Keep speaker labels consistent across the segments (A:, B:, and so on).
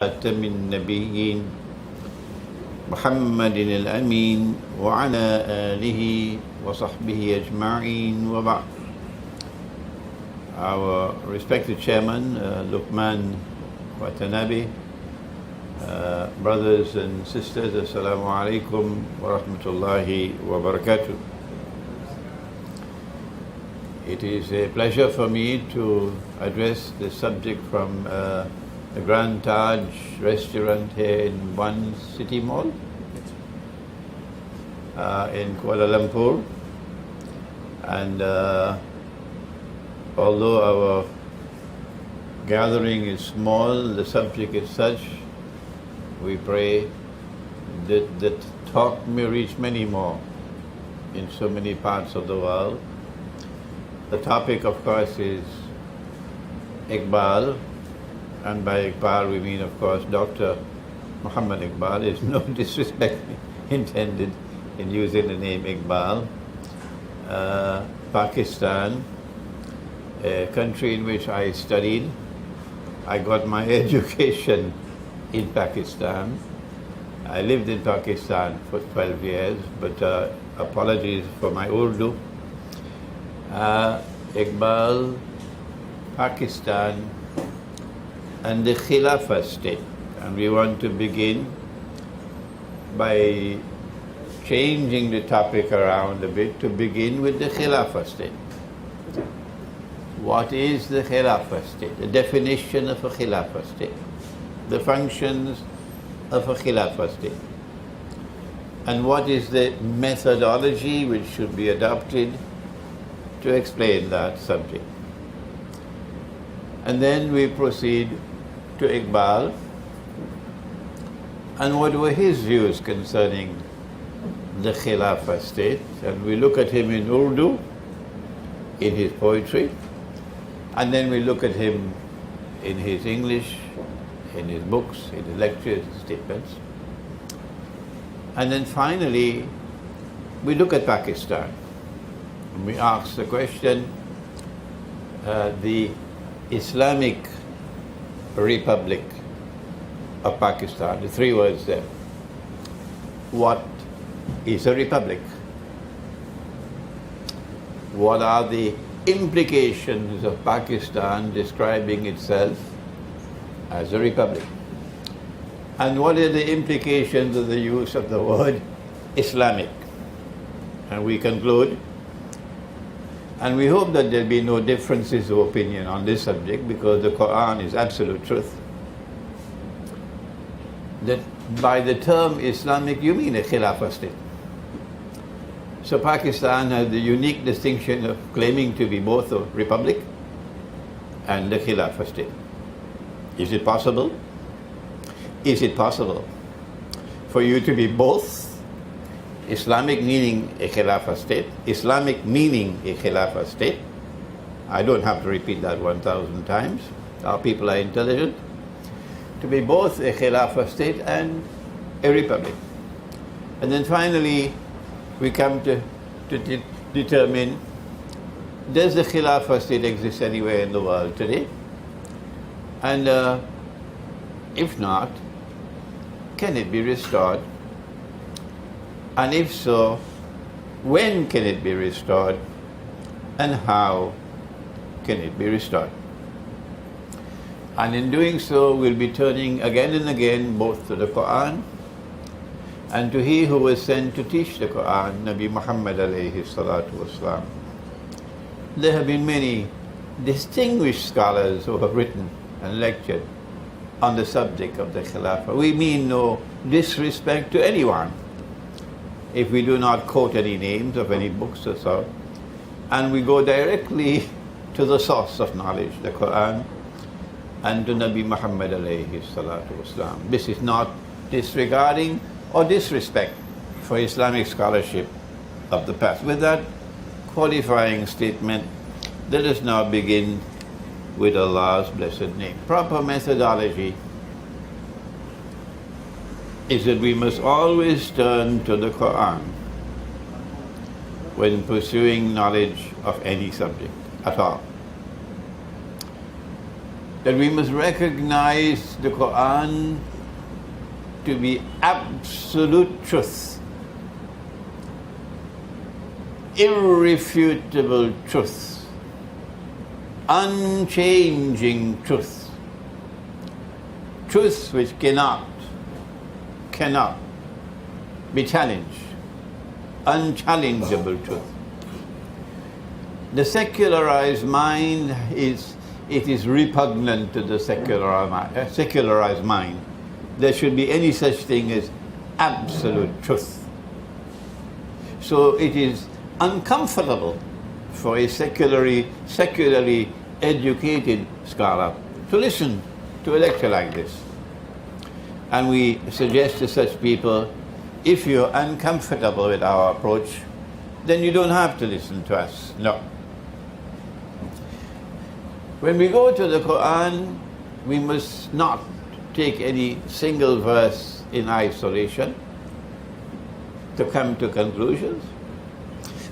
A: خاتم النبيين محمد الأمين وعلى آله وصحبه أجمعين وبعد. Our respected chairman, Luqman Watanabe, brothers and sisters, Assalamu alaikum wa rahmatullahi wa barakatuh. It is a pleasure for me to address the subject from the Grand Taj restaurant here in One City Mall in Kuala Lumpur. And although our gathering is small, the subject is such, we pray that the talk may reach many more in so many parts of the world. The topic, of course, is Iqbal, and by Iqbal we mean, of course, Dr. Muhammad Iqbal. Is no disrespect intended in using the name Iqbal. Pakistan, a country in which I studied. I got my education in Pakistan. I lived in Pakistan for 12 years, but apologies for my Urdu. Iqbal, Pakistan, and the Khilafah state. And we want to begin by changing the topic around a bit to begin with the Khilafah state. What is the Khilafah state? The definition of a Khilafah state. The functions of a Khilafah state. And what is the methodology which should be adopted to explain that subject. And then we proceed to Iqbal and what were his views concerning the Khilafah state. And we look at him in Urdu, in his poetry, and then we look at him in his English, in his books, in his lectures, statements. And then finally, we look at Pakistan. And we ask the question, the Islamic Republic of Pakistan, the three words there. What is a republic? What are the implications of Pakistan describing itself as a republic? And what are the implications of the use of the word Islamic? And we conclude, and we hope that there'll be no differences of opinion on this subject because the Qur'an is absolute truth, that by the term Islamic you mean a Khilafah state. So Pakistan has the unique distinction of claiming to be both a republic and a Khilafah state. Is it possible? Is it possible for you to be both? Islamic meaning a Khilafah state, Islamic meaning a Khilafah state. I don't have to repeat that 1,000 times. Our people are intelligent. To be both a Khilafah state and a republic. And then finally, we come to determine, does the Khilafah state exist anywhere in the world today? And if not, can it be restored? And if so, when can it be restored? And how can it be restored? And in doing so, we'll be turning again and again both to the Qur'an and to he who was sent to teach the Qur'an, Nabi Muhammad alayhi salatu wasalam. There have been many distinguished scholars who have written and lectured on the subject of the Khilafah. We mean no disrespect to anyone if we do not quote any names of any books or so, and we go directly to the source of knowledge, the Qur'an, and to Nabi Muhammad alayhi salatu wasalam. This is not disregarding or disrespect for Islamic scholarship of the past. With that qualifying statement, let us now begin with Allah's blessed name. Proper methodology is that we must always turn to the Qur'an when pursuing knowledge of any subject at all. that we must recognize the Qur'an to be absolute truth, irrefutable truth, unchanging truth, truth which cannot be challenged, unchallengeable truth. The secularized mind is repugnant to the secularized mind. There should be any such thing as absolute truth. So it is uncomfortable for a secularly educated scholar to listen to a lecture like this. And we suggest to such people, if you're uncomfortable with our approach, then you don't have to listen to us. No. When we go to the Qur'an, we must not take any single verse in isolation to come to conclusions,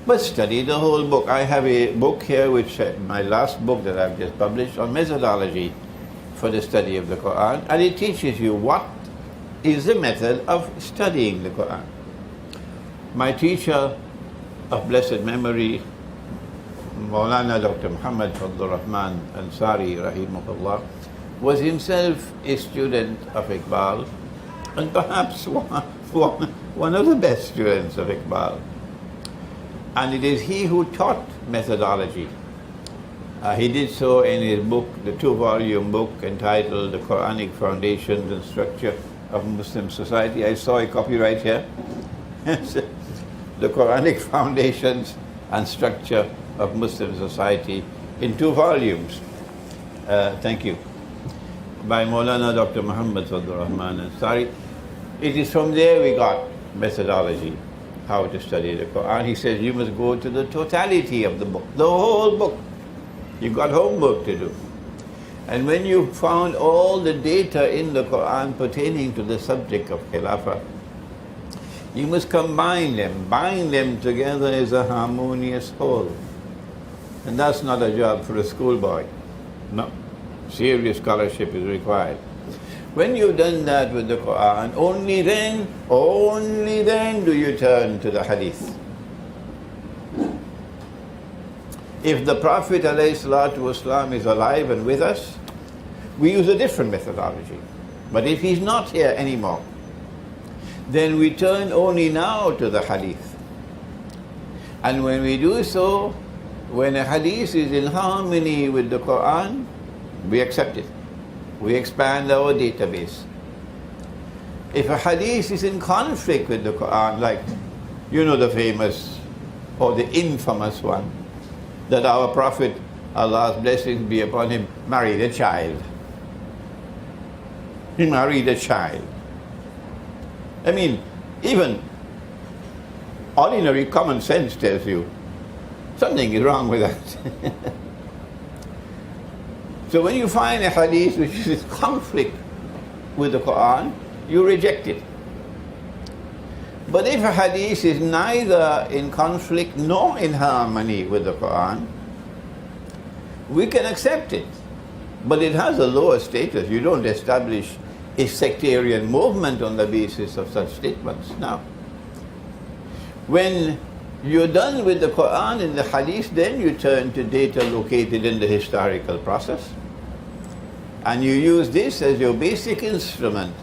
A: but study the whole book. I have a book here, which my last book that I've just published, on methodology for the study of the Qur'an, and it teaches you what is the method of studying the Qur'an. My teacher of blessed memory, Maulana Dr. Muhammad Fadlur Rahman Ansari rahimahullah, was himself a student of Iqbal, and perhaps one of the best students of Iqbal. And it is he who taught methodology. He did so in his book, the 2-volume book entitled The Quranic Foundations and Structure of Muslim Society. I saw a copy right here. The Quranic Foundations and Structure of Muslim Society in 2 volumes. Thank you. By Maulana Dr. Muhammad Fadlur Rahman Ansari. It is from there we got methodology, how to study the Quran. He says you must go to the totality of the book, the whole book. You've got homework to do. And when you found all the data in the Quran pertaining to the subject of Khilafah, you must combine them, bind them together as a harmonious whole. And that's not a job for a schoolboy. No. Serious scholarship is required. When you've done that with the Quran, only then do you turn to the Hadith. If the Prophet ﷺ is alive and with us, we use a different methodology. But if he's not here anymore, then we turn only now to the Hadith. And when we do so, when a Hadith is in harmony with the Quran, we accept it. We expand our database. If a Hadith is in conflict with the Quran, like, you know, the famous or the infamous one, that our Prophet, Allah's blessings be upon him, married a child. He married a child. I mean, even ordinary common sense tells you something is wrong with that. So when you find a hadith which is in conflict with the Quran, you reject it. But if a hadith is neither in conflict nor in harmony with the Quran, we can accept it. But it has a lower status. You don't establish a sectarian movement on the basis of such statements. Now, when you're done with the Quran and the hadith, then you turn to data located in the historical process. And you use this as your basic instrument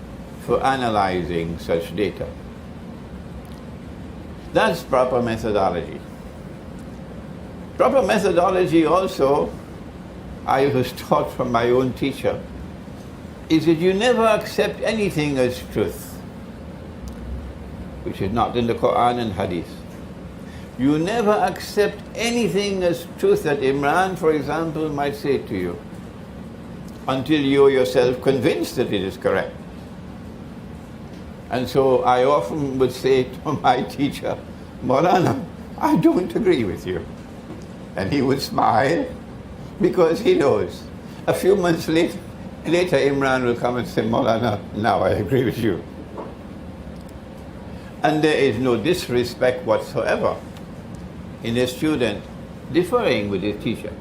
A: for analyzing such data. That's proper methodology. Proper methodology also, I was taught from my own teacher, is that you never accept anything as truth, which is not in the Quran and Hadith. You never accept anything as truth that Imran, for example, might say to you, until you're yourself convinced that it is correct. And so I often would say to my teacher, Maulana, I don't agree with you. And he would smile, because he knows. A few months later, Imran will come and say, Maulana, now I agree with you. And there is no disrespect whatsoever in a student differing with his teacher.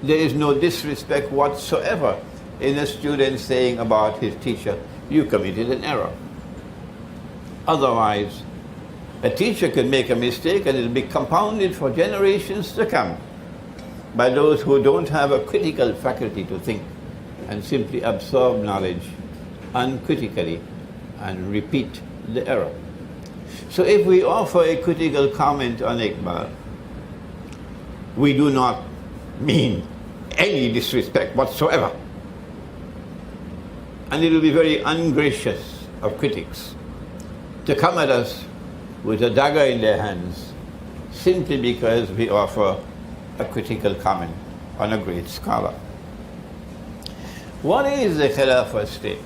A: there is no disrespect whatsoever in a student saying about his teacher, you committed an error. Otherwise, a teacher can make a mistake and it will be compounded for generations to come by those who don't have a critical faculty to think and simply absorb knowledge uncritically and repeat the error. So if we offer a critical comment on Iqbal, we do not mean any disrespect whatsoever. And it will be very ungracious of critics to come at us with a dagger in their hands simply because we offer a critical comment on a great scholar. What is the Khilafah state?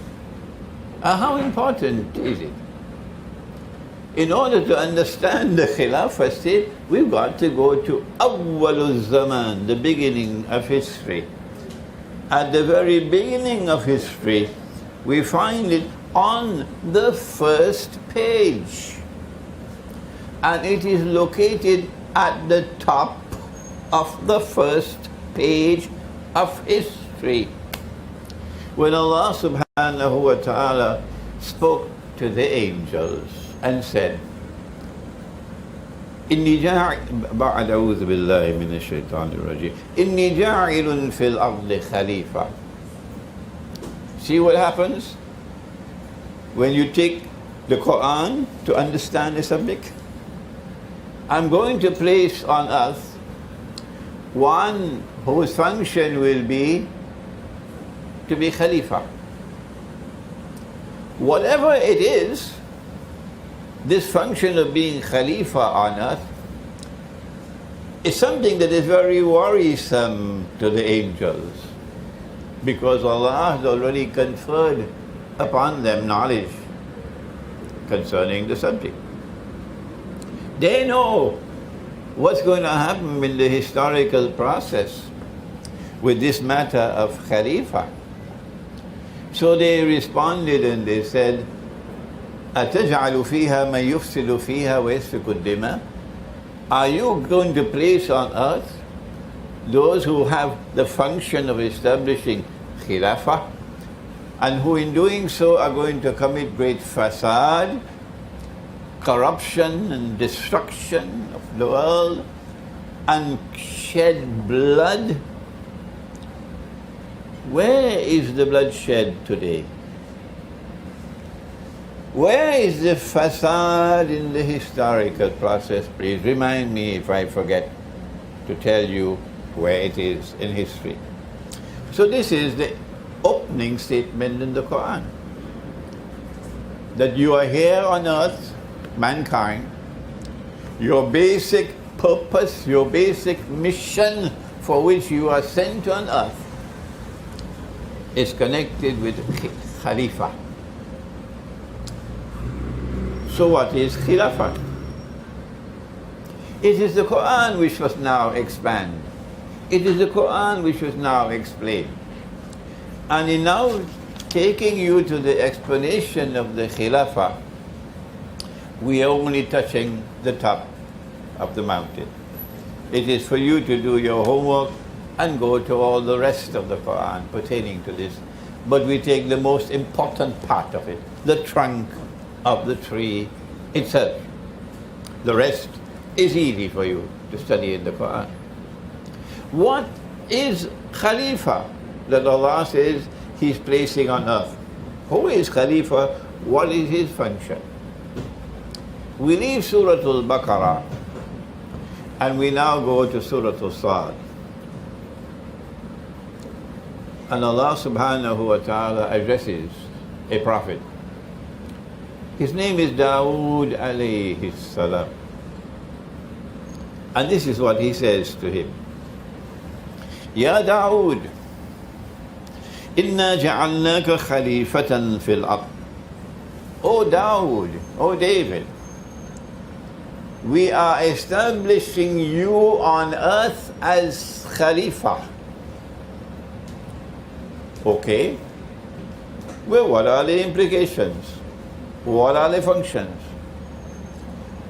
A: How important is it? In order to understand the Khilafah state, we've got to go to Awwalul Zaman, the beginning of history. At the very beginning of history, we find it on the first page. And it is located at the top of the first page of history. When Allah subhanahu wa ta'ala spoke to the angels and said, إِنِّي جَاعِلٌ بَعْدَ أَعُوذُ بِاللَّهِ مِنَ الشَّيْطَانِ الرَّجِيمِ إِنِّي جَاعِلٌ فِي الْأَرْضِ خَلِيفَةً. See what happens when you take the Qur'an to understand the subject? I'm going to place on earth one whose function will be to be Khalifa. Whatever it is, this function of being Khalifa on earth is something that is very worrisome to the angels, because Allah has already conferred upon them knowledge concerning the subject. They know what's going to happen in the historical process with this matter of Khalifa. So they responded and they said, أَتَجْعَلُ فِيهَا مَنْ يُفْسِدُ فِيهَا وَيَسْفِكُ الدِّمَاءَ. Are you going to place on earth those who have the function of establishing Khilafah, and who in doing so are going to commit great fasad, corruption and destruction of the world, and shed blood? Where is the bloodshed today? Where is the fasad in the historical process? Please remind me if I forget to tell you where it is in history. So this is the opening statement in the Qur'an, that you are here on earth, mankind, your basic purpose, your basic mission for which you are sent on earth is connected with Khalifa. So what is Khilafah? It is the Qur'an which was now expanded. It is the Qur'an which was now explained. And in now taking you to the explanation of the Khilafah, we are only touching the top of the mountain. It is for you to do your homework and go to all the rest of the Qur'an pertaining to this. But we take the most important part of it, the trunk of the tree itself. The rest is easy for you to study in the Qur'an. What is Khalifa that Allah says He's placing on earth? Who is Khalifa? What is his function? We leave Surah Al-Baqarah and we now go to Surah Al-Sad. And Allah subhanahu wa ta'ala addresses a prophet. His name is Dawood alayhi salam. And this is what he says to him. Ya Dawood, inna ja'alnaka khalifatan fil ard. O Dawood, O David, we are establishing you on earth as Khalifa. Okay. Well, what are the implications? What are the functions?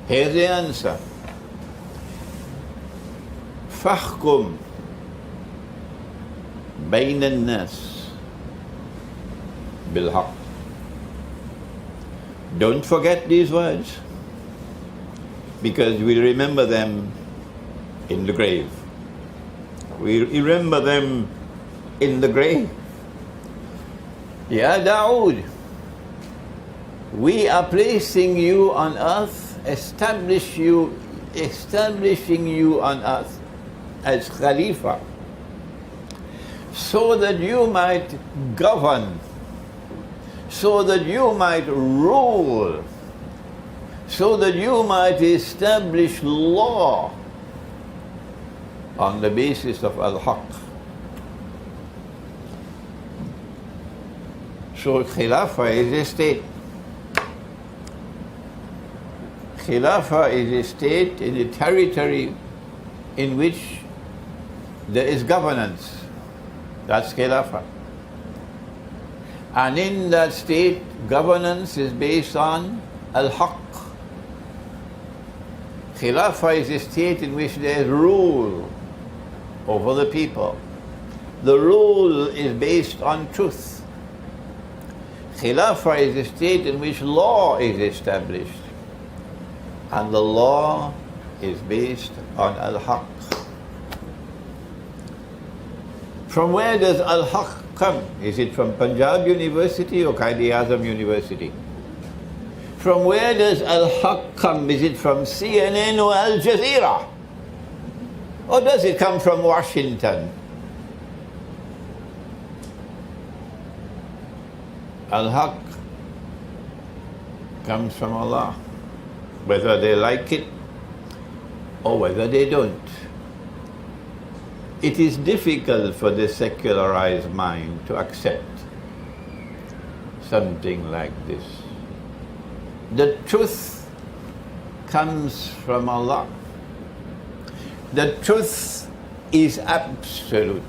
A: Here's the answer. فَحْكُمْ بين الناس بالحق. Don't forget these words, because we remember them in the grave. We remember them in the grave. Ya Dawood, we are placing you on earth, establishing you on earth as Khalifa, so that you might govern, so that you might rule, so that you might establish law on the basis of al-haq. So Khilafah is a state. Khilafah is a state in a territory in which there is governance. That's Khilafah. And in that state, governance is based on al-haq. Khilafah is a state in which there is rule over the people. The rule is based on truth. Khilafah is a state in which law is established, and the law is based on al-haq. From where does al-haq come? Is it from Punjab University or Quaid-e-Azam University? From where does al-haq come? Is it from CNN or Al Jazeera? Or does it come from Washington? Al-haq comes from Allah, whether they like it or whether they don't. It is difficult for the secularized mind to accept something like this. The truth comes from Allah. The truth is absolute.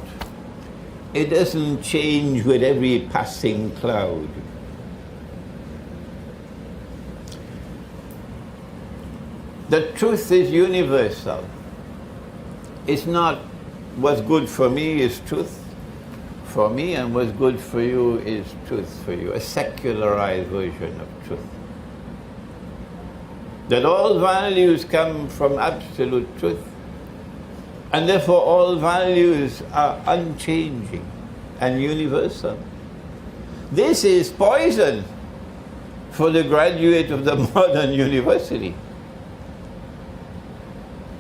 A: It doesn't change with every passing cloud. The truth is universal. It's not what's good for me is truth for me, and what's good for you is truth for you, a secularized version of truth. That all values come from absolute truth, and therefore all values are unchanging and universal. This is poison for the graduate of the modern university.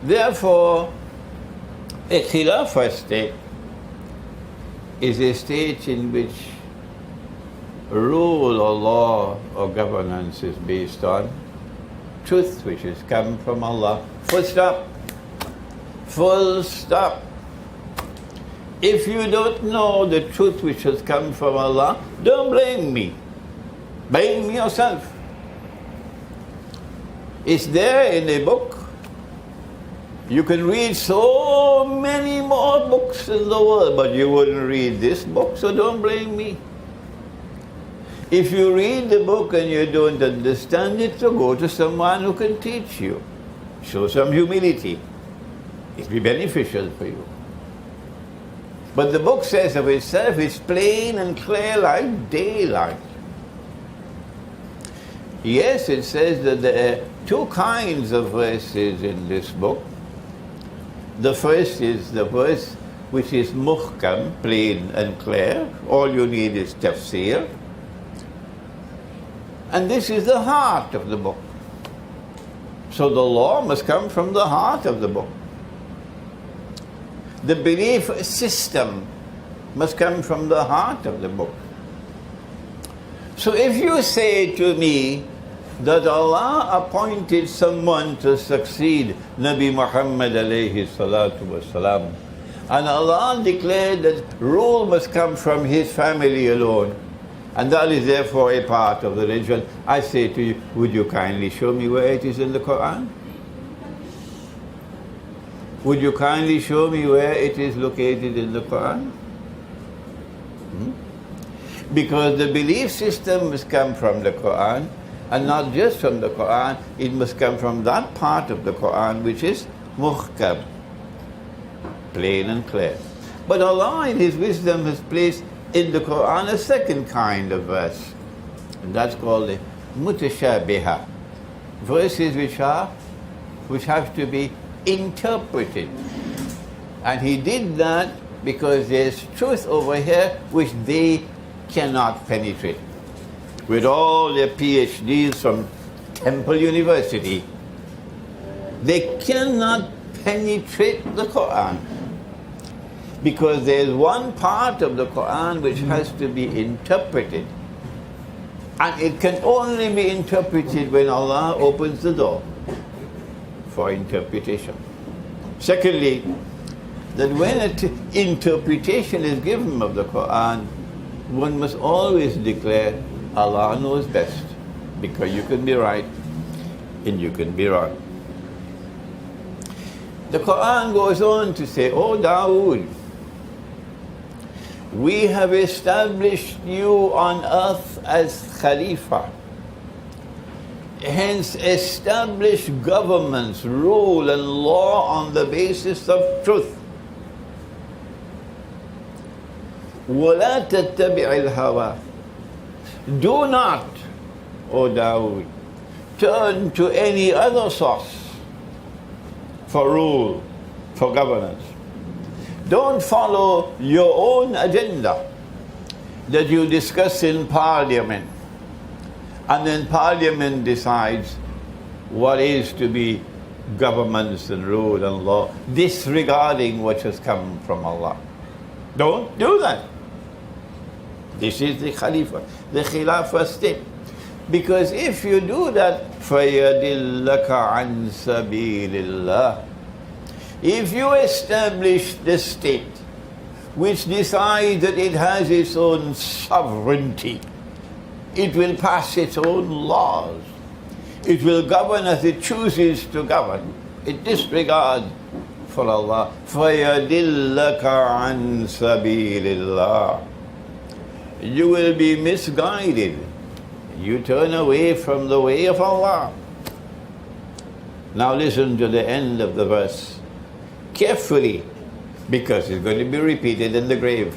A: Therefore, a Khilafah state is a state in which rule or law or governance is based on truth, which has come from Allah. Full stop. Full stop. If you don't know the truth which has come from Allah, don't blame me. Blame yourself. It's there in a book. You can read so many more books in the world, but you wouldn't read this book, so don't blame me. If you read the book and you don't understand it, so go to someone who can teach you. Show some humility. It'll be beneficial for you. But the book says of itself, it's plain and clear like daylight. Yes, it says that there are two kinds of verses in this book. The first is the verse which is muhkam, plain and clear. All you need is tafsir. And this is the heart of the book. So the law must come from the heart of the book. The belief system must come from the heart of the book. So if you say to me that Allah appointed someone to succeed Nabi Muhammad alayhi salatu wasalam, and Allah declared that rule must come from his family alone, and that is therefore a part of the religion, I say to you, would you kindly show me where it is in the Qur'an? Would you kindly show me where it is located in the Qur'an? Because the belief system must come from the Qur'an, and not just from the Qur'an, it must come from that part of the Qur'an which is muhkam, plain and clear. But Allah in His wisdom has placed in the Qur'an a second kind of verse. And that's called the mutashabiha. Verses which have to be interpreted. And He did that because there's truth over here which they cannot penetrate. With all their PhDs from Temple University, they cannot penetrate the Qur'an. Because there's one part of the Qur'an which has to be interpreted. And it can only be interpreted when Allah opens the door for interpretation. Secondly, that when an interpretation is given of the Qur'an, one must always declare Allah knows best, because you can be right and you can be wrong. The Qur'an goes on to say, "O Dawood, we have established you on earth as Khalifa. Hence establish governments, rule and law on the basis of truth. وَلَا تَتَّبِعِ الْهَوَى. Do not, O Dawood, turn to any other source for rule, for governance. Don't follow your own agenda that you discuss in Parliament, and then Parliament decides what is to be governments and rule and law, disregarding what has come from Allah. Don't do that. This is the Khalifa, the Khilafah state. Because if you do that, فَيَدِلَّكَ عَنْ سَبِيلِ اللَّهِ. If you establish the state which decides that it has its own sovereignty, it will pass its own laws, it will govern as it chooses to govern, it disregards for Allah. فَيَدِلَّكَ عَنْ سَبِيلِ اللَّهِ. You will be misguided. You turn away from the way of Allah. Now listen to the end of the verse carefully, because it's going to be repeated in the grave.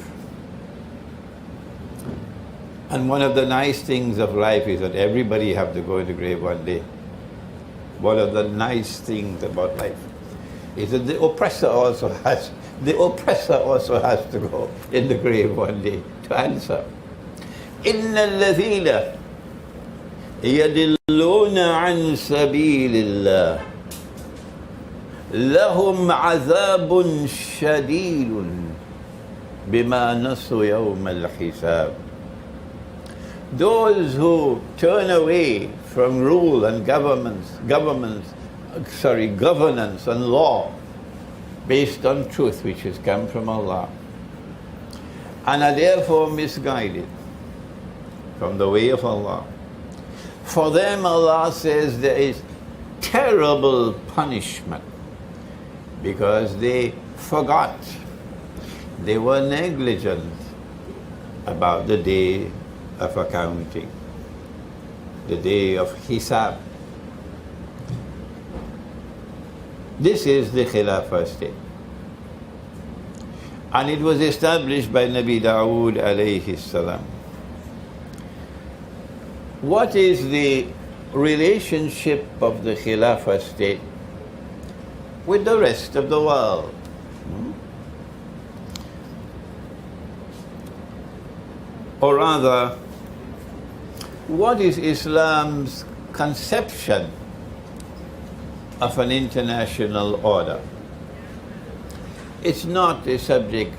A: And one of the nice things of life is that everybody have to go in the grave one day. One of the nice things about life is that the oppressor also has to go in the grave one day to answer. إِنَّ الَّذِينَ يَدِلُّونَ عَنْ سَبِيلِ اللَّهِ لَهُمْ عَذَابٌ شَدِيدٌ بِمَا نَسُوا يَوْمَ الْحِسَابِ. Those who turn away from rule and governance and law based on truth which has come from Allah, and are therefore misguided from the way of Allah, for them Allah says there is terrible punishment, because they forgot, they were negligent about the day of accounting, the day of Hisab. This is the Khilafah state. And it was established by Nabi Dawood alayhi salam. What is the relationship of the Khilafah state with the rest of the world? Or rather, what is Islam's conception of an international order? It's not a subject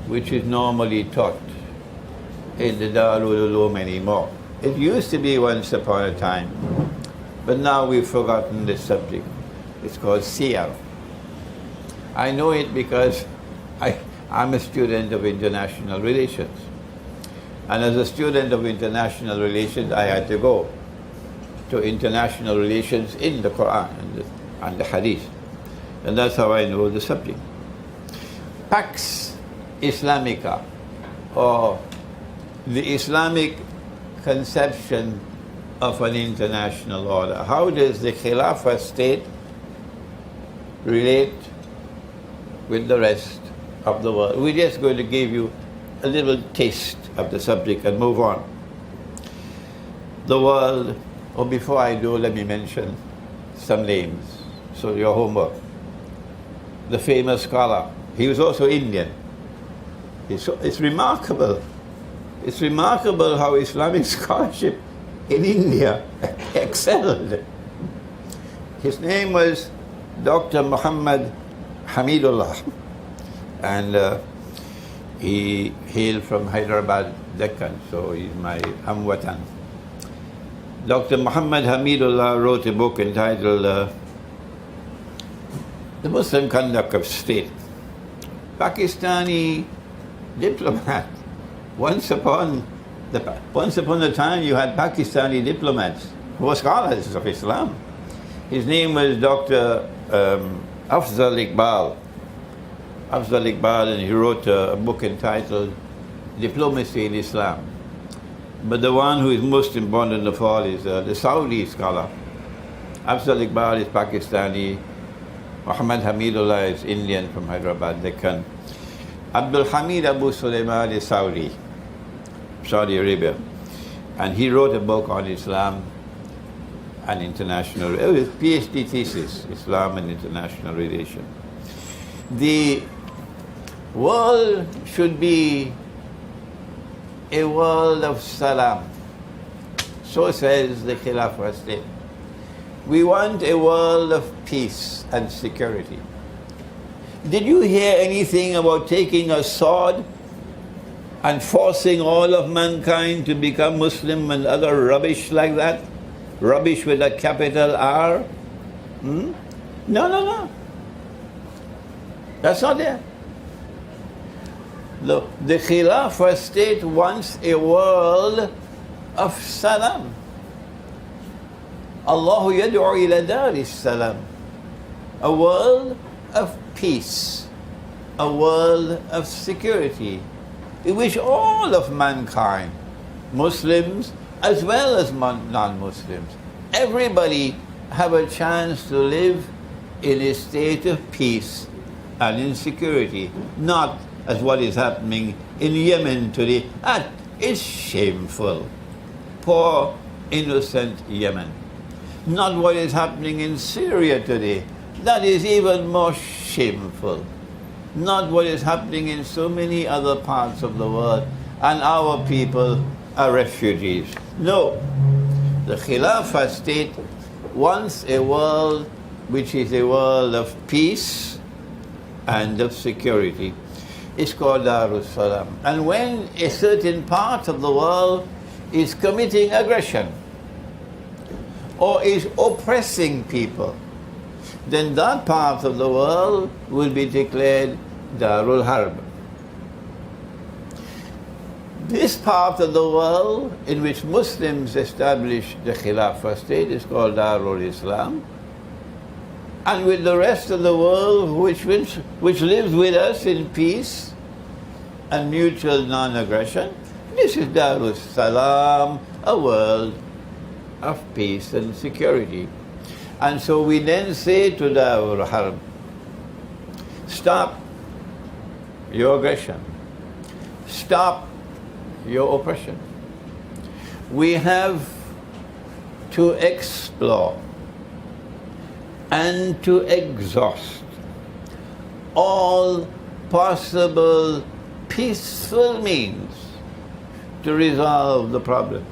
A: which is normally taught in the Darul Uloom anymore. It used to be once upon a time, but now we've forgotten this subject. It's called Siyar. I know it because I'm a student of international relations. And as a student of international relations, I had to go to international relations in the Qur'an and the Hadith. And that's how I know the subject. Pax Islamica, or the Islamic conception of an international order. How does the Khilafah state relate with the rest of the world. We're just going to give you a little taste of the subject and move on. The world, before I do, let me mention some names. So your homework. The famous scholar, he was also Indian. It's remarkable. It's remarkable how Islamic scholarship in India excelled. His name was Dr. Muhammad Hamidullah, and he hailed from Hyderabad, Deccan, so he's my Hamwatan. Dr. Muhammad Hamidullah wrote a book entitled The Muslim Conduct of State. Pakistani diplomat. Once upon a time you had Pakistani diplomats who were scholars of Islam. His name was Dr. Afzal Iqbal. And he wrote a book entitled Diplomacy in Islam. But the one who is most important of all is the Saudi scholar. Afzal Iqbal is Pakistani. Muhammad Hamidullah is Indian from Hyderabad, Deccan. Abdul Hamid Abu Sulaiman is Saudi Arabia. And he wrote a book on Islam and international, his PhD thesis, Islam and International Relation. The world should be a world of salam. So says the Khilafah state. We want a world of peace and security. Did you hear anything about taking a sword and forcing all of mankind to become Muslim and other rubbish like that? Rubbish with a capital R? No. That's not there. The Khilafah state wants a world of salam. Allahu yad'u ila daris salam. A world of peace. A world of security, in which all of mankind, Muslims as well as non-Muslims, everybody have a chance to live in a state of peace and in security, not as what is happening in Yemen today. That is shameful. Poor, innocent Yemen. Not what is happening in Syria today. That is even more shameful. Not what is happening in so many other parts of the world, and our people are refugees. No. The Khilafah state wants a world which is a world of peace and of security. It's called Darus Salam. And when a certain part of the world is committing aggression or is oppressing people, then that part of the world will be declared Darul Harb. This part of the world in which Muslims establish the Khilafah state is called Darul Islam. And with the rest of the world which lives with us in peace and mutual non-aggression, this is Darul Salam, a world of peace and security. And so we then say to Darul Harb, stop your aggression. Stop your oppression. We have to explore and to exhaust all possible peaceful means to resolve the problem.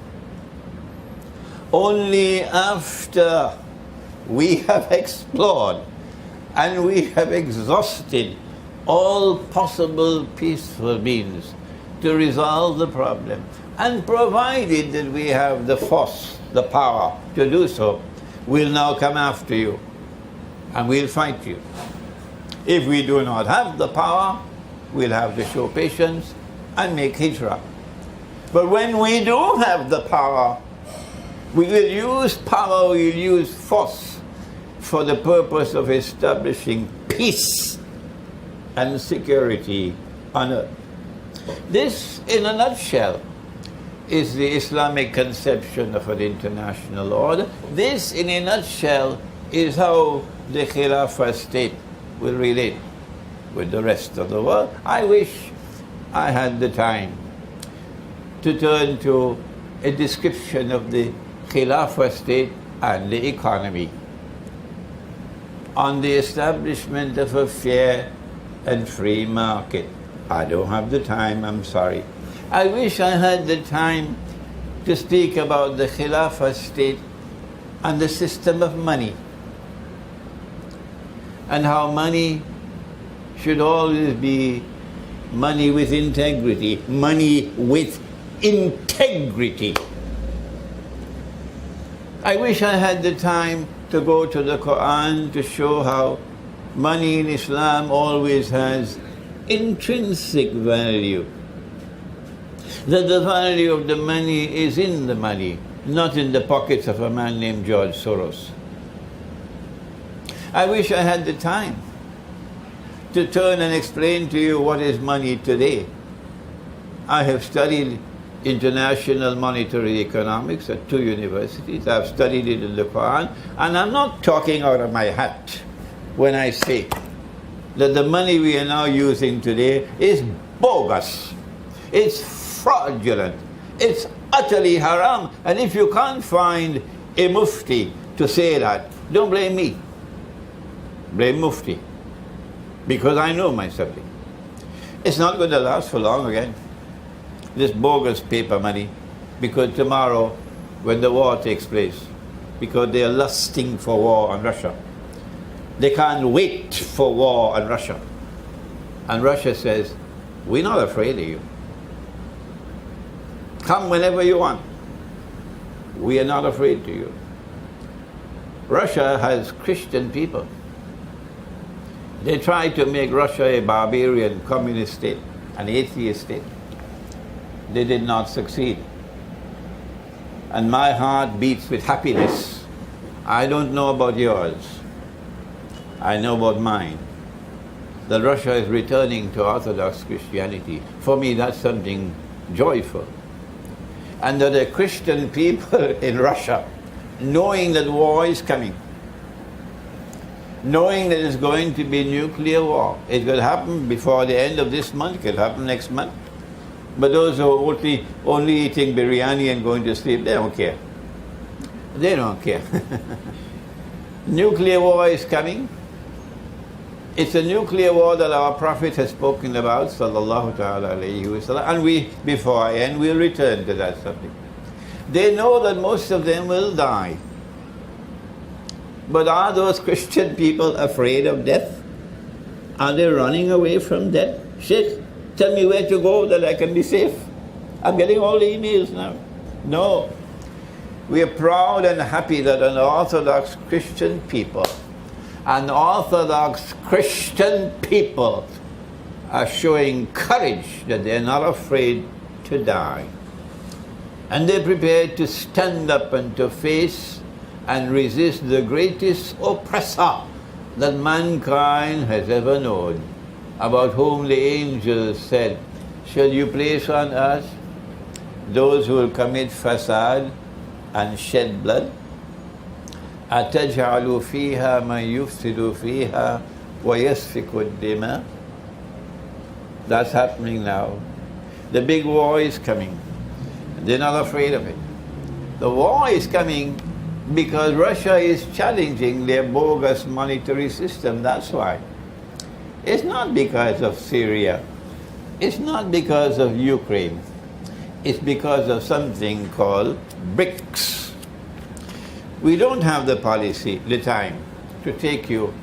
A: Only after we have explored and we have exhausted all possible peaceful means to resolve the problem, and provided that we have the force, the power to do so, we'll now come after you and we'll fight you. If we do not have the power, we'll have to show patience and make hijrah. But when we do have the power, we will use power, we will use force for the purpose of establishing peace and security on earth. This, in a nutshell, is the Islamic conception of an international order. This, in a nutshell, is how the Khilafah state will relate with the rest of the world. I wish I had the time to turn to a description of the Khilafah state and the economy, on the establishment of a fair and free market. I don't have the time, I'm sorry. I wish I had the time to speak about the Khilafah state and the system of money, and how money should always be money with integrity, money with integrity. I wish I had the time to go to the Qur'an to show how money in Islam always has intrinsic value. That the value of the money is in the money, not in the pockets of a man named George Soros. I wish I had the time to turn and explain to you what is money today. I have studied international monetary economics at 2 universities. I've studied it in the Quran, and I'm not talking out of my hat when I say that the money we are now using today is bogus. It's fraudulent. It's utterly haram. And if you can't find a mufti to say that, don't blame me. Blame mufti. Because I know my subject. It's not going to last for long again, this bogus paper money, because tomorrow, when the war takes place, because they are lusting for war on Russia, they can't wait for war on Russia. And Russia says, we're not afraid of you. Come whenever you want. We are not afraid of you. Russia has Christian people. They tried to make Russia a barbarian communist state, an atheist state. They did not succeed. And my heart beats with happiness. I don't know about yours. I know about mine. That Russia is returning to Orthodox Christianity. For me, that's something joyful. And that the Christian people in Russia, knowing that war is coming, knowing that it's going to be nuclear war, it will happen before the end of this month, it will happen next month. But those who are only eating biryani and going to sleep, they don't care. They don't care. Nuclear war is coming. It's a nuclear war that our Prophet has spoken about, sallallahu ta'ala alayhi wa sallam, and we, before I end, we'll return to that subject. They know that most of them will die. But are those Christian people afraid of death? Are they running away from death? Sheikh, tell me where to go that I can be safe. I'm getting all the emails now. No. We are proud and happy that an Orthodox Christian people are showing courage, that they're not afraid to die. And they're prepared to stand up and to face and resist the greatest oppressor that mankind has ever known, about whom the angels said, shall you place on us those who will commit fasad and shed blood? أَتَجْعَلُ فِيهَا مَنْ يُفْسِدُ فِيهَا وَيَسْفِكُ الدِّمَاءَ. That's happening now. The big war is coming. They're not afraid of it. The war is coming because Russia is challenging their bogus monetary system. That's why. It's not because of Syria. It's not because of Ukraine. It's because of something called BRICS. We don't have the policy, the time, to take you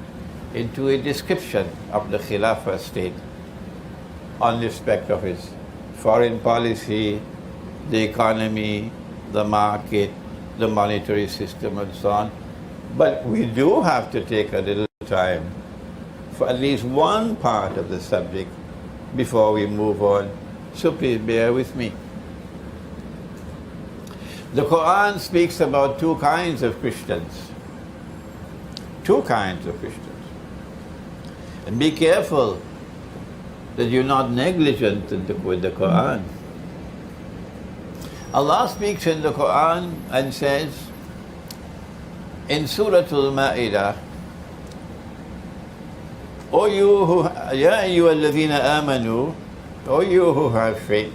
A: into a description of the Khilafah state on respect of its foreign policy, the economy, the market, the monetary system, and so on. But we do have to take a little time for at least one part of the subject before we move on. So please bear with me. The Qur'an speaks about two kinds of Christians. Two kinds of Christians. And be careful that you're not negligent with the Qur'an. Allah speaks in the Qur'an and says in Surah Al-Ma'idah, O you who, Ya ayyuhalladhina amanu, O you who have faith,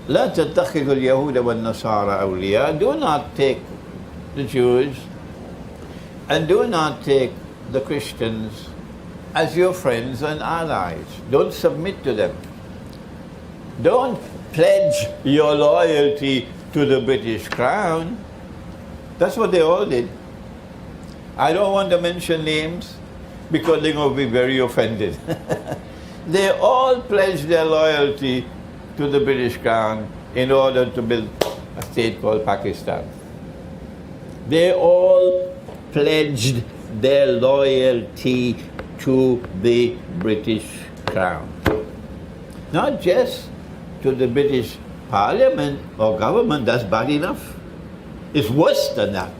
A: لا تتخذوا اليهود والنصارى أولياء. Do not take the Jews and do not take the Christians as your friends and allies. Don't submit to them. Don't pledge your loyalty to the British Crown. That's what they all did. I don't want to mention names because they're going to be very offended. They all pledged their loyalty to the British Crown in order to build a state called Pakistan. They all pledged their loyalty to the British Crown. Not just to the British Parliament or government, that's bad enough. It's worse than that.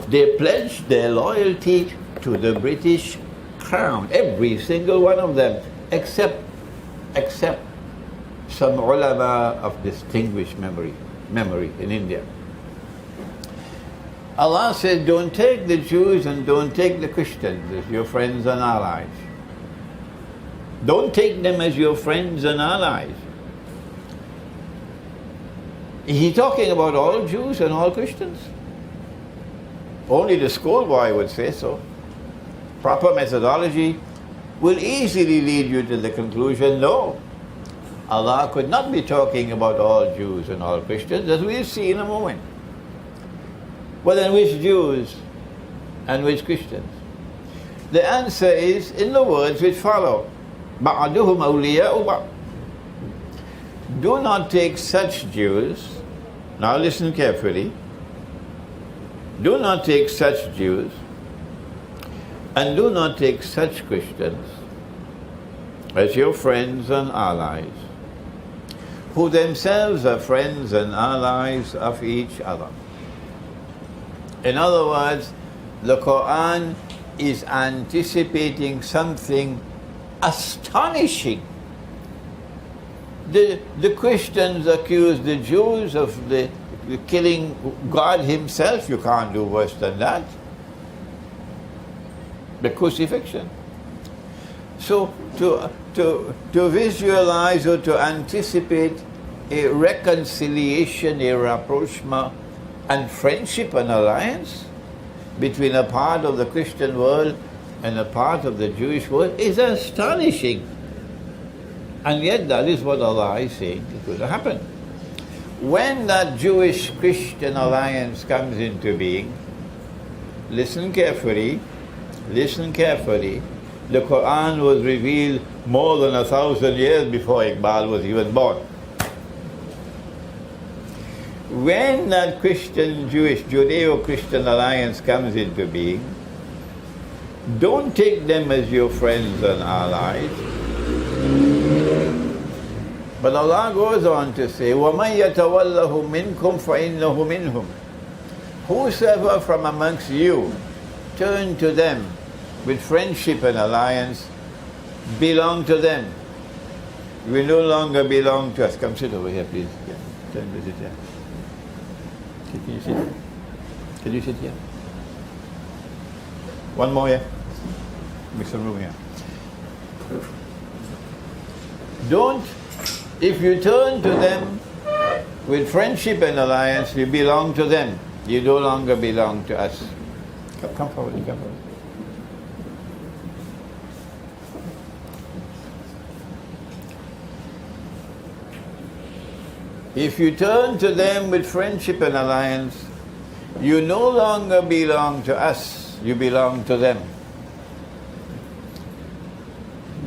A: They pledged their loyalty to the British Crown, every single one of them, except some ulama of distinguished memory in India. Allah said, don't take the Jews and don't take the Christians as your friends and allies. Don't take them as your friends and allies. Is he talking about all Jews and all Christians? Only the schoolboy would say so. Proper methodology will easily lead you to the conclusion, no, Allah could not be talking about all Jews and all Christians, as we'll see in a moment. Well, then which Jews and which Christians? The answer is in the words which follow. بَعْدُهُمْ أَوْلِيَاءُ بَعْضٍ. Do not take such Jews, now listen carefully, do not take such Jews and do not take such Christians as your friends and allies, who themselves are friends and allies of each other. In other words, the Qur'an is anticipating something astonishing. The Christians accuse the Jews of the killing God himself. You can't do worse than that. The crucifixion. So to visualize or to anticipate a reconciliation, a rapprochement and friendship and alliance between a part of the Christian world and a part of the Jewish world is astonishing. And yet that is what Allah is saying is going to happen. When that Jewish-Christian alliance comes into being, listen carefully, the Qur'an was revealed more than 1,000 years before Iqbal was even born. When that Christian-Jewish, Judeo-Christian alliance comes into being, don't take them as your friends and allies. But Allah goes on to say, وَمَنْ يَتَوَلَّهُ مِنْكُمْ فَإِنَّهُ مِنْهُمْ. Whosoever from amongst you turn to them with friendship and alliance, belong to them. We no longer belong to us. Come sit over here, please. Yeah. Turn to sit here. Can you sit? Can you sit here? One more here. Make some room here. Don't, if you turn to them with friendship and alliance, you belong to them. You no longer belong to us. Come forward, come forward. If you turn to them with friendship and alliance, you no longer belong to us, you belong to them.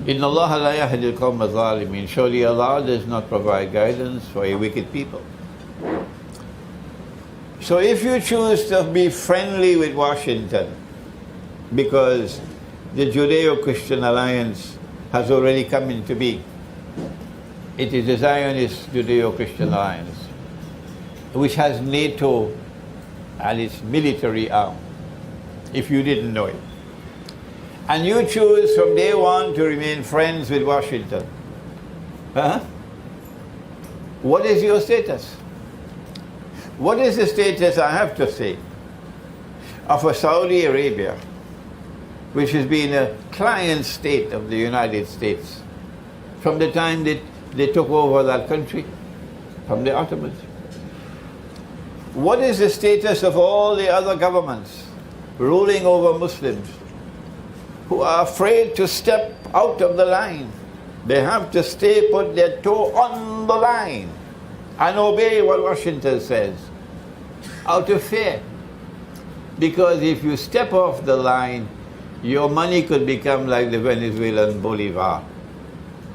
A: إِنَّ اللَّهَ لَا يَهْدِي الْقَوْمَ الظَّالِمِينَ. Surely Allah does not provide guidance for a wicked people. So if you choose to be friendly with Washington, because the Judeo-Christian alliance has already come into being, it is the Zionist Judeo-Christian alliance, which has NATO and its military arm, if you didn't know it. And you choose from day one to remain friends with Washington. What is your status? What is the status, I have to say, of a Saudi Arabia which has been a client state of the United States from the time that they took over that country, from the Ottomans. What is the status of all the other governments ruling over Muslims who are afraid to step out of the line? They have to put their toe on the line and obey what Washington says out of fear. Because if you step off the line, your money could become like the Venezuelan Bolivar,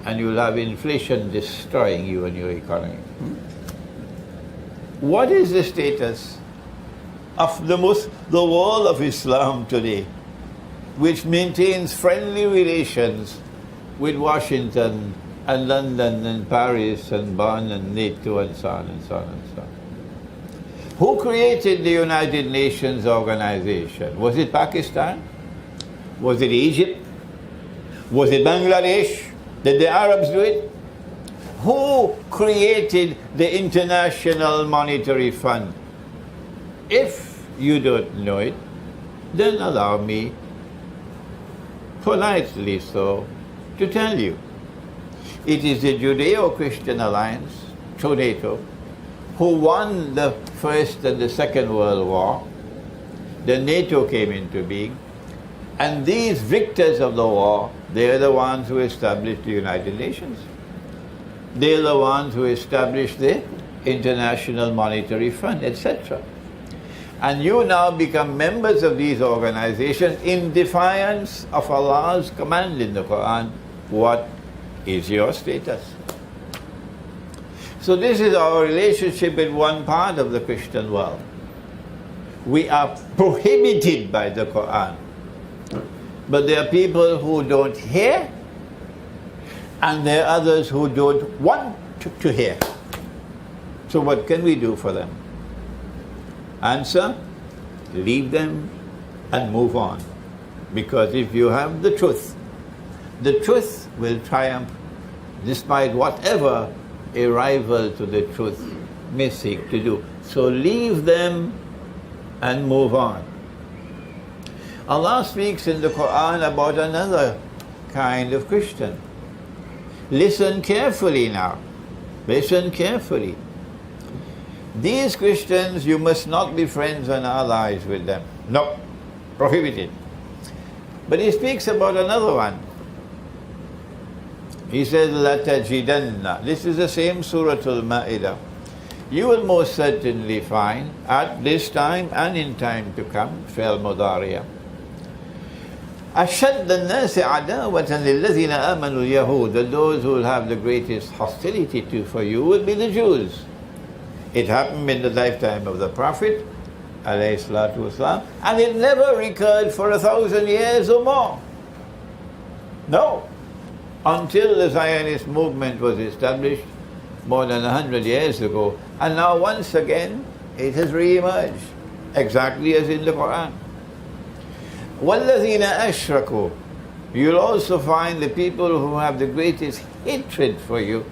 A: and you'll have inflation destroying you and your economy. What is the status of the world of Islam today, which maintains friendly relations with Washington and London and Paris and Bonn and NATO and so on and so on and so on? Who created the United Nations organization? Was it Pakistan? Was it Egypt? Was it Bangladesh? Did the Arabs do it? Who created the International Monetary Fund? If you don't know it, then allow me, politely so, to tell you. It is the Judeo-Christian Alliance, NATO, who won the First and the Second World War. The NATO came into being. And these victors of the war, they are the ones who established the United Nations. They are the ones who established the International Monetary Fund, etc. And you now become members of these organizations in defiance of Allah's command in the Qur'an. What is your status? So this is our relationship with one part of the Christian world. We are prohibited by the Qur'an. But there are people who don't hear, and there are others who don't want to hear. So what can we do for them? Answer: leave them and move on. Because if you have the truth will triumph despite whatever a rival to the truth may seek to do. So leave them and move on. Allah speaks in the Qur'an about another kind of Christian. Listen carefully now. Listen carefully. These Christians, you must not be friends and allies with them. No, prohibited. But he speaks about another one. He says, لَتَجِدَنَّ. This is the same Surah Al-Ma'idah. You will most certainly find at this time and in time to come, Fi'l Mudariya, أَشَدَّ النَّاسِ عَدَاوَةً لِلَّذِينَ آمَنُوا الْيَهُودَ. That those who will have the greatest hostility for you will be the Jews. It happened in the lifetime of the Prophet, alayhi salatu wasalam, and it never recurred for 1,000 years or more. No. Until the Zionist movement was established more than 100 years ago. And now once again, it has re-emerged, exactly as in the Qur'an. وَالَّذِينَ أَشْرَكُوا. You'll also find the people who have the greatest hatred for you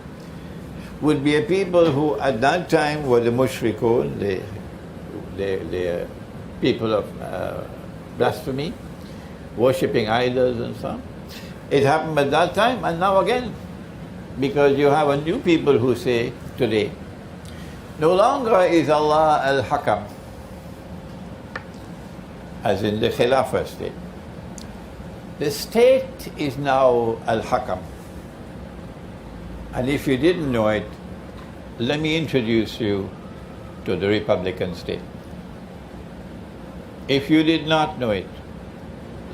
A: would be a people who at that time were the mushrikun, the people of blasphemy, worshipping idols and so on. It happened at that time and now again, because you have a new people who say today, no longer is Allah al-Hakam, as in the Khilafah state. The state is now al-Hakam. And if you didn't know it, let me introduce you to the Republican state. If you did not know it,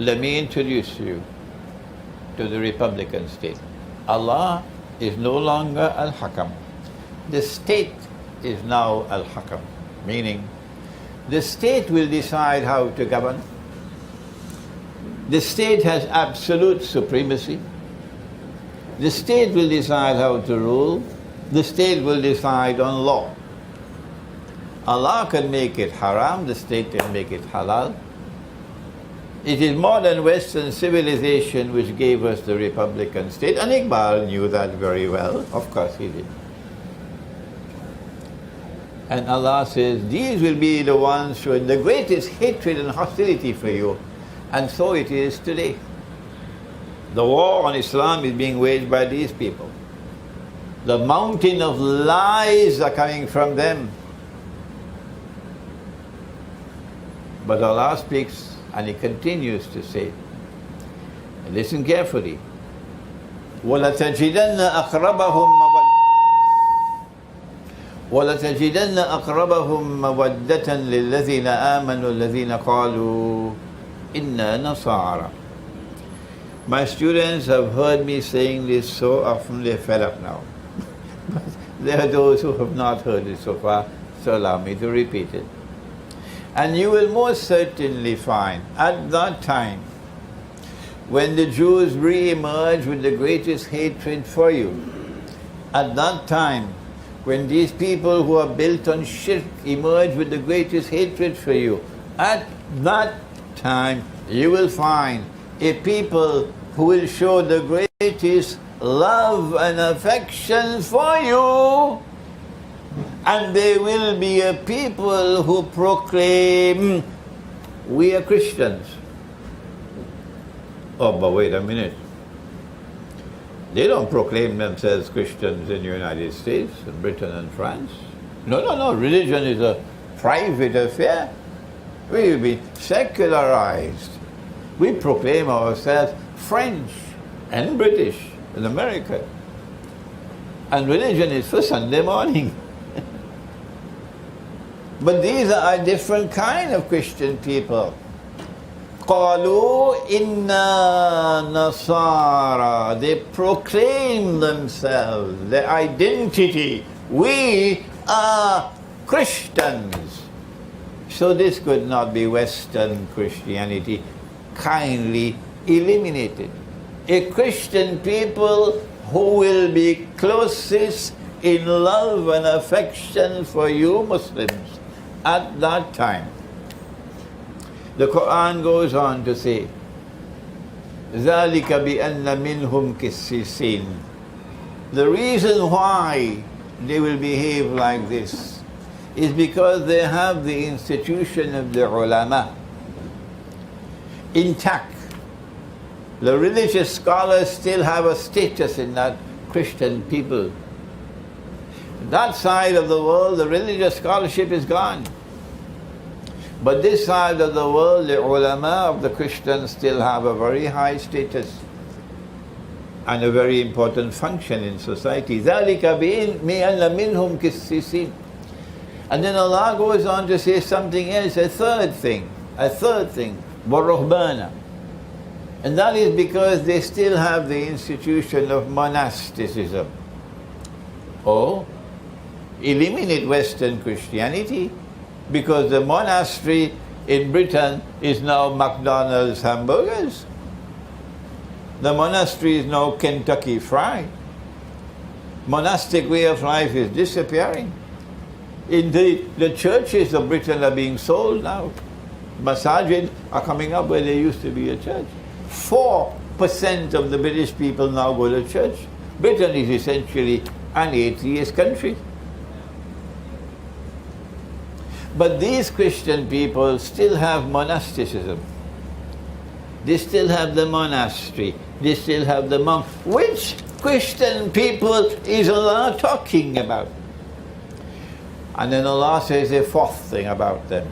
A: let me introduce you to the Republican state. Allah is no longer al-Hakam. The state is now al-Hakam, meaning the state will decide how to govern. The state has absolute supremacy. The state will decide how to rule. The state will decide on law. Allah can make it haram, the state can make it halal. It is modern Western civilization which gave us the Republican state, and Iqbal knew that very well. Of course he did. And Allah says, these will be the ones showing the greatest hatred and hostility for you. And so it is today. The war on Islam is being waged by these people. The mountain of lies are coming from them. But Allah speaks and He continues to say, and listen carefully, وَلَتَجِدَنَّ أَقْرَبَهُمْ مَوَدَّةً لِلَّذِينَ آمَنُوا الَّذِينَ قَالُوا إِنَّا نَصَارَى. My students have heard me saying this so often they're fed up now. But there are those who have not heard it so far, so allow me to repeat it. And you will most certainly find at that time, when the Jews re-emerge with the greatest hatred for you, at that time, when these people who are built on shirk emerge with the greatest hatred for you, at that time you will find a people who will show the greatest love and affection for you, and they will be a people who proclaim, we are Christians. Oh, but wait a minute. They don't proclaim themselves Christians in the United States, and Britain and France. No. Religion is a private affair. We've been secularized. We proclaim ourselves French and British and American. And religion is for Sunday morning. But these are a different kind of Christian people. قَالُوا إِنَّا نَصَارَى. They proclaim themselves, their identity. We are Christians. So this could not be Western Christianity. Kindly eliminated. A Christian people who will be closest in love and affection for you Muslims at that time. The Qur'an goes on to say, ذَلِكَ بِأَنَّ مِنْهُمْ كِسِّسِينَ. The reason why they will behave like this is because they have the institution of the ulama intact. The religious scholars still have a status in that Christian people. That side of the world, the religious scholarship is gone. But this side of the world, the ulama of the Christians still have a very high status and a very important function in society. ذَلِكَ بِأَنَّ مِنْهُمْ كِسِّسِينَ. And then Allah goes on to say something else, a third thing, وَالرُّهْبَانَ. And that is because they still have the institution of monasticism. Or eliminate Western Christianity, because the monastery in Britain is now McDonald's hamburgers. The monastery is now Kentucky Fried. Monastic way of life is disappearing. Indeed, the churches of Britain are being sold now. Masajid are coming up where there used to be a church. 4% of the British people now go to church. Britain is essentially an atheist country. But these Christian people still have monasticism. They still have the monastery. They still have the monk. Which Christian people is Allah talking about? And then Allah says a fourth thing about them.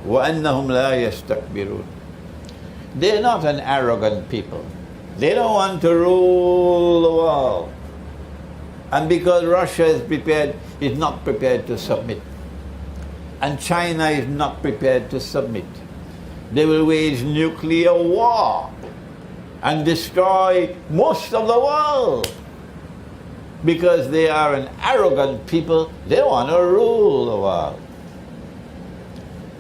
A: وَأَنَّهُمْ لَا يَسْتَكْبِرُونَ. They're not an arrogant people. They don't want to rule the world. And because Russia is not prepared to submit, and China is not prepared to submit, they will wage nuclear war and destroy most of the world. Because they are an arrogant people, they want to rule the world.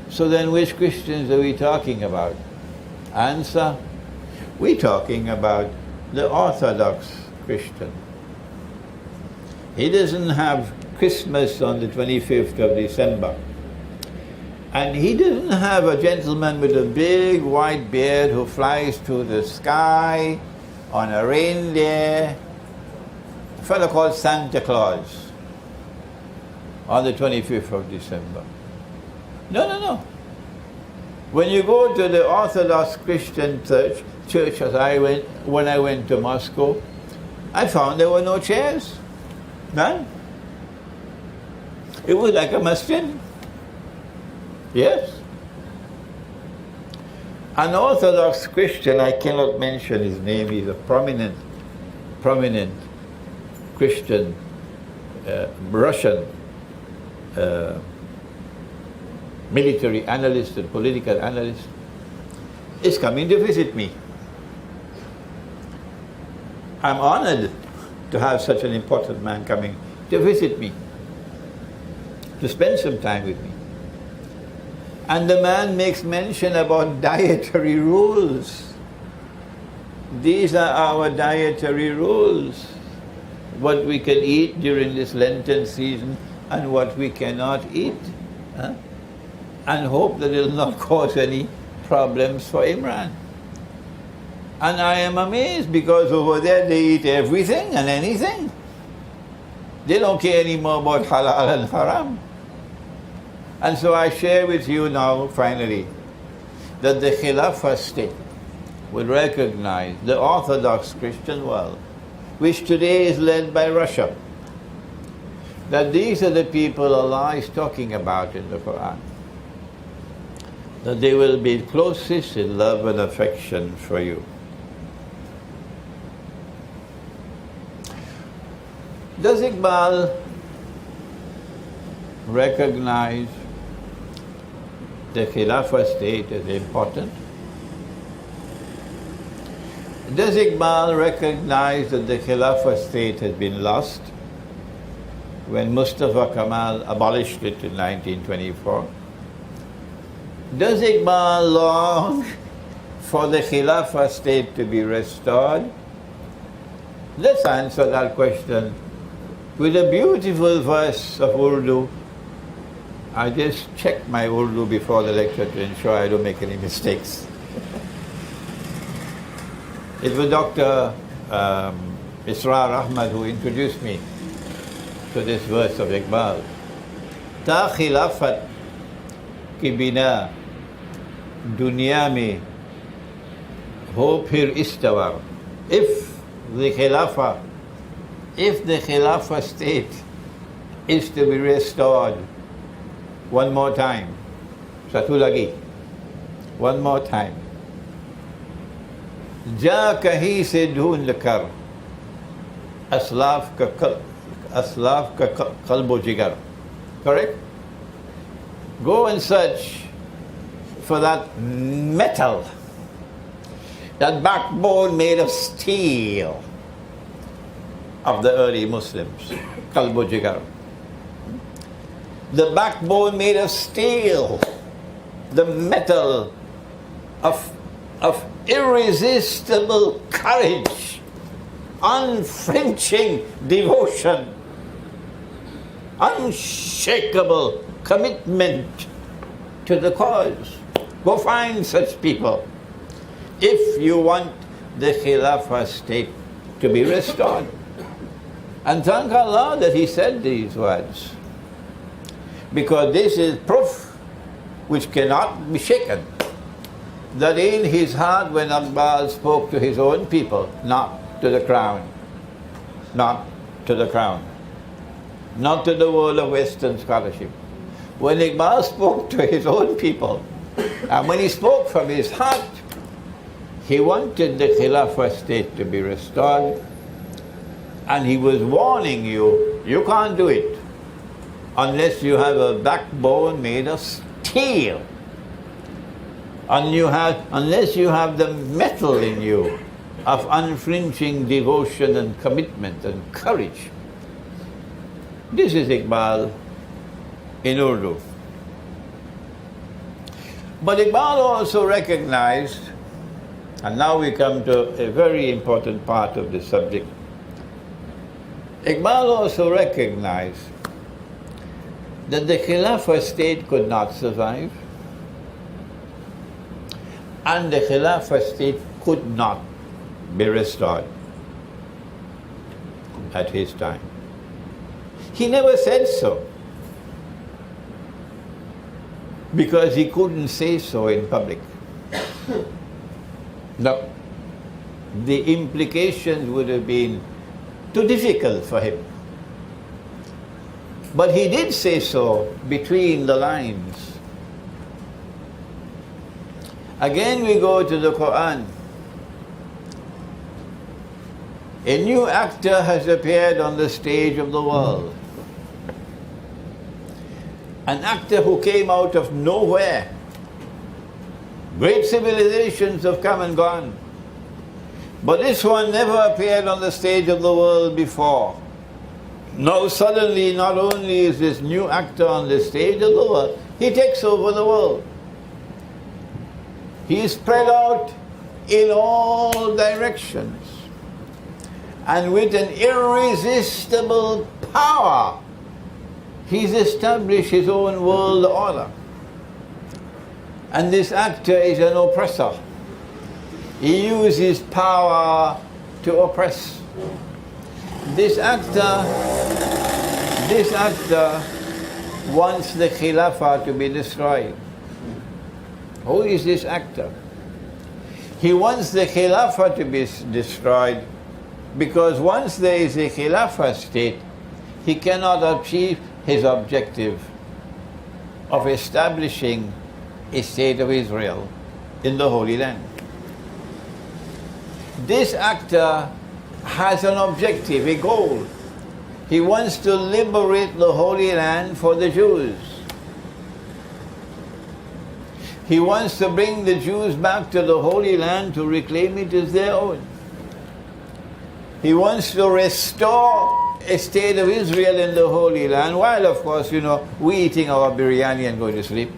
A: So then which Christians are we talking about? Answer, we're talking about the Orthodox Christian. He doesn't have Christmas on the 25th of December. And he doesn't have a gentleman with a big white beard who flies to the sky on a reindeer, a fellow called Santa Claus, on the 25th of December. No. When you go to the Orthodox Christian church as when I went to Moscow, I found there were no chairs. None. It was like a masjid. Yes. An Orthodox Christian, I cannot mention his name, he's a prominent Christian, Russian military analyst and political analyst, is coming to visit me. I'm honored to have such an important man coming to visit me, to spend some time with me. And the man makes mention about dietary rules. These are our dietary rules. What we can eat during this Lenten season and what we cannot eat. And hope that it will not cause any problems for Imran. And I am amazed because over there they eat everything and anything. They don't care anymore about halal and haram. And so I share with you now, finally, that the Khilafah state would recognize the Orthodox Christian world, which today is led by Russia, that these are the people Allah is talking about in the Qur'an, that they will be closest in love and affection for you. Does Iqbal recognize the Khilafah state as important? Does Iqbal recognize that the Khilafah state has been lost when Mustafa Kemal abolished it in 1924? Does Iqbal long for the Khilafah state to be restored? Let's answer that question with a beautiful verse of Urdu. I just check my Urdu before the lecture to ensure I don't make any mistakes. It was Dr. Israr Ahmad who introduced me to this verse of Iqbal. Ta khilafat ki bina dunya mein ho phir istawar. If the Khilafah state is to be restored, one more time, Satulagi, one more time. Ja kahi se dhoond kar, aslaf ka qalbo jigar. Correct? Go and search for that metal, that backbone made of steel of the early Muslims, qalbo jigar. The backbone made of steel, the metal of irresistible courage, unflinching devotion, unshakable commitment to the cause. Go find such people if you want the Khilafah state to be restored. And thank Allah that He said these words, because this is proof which cannot be shaken, that in his heart when Iqbal spoke to his own people, not to the crown, not to the crown, not to the world of Western scholarship. When Iqbal spoke to his own people, and when he spoke from his heart, he wanted the Khilafah state to be restored, and he was warning you, you can't do it unless you have a backbone made of steel, unless you have the metal in you of unflinching devotion and commitment and courage. This is Iqbal in Urdu. But Iqbal also recognized, and now we come to a very important part of the subject, Iqbal also recognized that the Khilafah state could not survive, and the Khilafah state could not be restored at his time. He never said so. because he couldn't say so in public. No. The implications would have been too difficult for him. But he did say so between the lines. Again we go to the Qur'an. A new actor has appeared on the stage of the world. An actor who came out of nowhere. Great civilizations have come and gone. But this one never appeared on the stage of the world before. Now suddenly, not only is this new actor on the stage of the world, he takes over the world. He is spread out in all directions. And with an irresistible power, he's established his own world order. And this actor is an oppressor. He uses power to oppress. This actor wants the Khilafah to be destroyed. Who is this actor? He wants the Khilafah to be destroyed because once there is a Khilafah state, he cannot achieve his objective of establishing a state of Israel in the Holy Land. This actor has an objective, a goal. He wants to liberate the Holy Land for the Jews. He wants to bring the Jews back to the Holy Land to reclaim it as their own. He wants to restore a state of Israel in the Holy Land, while of course, we eating our biryani and going to sleep.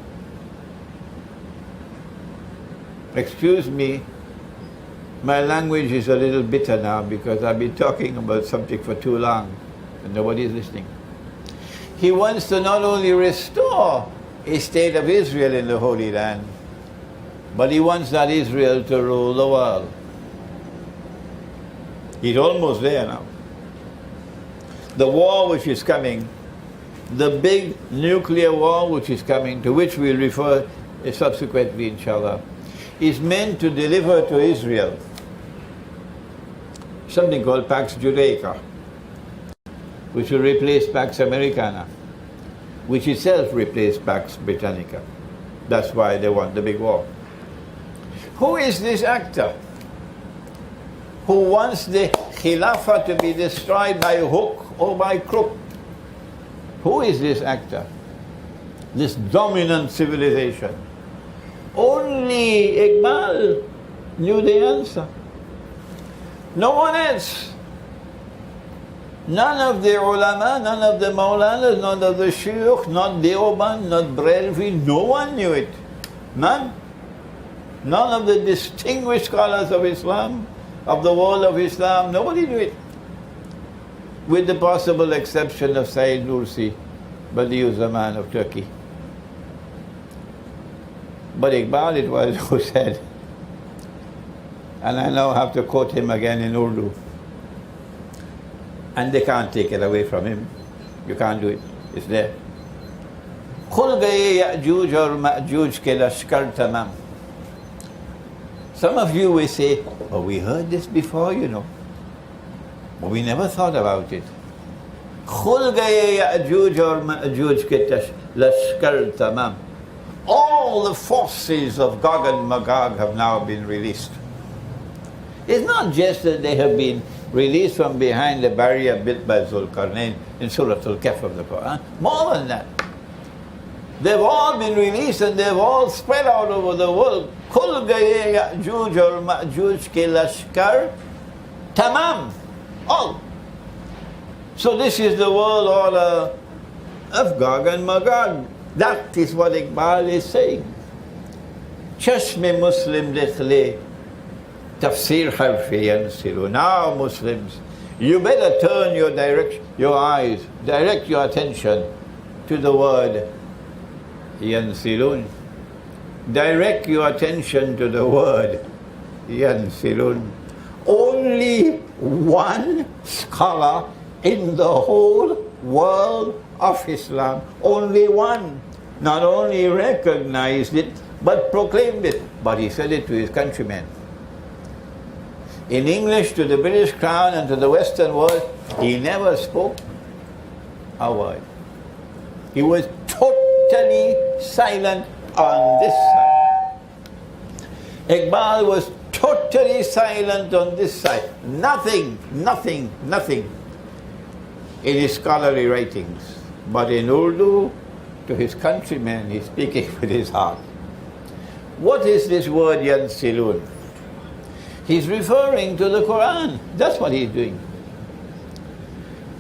A: Excuse me, my language is a little bitter now because I've been talking about something for too long and nobody is listening. He wants to not only restore a state of Israel in the Holy Land, but he wants that Israel to rule the world. He's almost there now. The war which is coming, the big nuclear war which is coming, to which we'll refer subsequently, inshallah, is meant to deliver to Israel something called Pax Judaica, which will replace Pax Americana, which itself replaced Pax Britannica. That's why they want the big war. Who is this actor who wants the Khilafah to be destroyed by hook or by crook? Who is this actor? This dominant civilization? Only Iqbal knew the answer. No one else. None of the ulama, none of the maulanas, none of the shuyukh, not Deoban, not Brelvi, no one knew it. None. None of the distinguished scholars of Islam, of the world of Islam, nobody knew it. With the possible exception of Sayyid Nursi, Badiuzzzaman of Turkey. But Iqbal it was who said, and I now have to quote him again in Urdu, and they can't take it away from him. You can't do it. It's there. खुल गए याजूज और माजूज के लश्कर तमाम. Some of you will say, oh, we heard this before, but we never thought about it. खुल गए याजूज और माजूज के लश्कर तमाम. All the forces of Gog and Magog have now been released. It's not just that they have been released from behind the barrier built by Zulqarnain in Surah Al-Kahf of the Qur'an. More than that. They've all been released and they've all spread out over the world. Kul gaye Ya'juj or Ma'juj ke lashkar tamam. All. So this is the world order of Gog and Magog. That is what Iqbal is saying. Chashme Muslim dekhle tafsir harfi yansilu. Now Muslims, you better turn your eyes, direct your attention to the word yansilun. Direct your attention to the word yansilun. Only one scholar in the whole world of Islam, only one, not only recognized it, but proclaimed it. But he said it to his countrymen. In English to the British Crown and to the Western world, he never spoke a word. He was totally silent on this side. Iqbal was totally silent on this side. Nothing in his scholarly writings. But in Urdu, to his countrymen, he's speaking with his heart. What is this word yansilun? He's referring to the Qur'an. That's what he's doing.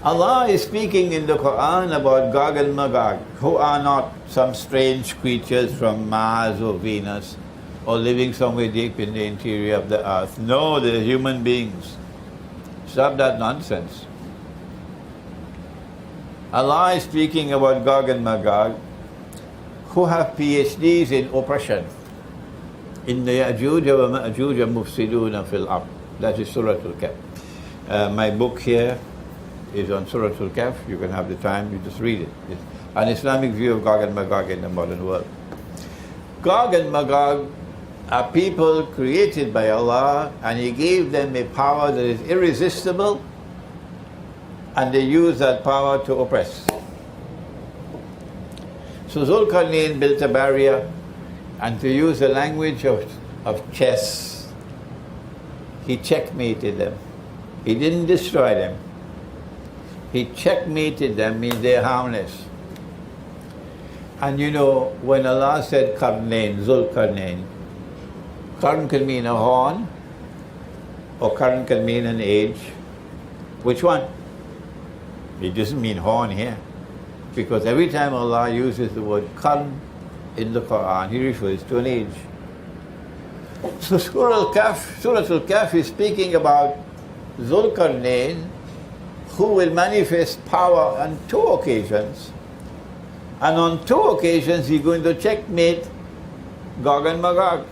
A: Allah is speaking in the Qur'an about Gog and Magog, who are not some strange creatures from Mars or Venus, or living somewhere deep in the interior of the earth. No, they're human beings. Stop that nonsense. Allah is speaking about Gog and Magog, who have PhDs in oppression. In the Ya'juj wa Ma'juj mufsiduna fil ard. That is Surah Al-Kahf. My book here is on Surah Al-Kahf. You can have the time, you just read it. It's an Islamic view of Gog and Magog in the modern world. Gog and Magog are people created by Allah, and He gave them a power that is irresistible, and they use that power to oppress. So Zulkarnain built a barrier, and to use the language of chess, he checkmated them. He didn't destroy them. He checkmated them, means they're harmless. And you know, when Allah said Qarnain, Zulkarnain, Qarn can mean a horn, or Qarn can mean an age. Which one? It doesn't mean horn here. Because every time Allah uses the word Qarn in the Qur'an, He refers to an age. So Surah Al-Kahf is speaking about Zulkarnain, who will manifest power on two occasions. And on two occasions, he's going to checkmate Gog and Magog.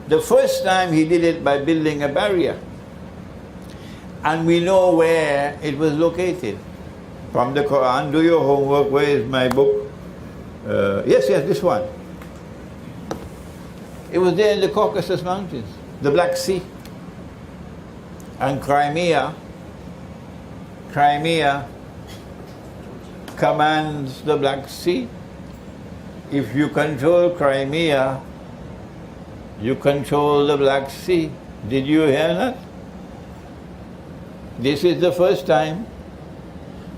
A: The first time he did it by building a barrier. And we know where it was located. From the Quran, do your homework. Where is my book? Yes, this one. It was there in the Caucasus Mountains, the Black Sea. And Crimea commands the Black Sea. If you control Crimea, you control the Black Sea. Did you hear that? This is the first time.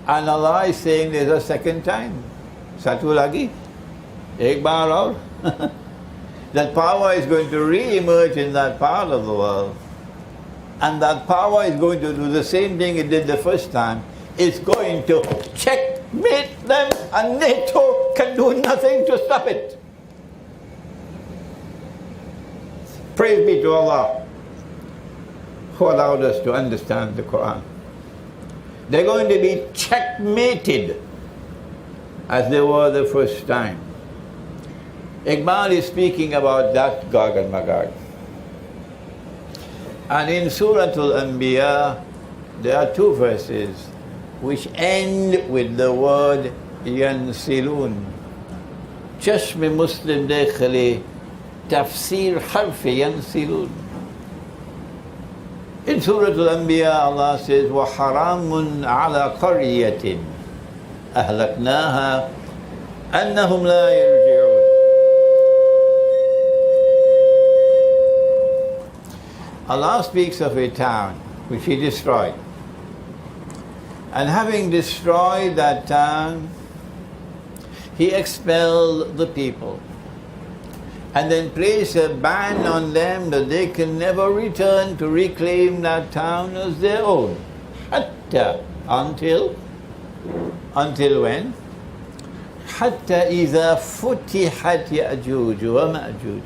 A: And Allah is saying there's a second time. Satu lagi. Ek baar aur. That power is going to re-emerge in that part of the world. And that power is going to do the same thing it did the first time. It's going to checkmate them, and NATO can do nothing to stop it. Praise be to Allah, who allowed us to understand the Quran. They're going to be checkmated as they were the first time. Iqbal is speaking about that Gog and Magog. And in Surah Al-Anbiya, there are two verses which end with the word yansilun. Chashme Muslim dekhli tafsir harf yansilun. In Surah Al-Anbiya, Allah says, وَحَرَامٌ عَلَى قَرْيَةٍ أَهْلَكْنَاهَا أَنَّهُمْ لَا يَرْجِعُونَ. Allah speaks of a town which He destroyed. And having destroyed that town, He expelled the people. And then placed a ban on them that they can never return to reclaim that town as their own. Hatta, until when? Hatta إذا فتحت يأجوج ومأجوج.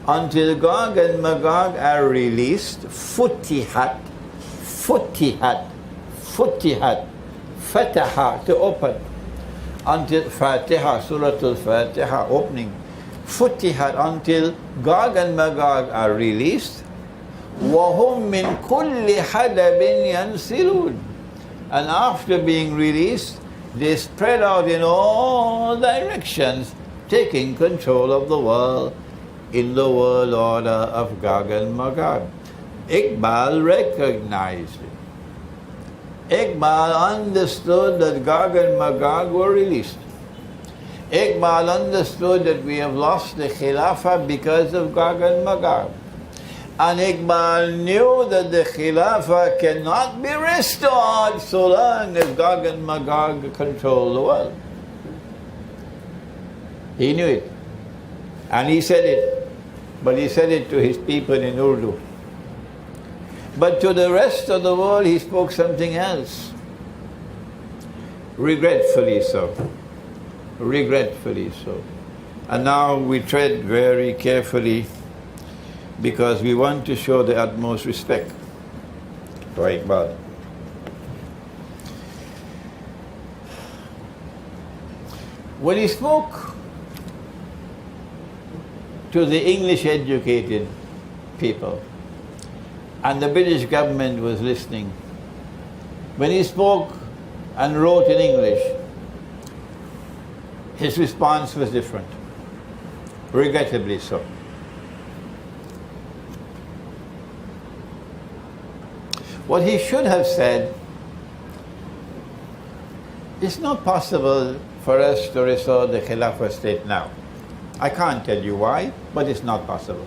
A: Until Gog and Magog are released, futihat, fataha, to open. Until Fatiha, Surah Al-Fatiha, opening. Futihat, until Gog and Magog are released. وَهُمْ مِنْ كُلِّ حَدَبٍ يَنْسِلُونَ. And after being released, They spread out in all directions, taking control of the world in the world order of Gog and Magog. Iqbal recognized it. Iqbal understood that Gog and Magog were released. Iqbal understood that we have lost the Khilafah because of Gog and Magog. And Iqbal knew that the Khilafah cannot be restored so long as Gog and Magog control the world. He knew it. And he said it. But he said it to his people in Urdu. But to the rest of the world he spoke something else. Regretfully so. Regretfully so. And now we tread very carefully because we want to show the utmost respect for Iqbal. When he spoke to the English educated people, and the British government was listening, when he spoke and wrote in English, his response was different, regrettably so. What he should have said, it's not possible for us to restore the Khilafah state now. I can't tell you why, but it's not possible.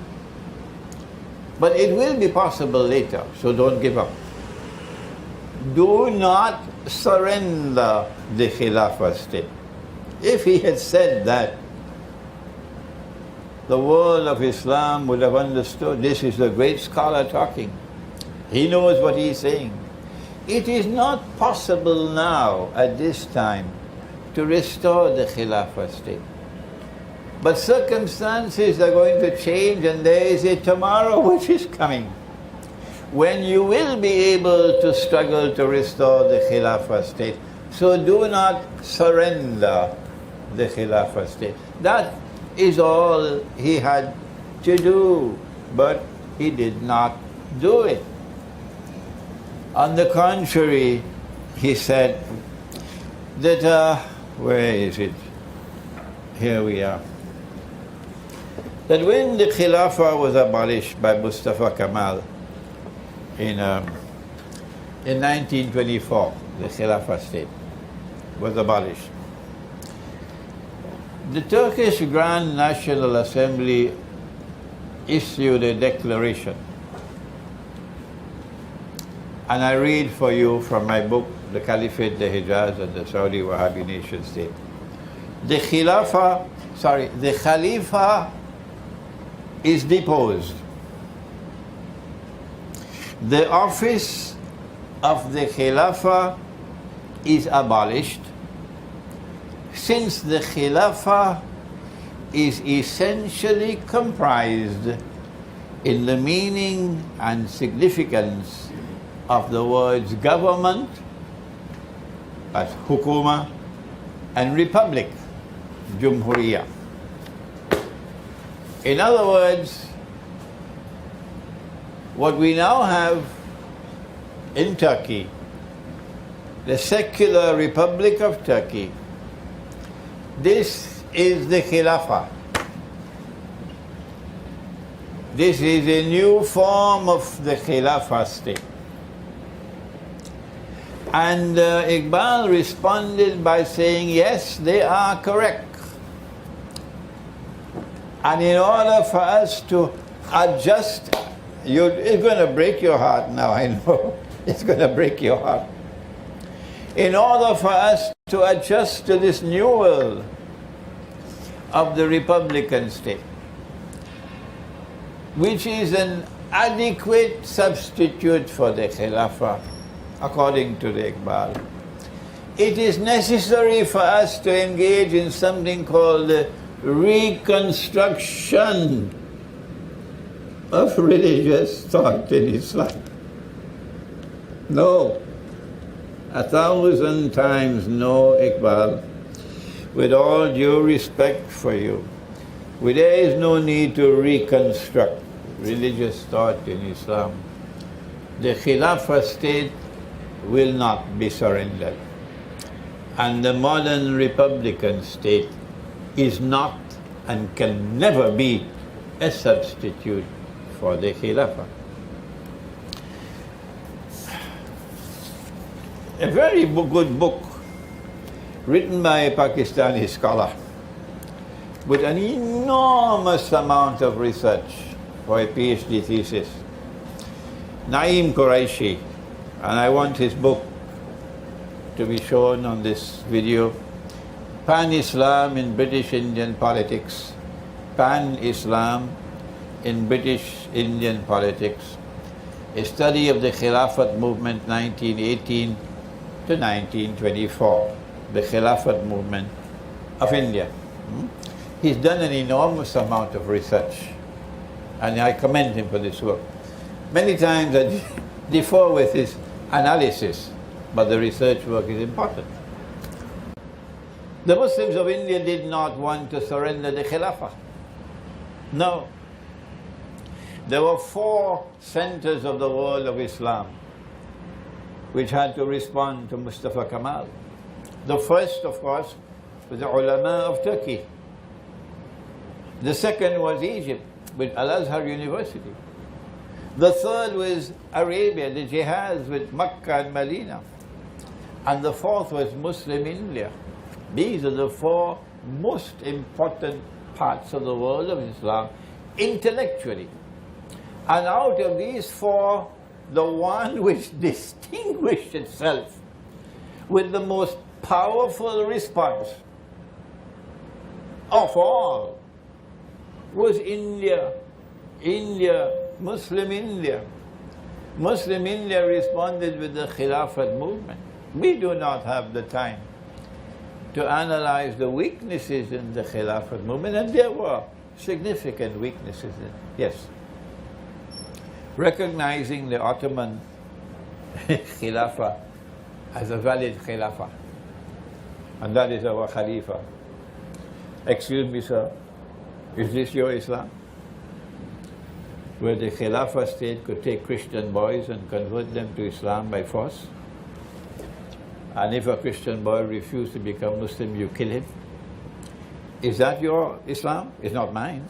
A: But it will be possible later, so don't give up. Do not surrender the Khilafah state. If he had said that, the world of Islam would have understood this is a great scholar talking. He knows what he's saying. It is not possible now, at this time, to restore the Khilafah state. But circumstances are going to change, and there is a tomorrow which is coming, when you will be able to struggle to restore the Khilafah state. So do not surrender the Khilafah state. That is all he had to do, but he did not do it. On the contrary, he said that, where is it? Here we are. That when the Khilafah was abolished by Mustafa Kemal in 1924, the Khilafah state was abolished. The Turkish Grand National Assembly issued a declaration. And I read for you from my book, The Caliphate, the Hijaz, and the Saudi Wahhabi Nation State. The Khalifa is deposed. The office of the Khilafah is abolished, since the Khilafah is essentially comprised in the meaning and significance of the words government, as hukuma, and republic, jumhuriyah. In other words, what we now have in Turkey, the secular Republic of Turkey, this is the Khilafah. This is a new form of the Khilafah state. And Iqbal responded by saying, yes, they are correct. And in order for us to adjust, it's going to break your heart now, I know. It's going to break your heart. In order for us to adjust to this new world of the Republican state, which is an adequate substitute for the Khilafah, according to the Iqbal, it is necessary for us to engage in something called the reconstruction of religious thought in Islam. No. 1,000 times no, Iqbal. With all due respect for you, there is no need to reconstruct religious thought in Islam. The Khilafah state will not be surrendered. And the modern republican state is not and can never be a substitute for the Khilafah. A very good book written by a Pakistani scholar with an enormous amount of research for a PhD thesis, Naeem Qureshi, and I want his book to be shown on this video, Pan-Islam in British Indian Politics, Pan-Islam in British Indian Politics, a study of the Khilafat movement 1918 to 1924, the Khilafat movement of India. He's done an enormous amount of research, and I commend him for this work. Many times I differ with his analysis, but the research work is important. The Muslims of India did not want to surrender the Khilafah. No. There were 4 centers of the world of Islam which had to respond to Mustafa Kemal. The first, of course, was the ulama of Turkey. The second was Egypt with Al-Azhar University. The third was Arabia, the jihads with Makkah and Medina. And the fourth was Muslim India. These are the 4 most important parts of the world of Islam intellectually. And out of these 4, the one which distinguished itself with the most powerful response of all was India. Muslim India. Muslim India responded with the Khilafat movement. We do not have the time to analyze the weaknesses in the Khilafat movement, and there were significant weaknesses in it. Yes. Recognizing the Ottoman Khilafah as a valid Khilafah, and that is our Khalifa. Excuse me, sir, is this your Islam? Where the Khilafah state could take Christian boys and convert them to Islam by force? And if a Christian boy refused to become Muslim, you kill him? Is that your Islam? It's not mine.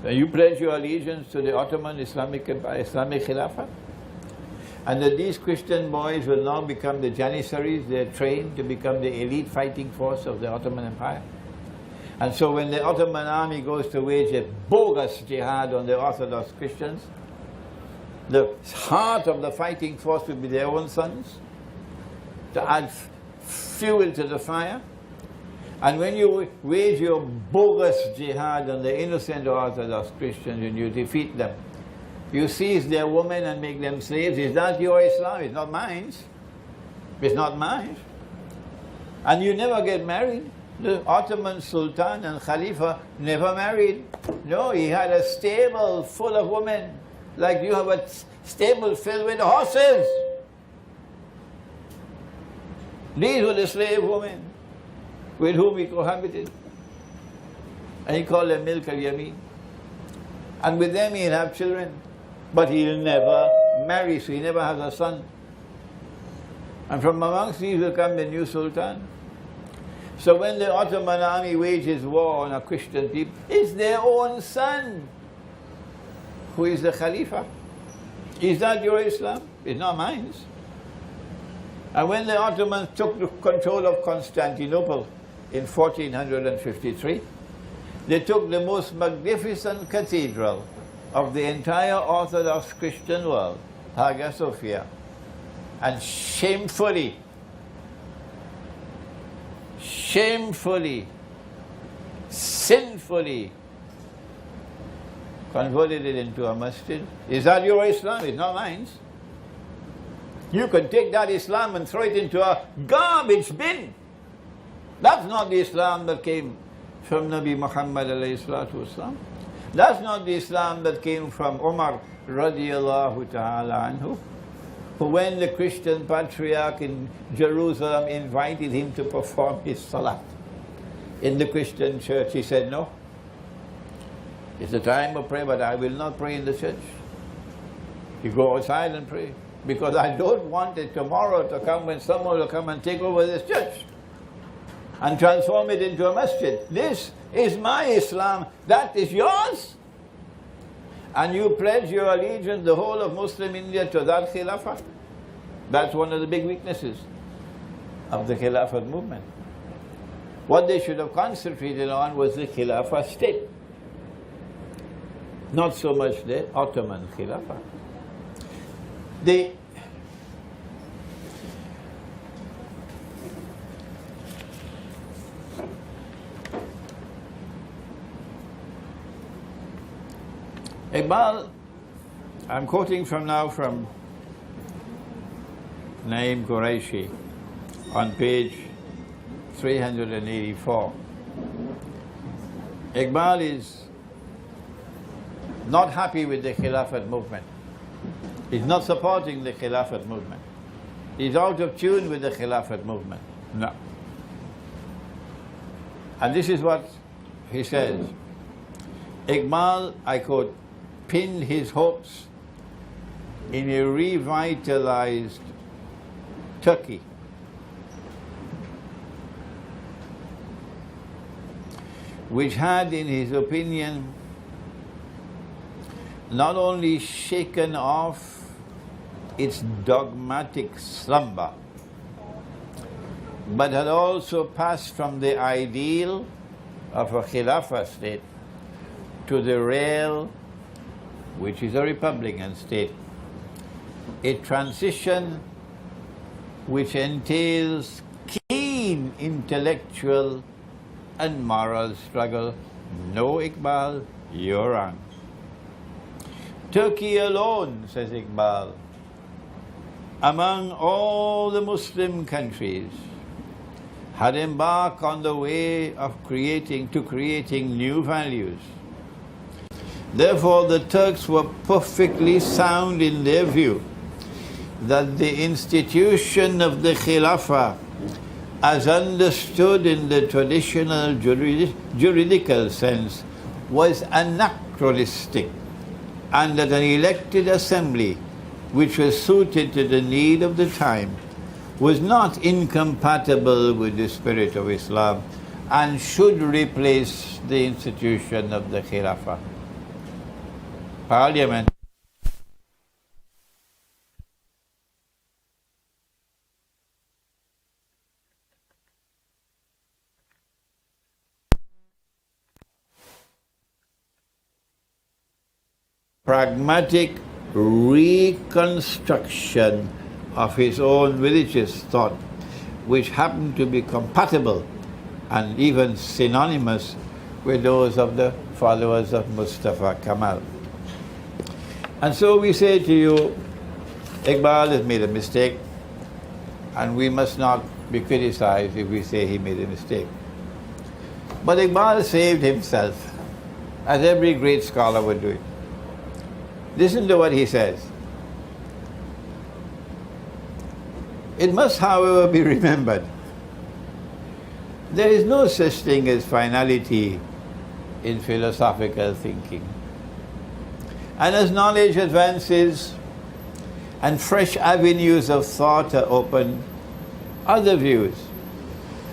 A: You pledge your allegiance to the Ottoman Islamic Khilafah? And that these Christian boys will now become the Janissaries, they're trained to become the elite fighting force of the Ottoman Empire. And so when the Ottoman army goes to wage a bogus jihad on the Orthodox Christians, the heart of the fighting force will be their own sons, to add fuel to the fire. And when you wage your bogus jihad on the innocent Orthodox Christians and you defeat them, you seize their women and make them slaves. Is that your Islam? It's not mine. It's not mine. And you never get married. The Ottoman Sultan and Khalifa never married. No, he had a stable full of women, like you have a stable filled with horses. These were the slave women with whom he cohabited. And he called them Milk al-Yamin. And with them he'll have children. But he'll never marry, so he never has a son. And from amongst these will come the new Sultan. So when the Ottoman army wages war on a Christian people, it's their own son who is the Khalifa. Is that your Islam? It's not mine. And when the Ottomans took the control of Constantinople in 1453, they took the most magnificent cathedral of the entire Orthodox Christian world, Hagia Sophia, and shamefully, sinfully converted it into a masjid. Is that your Islam? It's not mine. You can take that Islam and throw it into a garbage bin. That's not the Islam that came from Nabi Muhammad alayhi salatu wasalam. That's not the Islam that came from Umar radiallahu ta'ala anhu, who when the Christian patriarch in Jerusalem invited him to perform his salat in the Christian church, he said, no, it's a time of prayer, but I will not pray in the church. You go outside and pray. because I don't want it tomorrow to come when someone will come and take over this church and transform it into a masjid. This is my Islam, that is yours. And you pledge your allegiance, the whole of Muslim India, to that Khilafah. That's one of the big weaknesses of the Khilafah movement. What they should have concentrated on was the Khilafah state, not so much the Ottoman Khilafah. Iqbal, I'm quoting from Naim Qureshi on page 384. Iqbal is not happy with the Khilafat movement. He's not supporting the Khilafat movement. He's out of tune with the Khilafat movement. No. And this is what he says. Iqbal, I quote, pinned his hopes in a revitalized Turkey. Which had, in his opinion, not only shaken off its dogmatic slumber, but had also passed from the ideal of a Khilafah state to the real, which is a Republican state, a transition which entails keen intellectual and moral struggle. No, Iqbal, you're wrong. Turkey alone, says Iqbal, among all the Muslim countries, had embarked on the way of creating new values. Therefore, the Turks were perfectly sound in their view that the institution of the Khilafah, as understood in the traditional juridical sense, was anachronistic, and that an elected assembly, which was suited to the need of the time, was not incompatible with the spirit of Islam and should replace the institution of the Khilafah. Parliament. Pragmatic reconstruction of his own religious thought, which happened to be compatible and even synonymous with those of the followers of Mustafa Kemal. And so we say to you, Iqbal has made a mistake, and we must not be criticized if we say he made a mistake. But Iqbal saved himself, as every great scholar would do it. Listen to what he says. It must, however, be remembered, there is no such thing as finality in philosophical thinking. And as knowledge advances and fresh avenues of thought are opened, other views,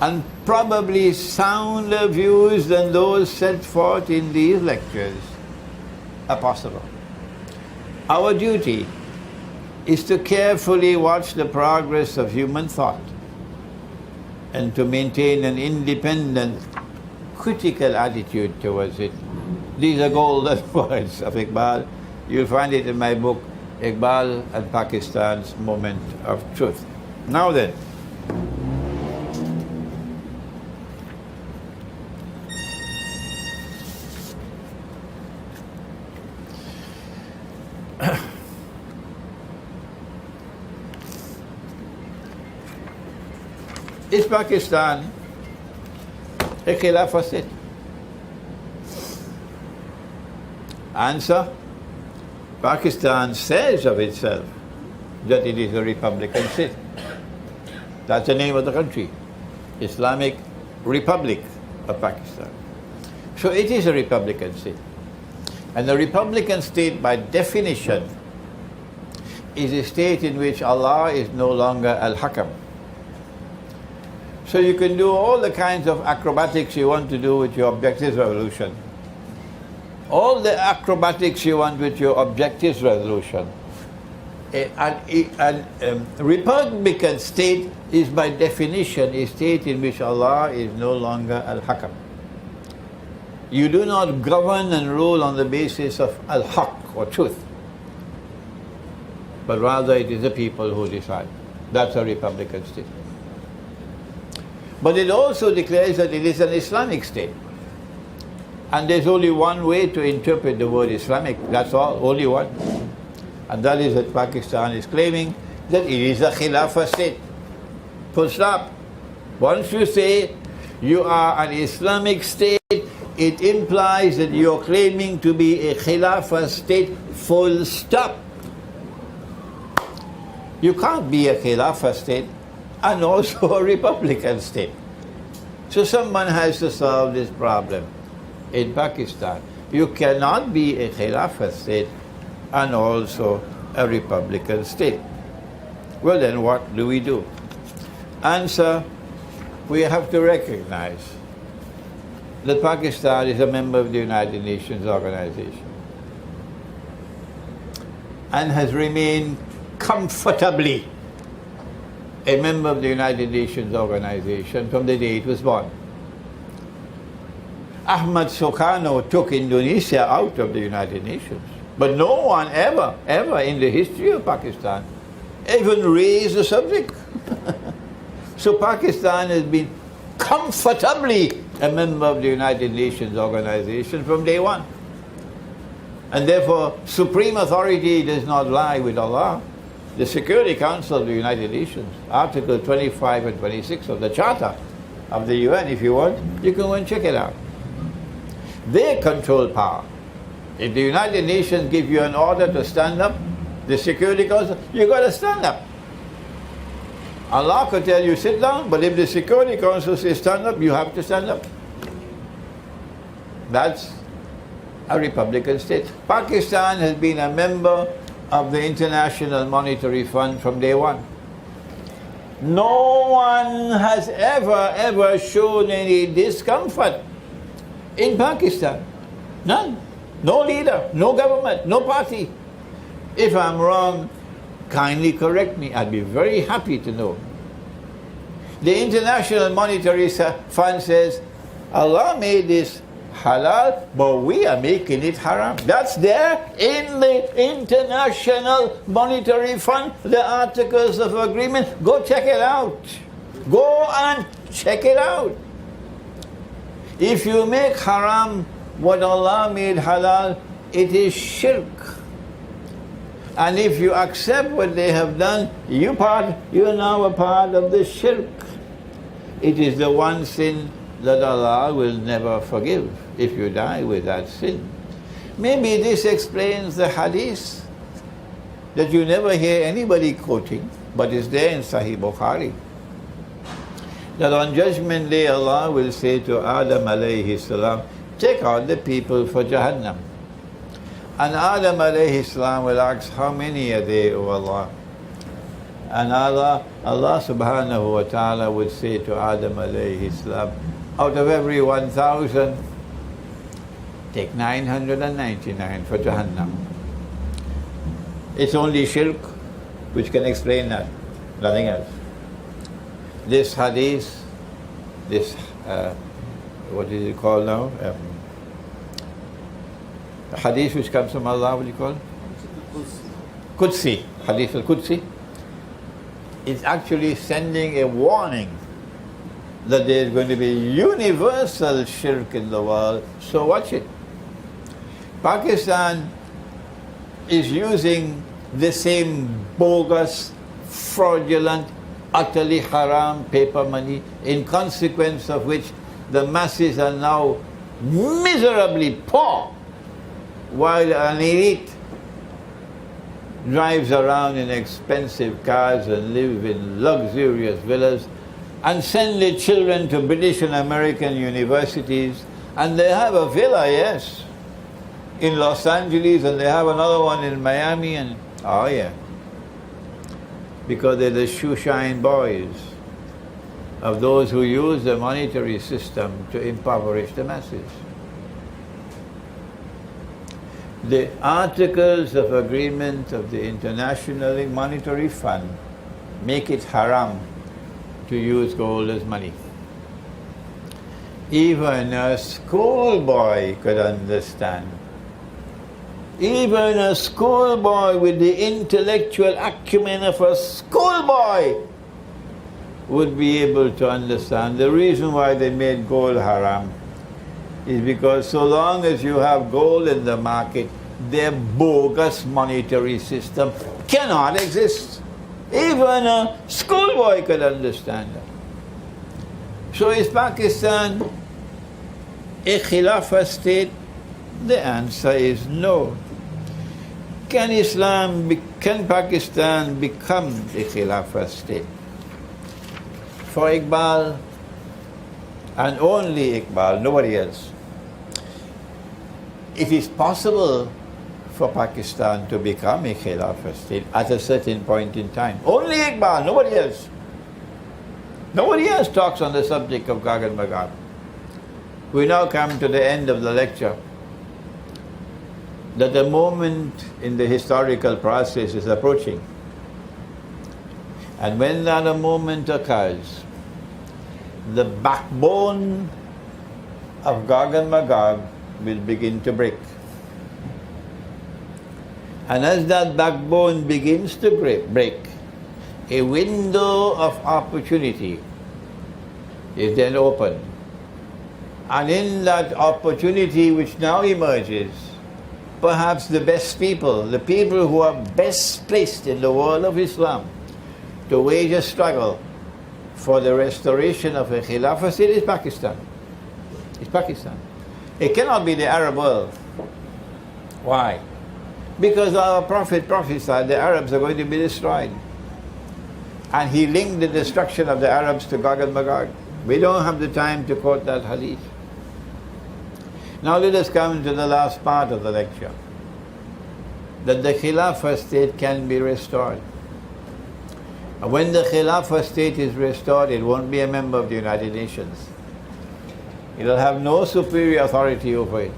A: and probably sounder views than those set forth in these lectures, are possible. Our duty is to carefully watch the progress of human thought and to maintain an independent, critical attitude towards it. These are golden words of Iqbal. You'll find it in my book, Iqbal and Pakistan's Moment of Truth. Now then, is Pakistan a Khilafah state? Answer: Pakistan says of itself that it is a Republican state. That's the name of the country, Islamic Republic of Pakistan. So it is a Republican state. And the Republican state, by definition, is a state in which Allah is no longer Al-Hakam. So you can do all the kinds of acrobatics you want to do with your objectives resolution. All the acrobatics you want with your objectives resolution. A Republican state is by definition a state in which Allah is no longer Al-Hakam. You do not govern and rule on the basis of Al-Haq or truth, but rather it is the people who decide. That's a Republican state. But it also declares that it is an Islamic state. And there's only one way to interpret the word Islamic, that's all, only one. And that is that Pakistan is claiming that it is a Khilafah state. Full stop. Once you say you are an Islamic state, it implies that you're claiming to be a Khilafah state, full stop. You can't be a Khilafah state and also a Republican state. So someone has to solve this problem in Pakistan. You cannot be a Khilafah state and also a Republican state. Well then, what do we do? Answer, we have to recognize that Pakistan is a member of the United Nations organization and has remained comfortably a member of the United Nations organization from the day it was born. Ahmad Sukarno took Indonesia out of the United Nations, but no one ever in the history of Pakistan even raised the subject. So Pakistan has been comfortably a member of the United Nations organization from day one. And therefore, supreme authority does not lie with Allah. The Security Council of the United Nations, Article 25 and 26 of the Charter of the UN, if you want, you can go and check it out. They control power. If the United Nations give you an order to stand up, the Security Council, you got to stand up. Allah could tell you sit down, but if the Security Council says stand up, you have to stand up. That's a Republican state. Pakistan has been a member of the International Monetary Fund from day one. No one has ever shown any discomfort in Pakistan. None. No leader, no government, no party. If I'm wrong, kindly correct me. I'd be very happy to know. The International Monetary Fund says, Allah made this halal, but we are making it haram. That's there in the International Monetary Fund, the Articles of Agreement. Go check it out. Go and check it out. If you make haram what Allah made halal, it is shirk. And if you accept what they have done, you are now a part of the shirk. It is the one sin that Allah will never forgive if you die with that sin. Maybe this explains the hadith that you never hear anybody quoting, but is there in Sahih Bukhari. That on Judgment Day Allah will say to Adam alayhi salam, take out the people for Jahannam. And Adam alayhi salam will ask, how many are there, O Allah? And Allah subhanahu wa ta'ala would say to Adam alayhi salam, out of every 1,000, take 999 for Jahannam. It's only shirk which can explain that, nothing else. This hadith, what is it called now? Hadith which comes from Allah, what do you call it? Qudsi. Hadith al-Qudsi. It's actually sending a warning that there is going to be universal shirk in the world, so watch it. Pakistan is using the same bogus, fraudulent, utterly haram paper money, in consequence of which the masses are now miserably poor, while an elite drives around in expensive cars and live in luxurious villas and send their children to British and American universities, and they have a villa, yes, in Los Angeles, and they have another one in Miami, and oh yeah, because they're the shoeshine boys of those who use the monetary system to impoverish the masses. The Articles of Agreement of the International Monetary Fund make it haram to use gold as money. Even a schoolboy could understand. Even a schoolboy with the intellectual acumen of a schoolboy would be able to understand the reason why they made gold haram is because so long as you have gold in the market, their bogus monetary system cannot exist. Even a schoolboy could understand that. So is Pakistan a Khilafah state? The answer is no. Can Pakistan become a Khilafah state? For Iqbal, and only Iqbal, nobody else, it is possible for Pakistan to become a Khilafah state at a certain point in time. Only Iqbal, nobody else. Nobody else talks on the subject of Gag and Magog. We now come to the end of the lecture, that the moment in the historical process is approaching. And when that moment occurs, the backbone of Gog and Magog will begin to break. And as that backbone begins to break, a window of opportunity is then opened. And in that opportunity which now emerges, perhaps the best people, the people who are best placed in the world of Islam to wage a struggle for the restoration of a Khilafah state is Pakistan. It's Pakistan. It cannot be the Arab world. Why? Because our Prophet prophesied the Arabs are going to be destroyed. And he linked the destruction of the Arabs to Gog and Magog. We don't have the time to quote that hadith. Now let us come to the last part of the lecture. That the Khilafah state can be restored. And when the Khilafah state is restored, it won't be a member of the United Nations. It will have no superior authority over it.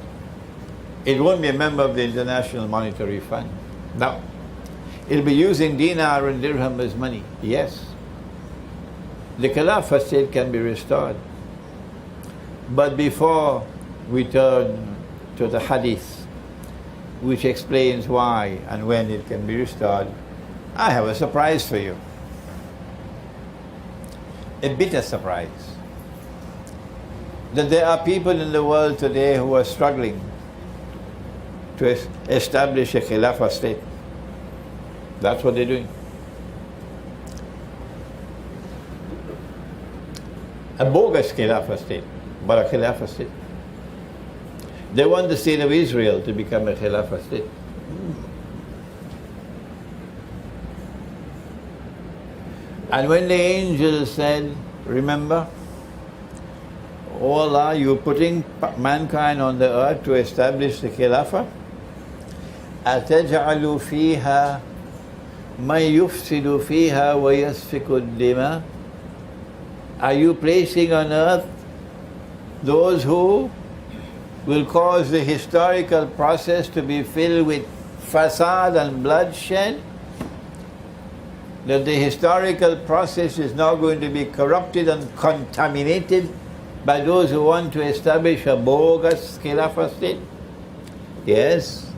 A: It won't be a member of the International Monetary Fund. No. It'll be using dinar and dirham as money. Yes. The Khilafah state can be restored. But before we turn to the hadith, which explains why and when it can be restored, I have a surprise for you. A bitter surprise. That there are people in the world today who are struggling to establish a Khilafah state. That's what they're doing. A bogus Khilafah state, but a Khilafah state. They want the state of Israel to become a Khilafah state. And when the angel said, remember, O Allah, you're putting mankind on the earth to establish the Khilafah? أَتَجْعَلُ فِيهَا مَنْ يُفْسِدُ فِيهَا وَيَسْفِكُ الدِّمَاءَ? Are you placing on earth those who will cause the historical process to be filled with fasad and bloodshed? That the historical process is now going to be corrupted and contaminated by those who want to establish a bogus Khilafah state? Yes.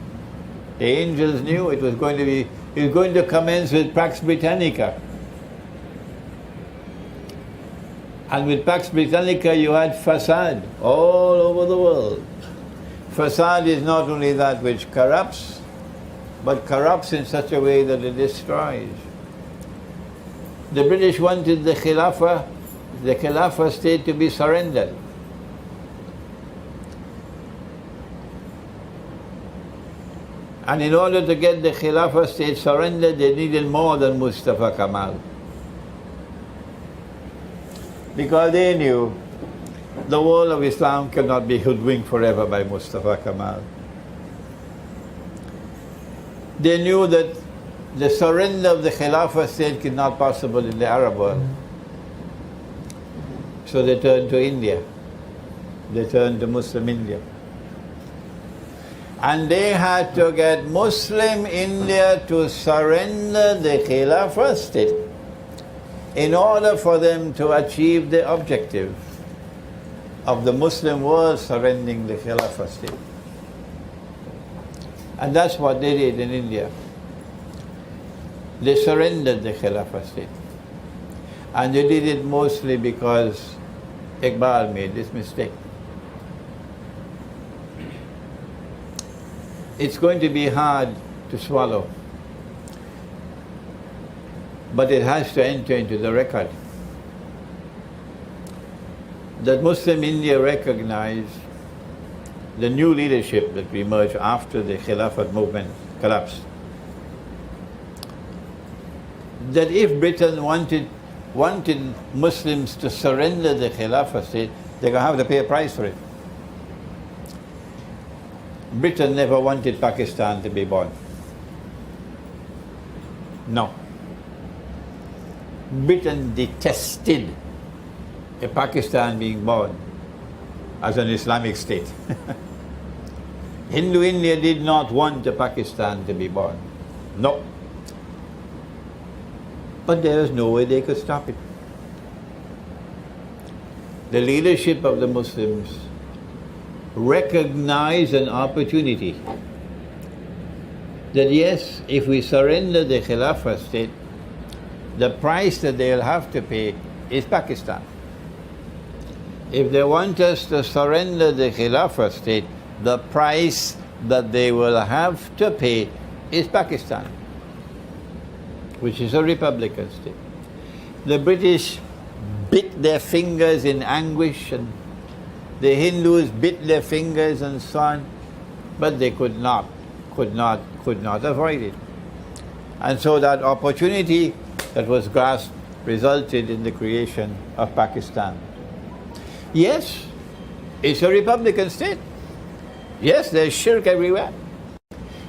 A: The angels knew it was going to commence with Pax Britannica. And with Pax Britannica you had fasad all over the world. Fasad is not only that which corrupts, but corrupts in such a way that it destroys. The British wanted the Khilafah state to be surrendered. And in order to get the Khilafah state surrendered, they needed more than Mustafa Kemal. Because they knew the world of Islam cannot be hoodwinked forever by Mustafa Kemal. They knew that the surrender of the Khilafah state is not possible in the Arab world. So they turned to India. They turned to Muslim India. And they had to get Muslim India to surrender the Khilafah state in order for them to achieve the objective of the Muslim world surrendering the Khilafah state. And that's what they did in India. They surrendered the Khilafah state. And they did it mostly because Iqbal made this mistake. It's going to be hard to swallow, but it has to enter into the record that Muslim India recognized the new leadership that emerged after the Khilafat movement collapsed. That if Britain wanted Muslims to surrender the Khilafah state, they're going to have to pay a price for it. Britain never wanted Pakistan to be born. No. Britain detested a Pakistan being born as an Islamic state. Hindu India did not want a Pakistan to be born. No. But there was no way they could stop it. The leadership of the Muslims recognized an opportunity that yes, if we surrender the Khilafah state, the price that they'll have to pay is Pakistan. If they want us to surrender the Khilafah state, the price that they will have to pay is Pakistan, which is a republican state. The British bit their fingers in anguish, and the Hindus bit their fingers and so on, but they could not avoid it. And so that opportunity that was grasped resulted in the creation of Pakistan. Yes, it's a republican state. Yes, there's shirk everywhere.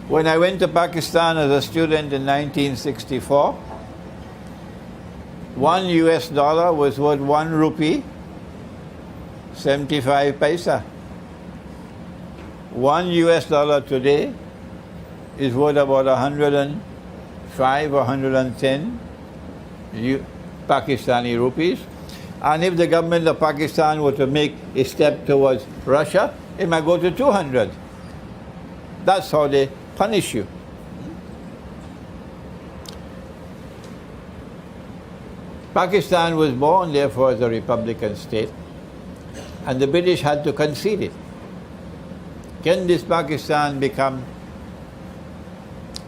A: When I went to Pakistan as a student in 1964, $1 was worth 1 rupee, 75 paisa. $1 today is worth about 105 or 110 Pakistani rupees. And if the government of Pakistan were to make a step towards Russia, it might go to 200. That's how they punish you. Pakistan was born, therefore, as a republican state, and the British had to concede it. Can this Pakistan become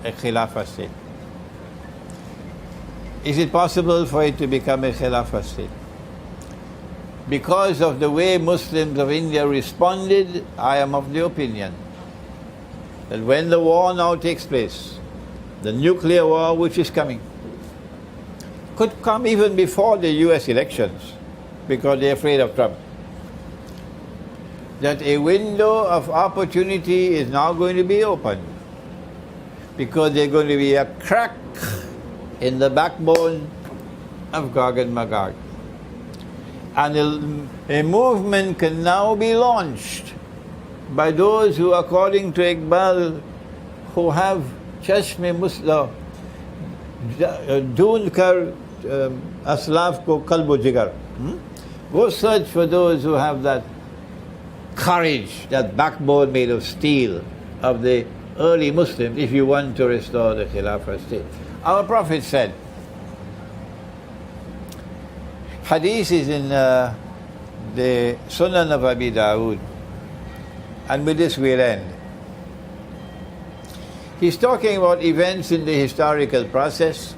A: a Khilafah state? Is it possible for it to become a Khilafah state? Because of the way Muslims of India responded, I am of the opinion that when the war now takes place, the nuclear war which is coming, could come even before the US elections, because they're afraid of Trump, that a window of opportunity is now going to be opened, because there's going to be a crack in the backbone of Gog and Magog. And a movement can now be launched by those who, according to Iqbal, who have Chashme Musla, Doon Kar Aslaf Ko Kalbo Jigar. Go search for those who have that courage, that backbone made of steel of the early Muslims, if you want to restore the Khilafah state. Our Prophet said, Hadith is in the Sunan of Abi Dawood, and with this we'll end. He's talking about events in the historical process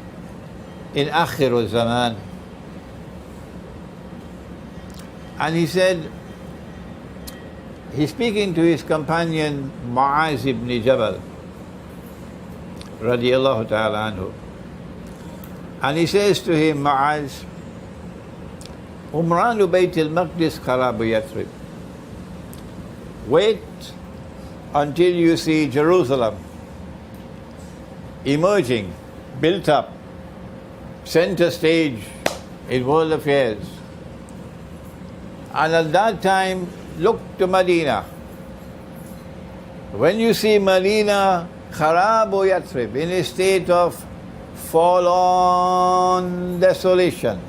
A: in Akhirul Zaman. And he said, he's speaking to his companion Mu'az ibn Jabal, radiyallahu ta'ala anhu. And he says to him, Mu'az, Umranu Bayt al-Maqdis Kharabu Yathrib. Wait until you see Jerusalem emerging built up, center stage in world affairs. And at that time, look to Medina. When you see Medina, Kharabu Yathrib, in a state of forlorn desolation.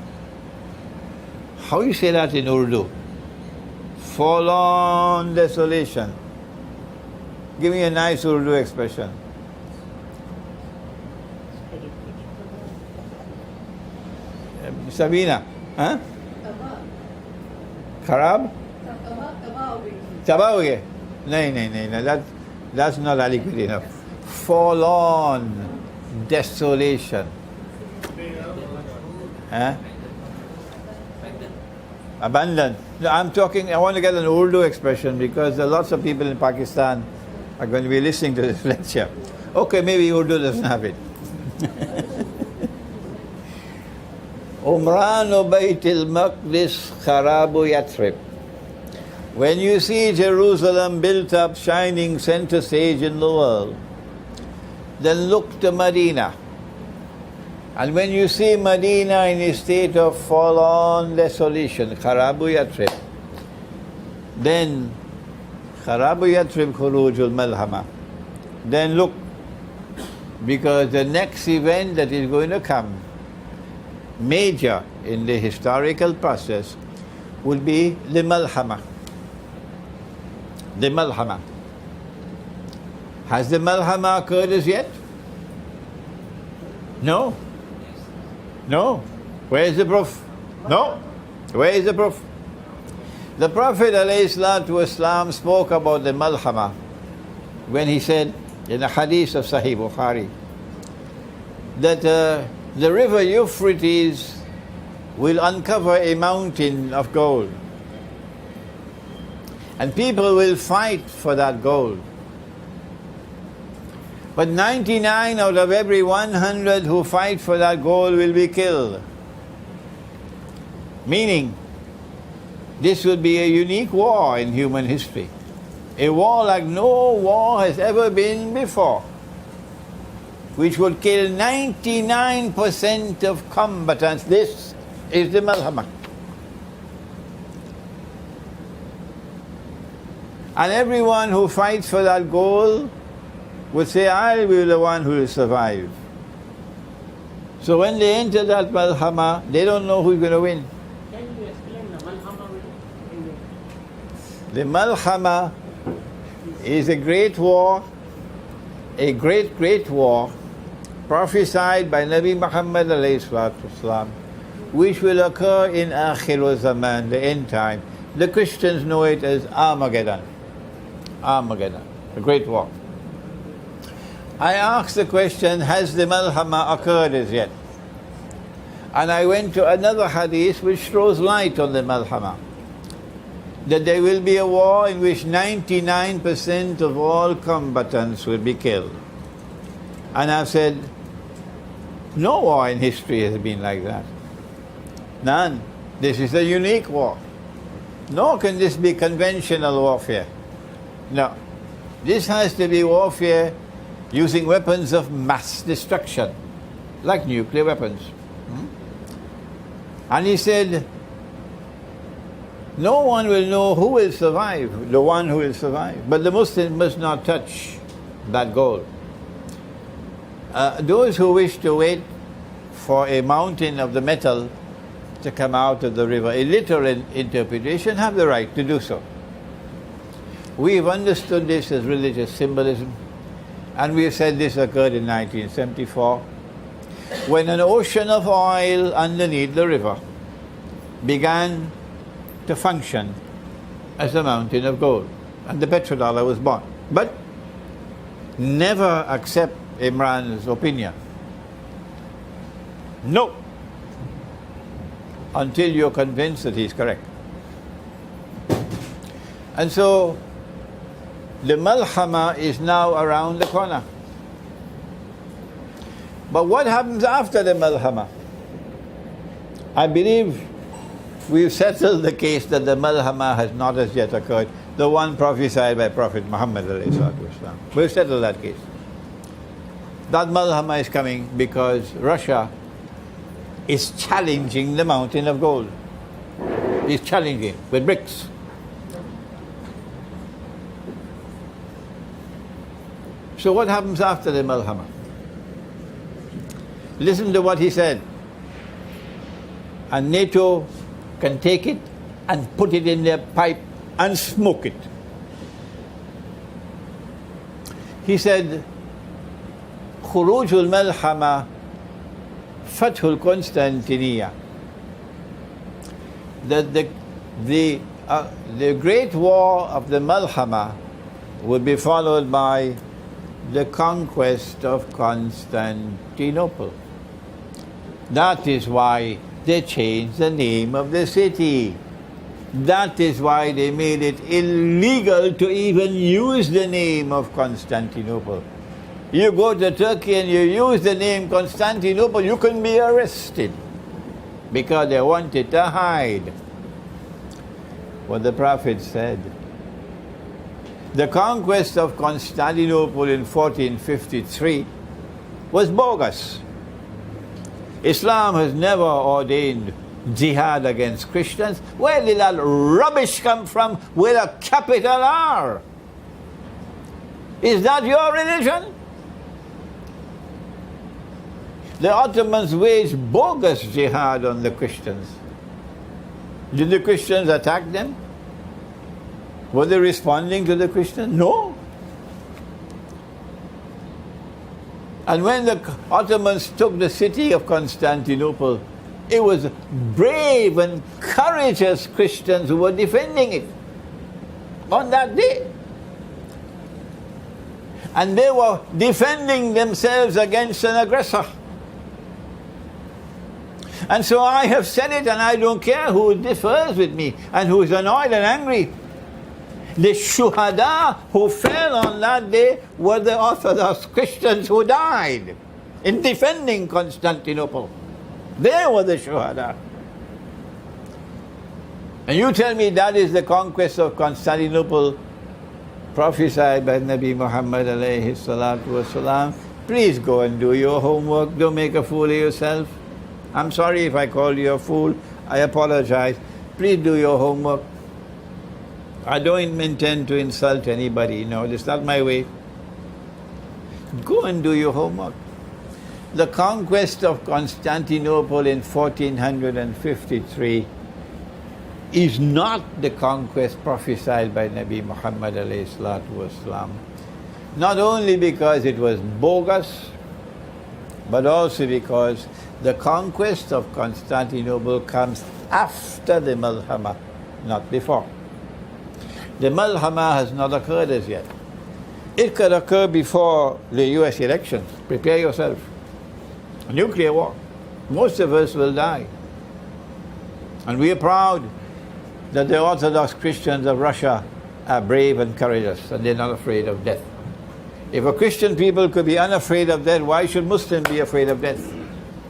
A: How you say that in Urdu? Forlorn desolation. Give me a nice Urdu expression. Sabina, huh? Kharab? Tabawi. No, that's not adequate enough. Forlorn desolation. Huh? Abandoned. No, I want to get an Urdu expression because lots of people in Pakistan are going to be listening to this lecture. Okay, maybe Urdu doesn't have it. Umran Bayt al-Maqdis Kharabu Yathrib. When you see Jerusalem built up, shining center stage in the world, then look to Medina. And when you see Medina in a state of forlorn desolation, Kharabu Yathrib, then Kharabu Yathrib Khurujul Malhama. Then look, because the next event that is going to come, major in the historical process, will be the Malhama. The Malhama. Has the Malhama occurred as yet? No. No. Where is the proof? No. Where is the proof? The Prophet ﷺ spoke about the Malhama when he said in the hadith of Sahih Bukhari that the river Euphrates will uncover a mountain of gold. And people will fight for that gold. But 99 out of every 100 who fight for that gold will be killed. Meaning, this will be a unique war in human history. A war like no war has ever been before, which would kill 99% of combatants. This is the Malhama. And everyone who fights for that goal would say, I will be the one who will survive. So when they enter that Malhama, they don't know who's going to win.
B: Can you explain the Malhama?
A: The Malhama is a great war, a great war, prophesied by Nabi Muhammad ﷺ, which will occur in Akhir Zaman, the end time. The Christians know it as Armageddon. Armageddon, a great war. I asked the question, has the Malhama occurred as yet? And I went to another hadith which throws light on the Malhama. That there will be a war in which 99% of all combatants will be killed. And I've said, no war in history has been like that. None. This is a unique war. Nor can this be conventional warfare. No. This has to be warfare using weapons of mass destruction, like nuclear weapons. And he said, no one will know who will survive, the one who will survive. But the Muslims must not touch that goal. Those who wish to wait for a mountain of the metal to come out of the river, a literal interpretation, have the right to do so. We've understood this as religious symbolism, and we have said this occurred in 1974, when an ocean of oil underneath the river began to function as a mountain of gold, and the petrodollar was born. But never accept Imran's opinion. No. Until you're convinced that he's correct. And so, the Malhama is now around the corner. But what happens after the Malhama? I believe we've settled the case that the Malhama has not as yet occurred, the one prophesied by Prophet Muhammad. We've settled that case. That Malhama is coming because Russia is challenging the mountain of gold. It's challenging with bricks. So what happens after the Malhama? Listen to what he said. And NATO can take it and put it in their pipe and smoke it. He said, خروج الملحمة فتح القسطنطينية. The great war of the Malhama will be followed by the conquest of Constantinople. That is why they changed the name of the city. That is why they made it illegal to even use the name of Constantinople. You go to Turkey and you use the name Constantinople, you can be arrested because they wanted to hide what the Prophet said. The conquest of Constantinople in 1453 was bogus. Islam has never ordained jihad against Christians. Where did that rubbish come from with a capital R? Is that your religion? The Ottomans waged bogus jihad on the Christians. Did the Christians attack them? Were they responding to the Christians? No. And when the Ottomans took the city of Constantinople, it was brave and courageous Christians who were defending it on that day. And they were defending themselves against an aggressor. And so I have said it, and I don't care who differs with me and who is annoyed and angry. The shuhada who fell on that day were the Orthodox Christians who died in defending Constantinople. They were the shuhada. And you tell me that is the conquest of Constantinople prophesied by Nabi Muhammad alayhi salatu wasalam. Please go and do your homework. Don't make a fool of yourself. I'm sorry if I called you a fool. I apologize. Please do your homework. I don't intend to insult anybody. No, it's not my way. Go and do your homework. The conquest of Constantinople in 1453 is not the conquest prophesied by Nabi Muhammad alayhi salatu wasalam. Not only because it was bogus, but also because the conquest of Constantinople comes after the Malhama, not before. The Malhama has not occurred as yet. It could occur before the US elections. Prepare yourself. A nuclear war. Most of us will die. And we are proud that the Orthodox Christians of Russia are brave and courageous, and they're not afraid of death. If a Christian people could be unafraid of death, why should Muslims be afraid of death?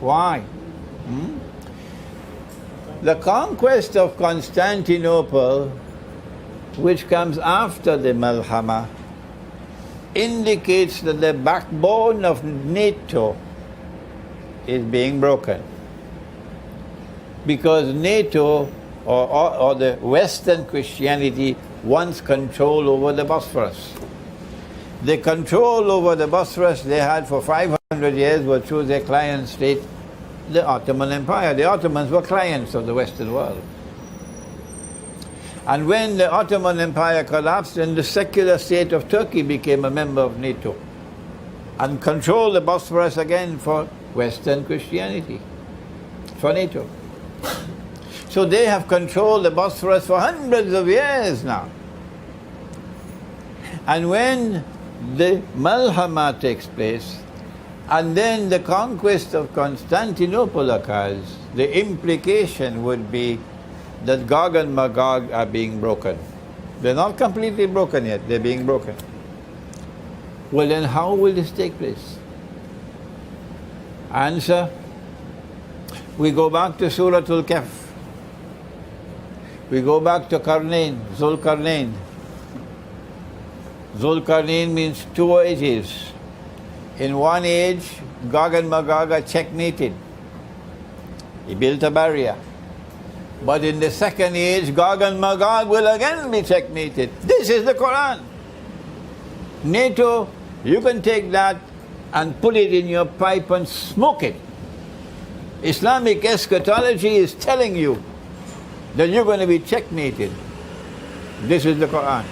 A: Why? The conquest of Constantinople, which comes after the Malhama, indicates that the backbone of NATO is being broken. Because NATO, or the Western Christianity, wants control over the Bosphorus. The control over the Bosphorus they had for 500 years was through their client state, the Ottoman Empire. The Ottomans were clients of the Western world. And when the Ottoman Empire collapsed, then the secular state of Turkey became a member of NATO and controlled the Bosphorus again for Western Christianity, for NATO. So they have controlled the Bosphorus for hundreds of years now. And when the Malhama takes place, and then the conquest of Constantinople occurs, the implication would be that Gog and Magog are being broken. They're not completely broken yet, they're being broken. Well, then how will this take place? Answer, we go back to Surah Al-Kahf. We go back to Qarnayn, Zulqarnain. Zulqarnain means 2 ages. In one age, Gog and Magog are checkmated. He built a barrier. But in the second age, Gog and Magog will again be checkmated. This is the Qur'an. NATO, you can take that and put it in your pipe and smoke it. Islamic eschatology is telling you that you're going to be checkmated. This is the Qur'an.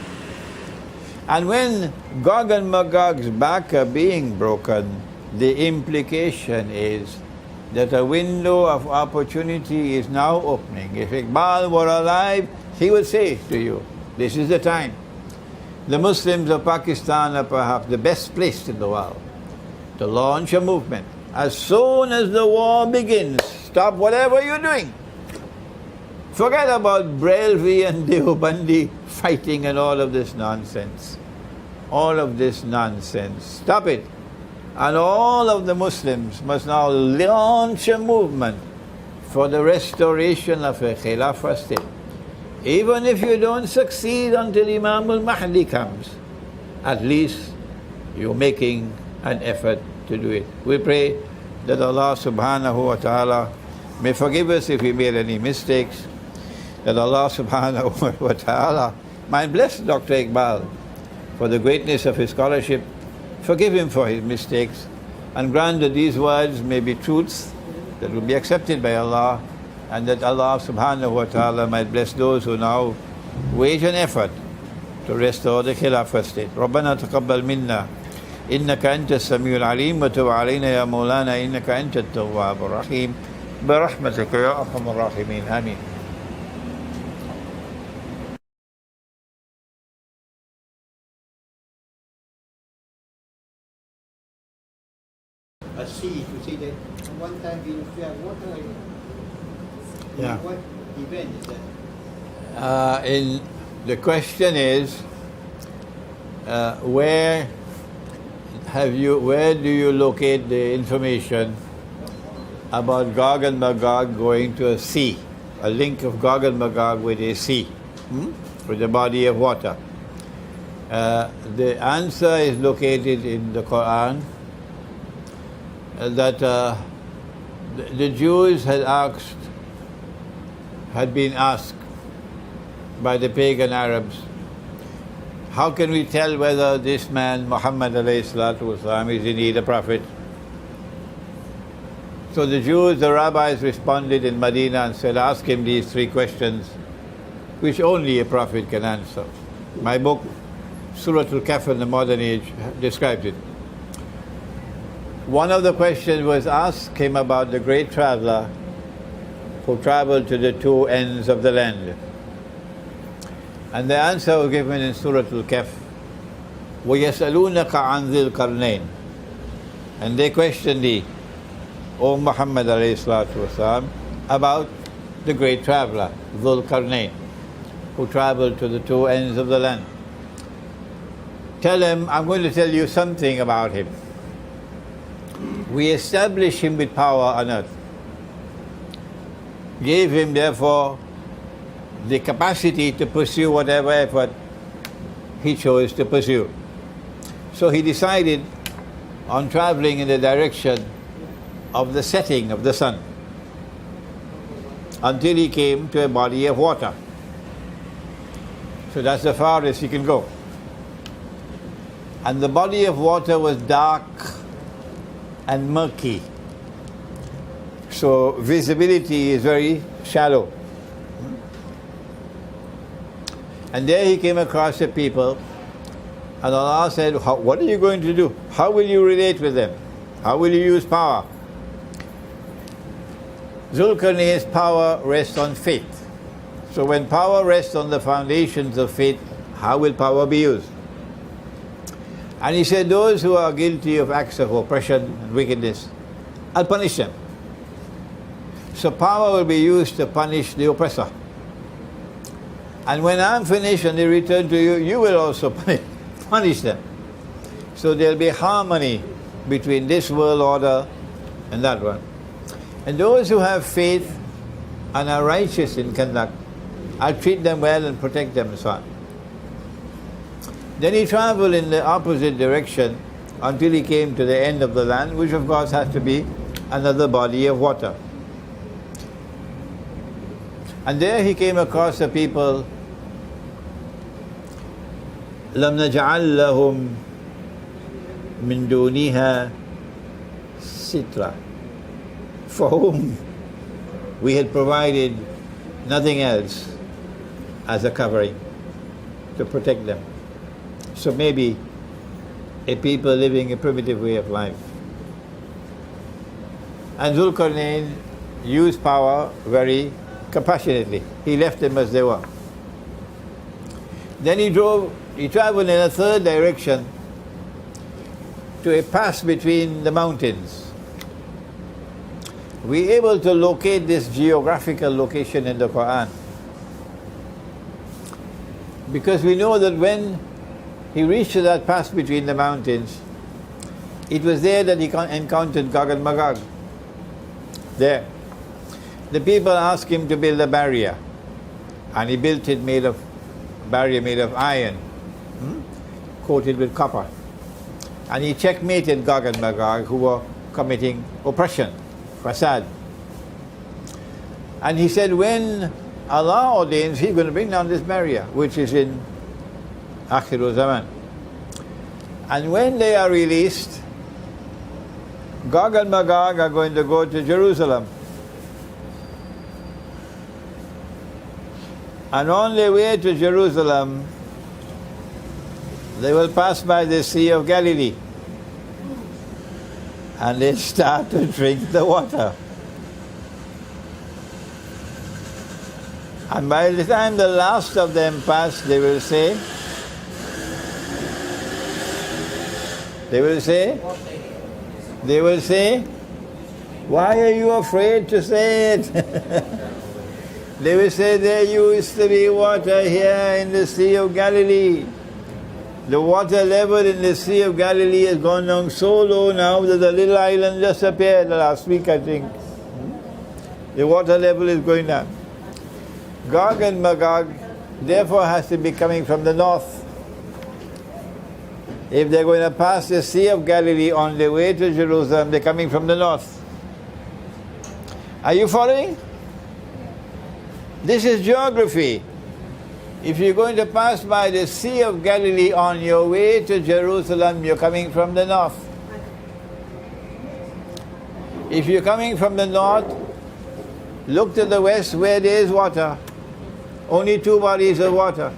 A: And when Gog and Magog's back are being broken, the implication is that a window of opportunity is now opening. If Iqbal were alive, he would say to you, this is the time. The Muslims of Pakistan are perhaps the best placed in the world to launch a movement. As soon as the war begins, stop whatever you're doing. Forget about Brelvi and Deobandi fighting and all of this nonsense. All of this nonsense. Stop it. And all of the Muslims must now launch a movement for the restoration of a Khilafah state. Even if you don't succeed until Imam al-Mahdi comes, at least you're making an effort to do it. We pray that Allah subhanahu wa ta'ala may forgive us if we made any mistakes, that Allah subhanahu wa ta'ala might bless Dr. Iqbal for the greatness of his scholarship, forgive him for his mistakes, and grant that these words may be truths that will be accepted by Allah, and that Allah subhanahu wa ta'ala might bless those who now wage an effort to restore the Khilafah state. ربنا تقبل منا إنك أنت السميع العليم وتب علينا يا مولانا إنك أنت التواب الرحيم برحمتك يا أرحم الراحمين آمين.
C: A sea, to see that one time we used to have water.
A: Yeah.
C: What event is that?
A: The question is, where do you locate the information about Gog and Magog going to a sea? A link of Gog and Magog with a sea, with a body of water. The answer is located in the Qur'an. That the Jews had been asked by the pagan Arabs, how can we tell whether this man, Muhammad alayhi salatu wasalam, is indeed a prophet? So the Jews, the rabbis responded in Medina and said, ask him these three questions, which only a prophet can answer. My book, Surah Al-Kahf in the Modern Age, describes it. One of the questions was asked him about the great traveler who traveled to the two ends of the land. And the answer was given in Surah Al-Kahf. وَيَسْأَلُونَكَ عَنْ ذِي الْقَرْنَيْنِ. And they questioned thee, O Muhammad alayhi salatu wasalam, about the great traveler, Dhul Qarnayn, who traveled to the two ends of the land. Tell him, I'm going to tell you something about him. We established him with power on earth, gave him therefore the capacity to pursue whatever effort he chose to pursue. So he decided on traveling in the direction of the setting of the sun until he came to a body of water. So that's the farthest he can go. And the body of water was dark and murky. So visibility is very shallow. And there he came across the people, and Allah said, what are you going to do? How will you relate with them? How will you use power? Zulkarnain's power rests on faith. So when power rests on the foundations of faith, how will power be used? And he said, those who are guilty of acts of oppression and wickedness, I'll punish them. So power will be used to punish the oppressor. And when I'm finished and they return to you, you will also punish them. So there'll be harmony between this world order and that one. And those who have faith and are righteous in conduct, I'll treat them well and protect them and so on. Then he traveled in the opposite direction until he came to the end of the land, which of course has to be another body of water. And there he came across the people. لم نجعل لهم من دونها سترا, for whom we had provided nothing else as a covering to protect them. So maybe a people living a primitive way of life. And Zulkarnain used power very compassionately. He left them as they were. Then he traveled in a third direction to a pass between the mountains. We're able to locate this geographical location in the Qur'an, because we know that when he reached that pass between the mountains, it was there that he encountered Gog and Magog. There. The people asked him to build a barrier, and he built it made of iron, coated with copper. And he checkmated Gog and Magog, who were committing oppression, fasad. And he said, when Allah ordains, He's going to bring down this barrier, which is in Akhirul Zaman. And when they are released, Gog and Magog are going to go to Jerusalem. And on their way to Jerusalem, they will pass by the Sea of Galilee. And they start to drink the water. And by the time the last of them pass, they will say, why are you afraid to say it? They will say, there used to be water here in the Sea of Galilee. The water level in the Sea of Galilee has gone down so low now that the little island just appeared last week, I think. The water level is going down. Gog and Magog therefore has to be coming from the north. If they're going to pass the Sea of Galilee on their way to Jerusalem, they're coming from the north. Are you following? This is geography. If you're going to pass by the Sea of Galilee on your way to Jerusalem, you're coming from the north. If you're coming from the north, look to the west where there is water. Only two bodies of water.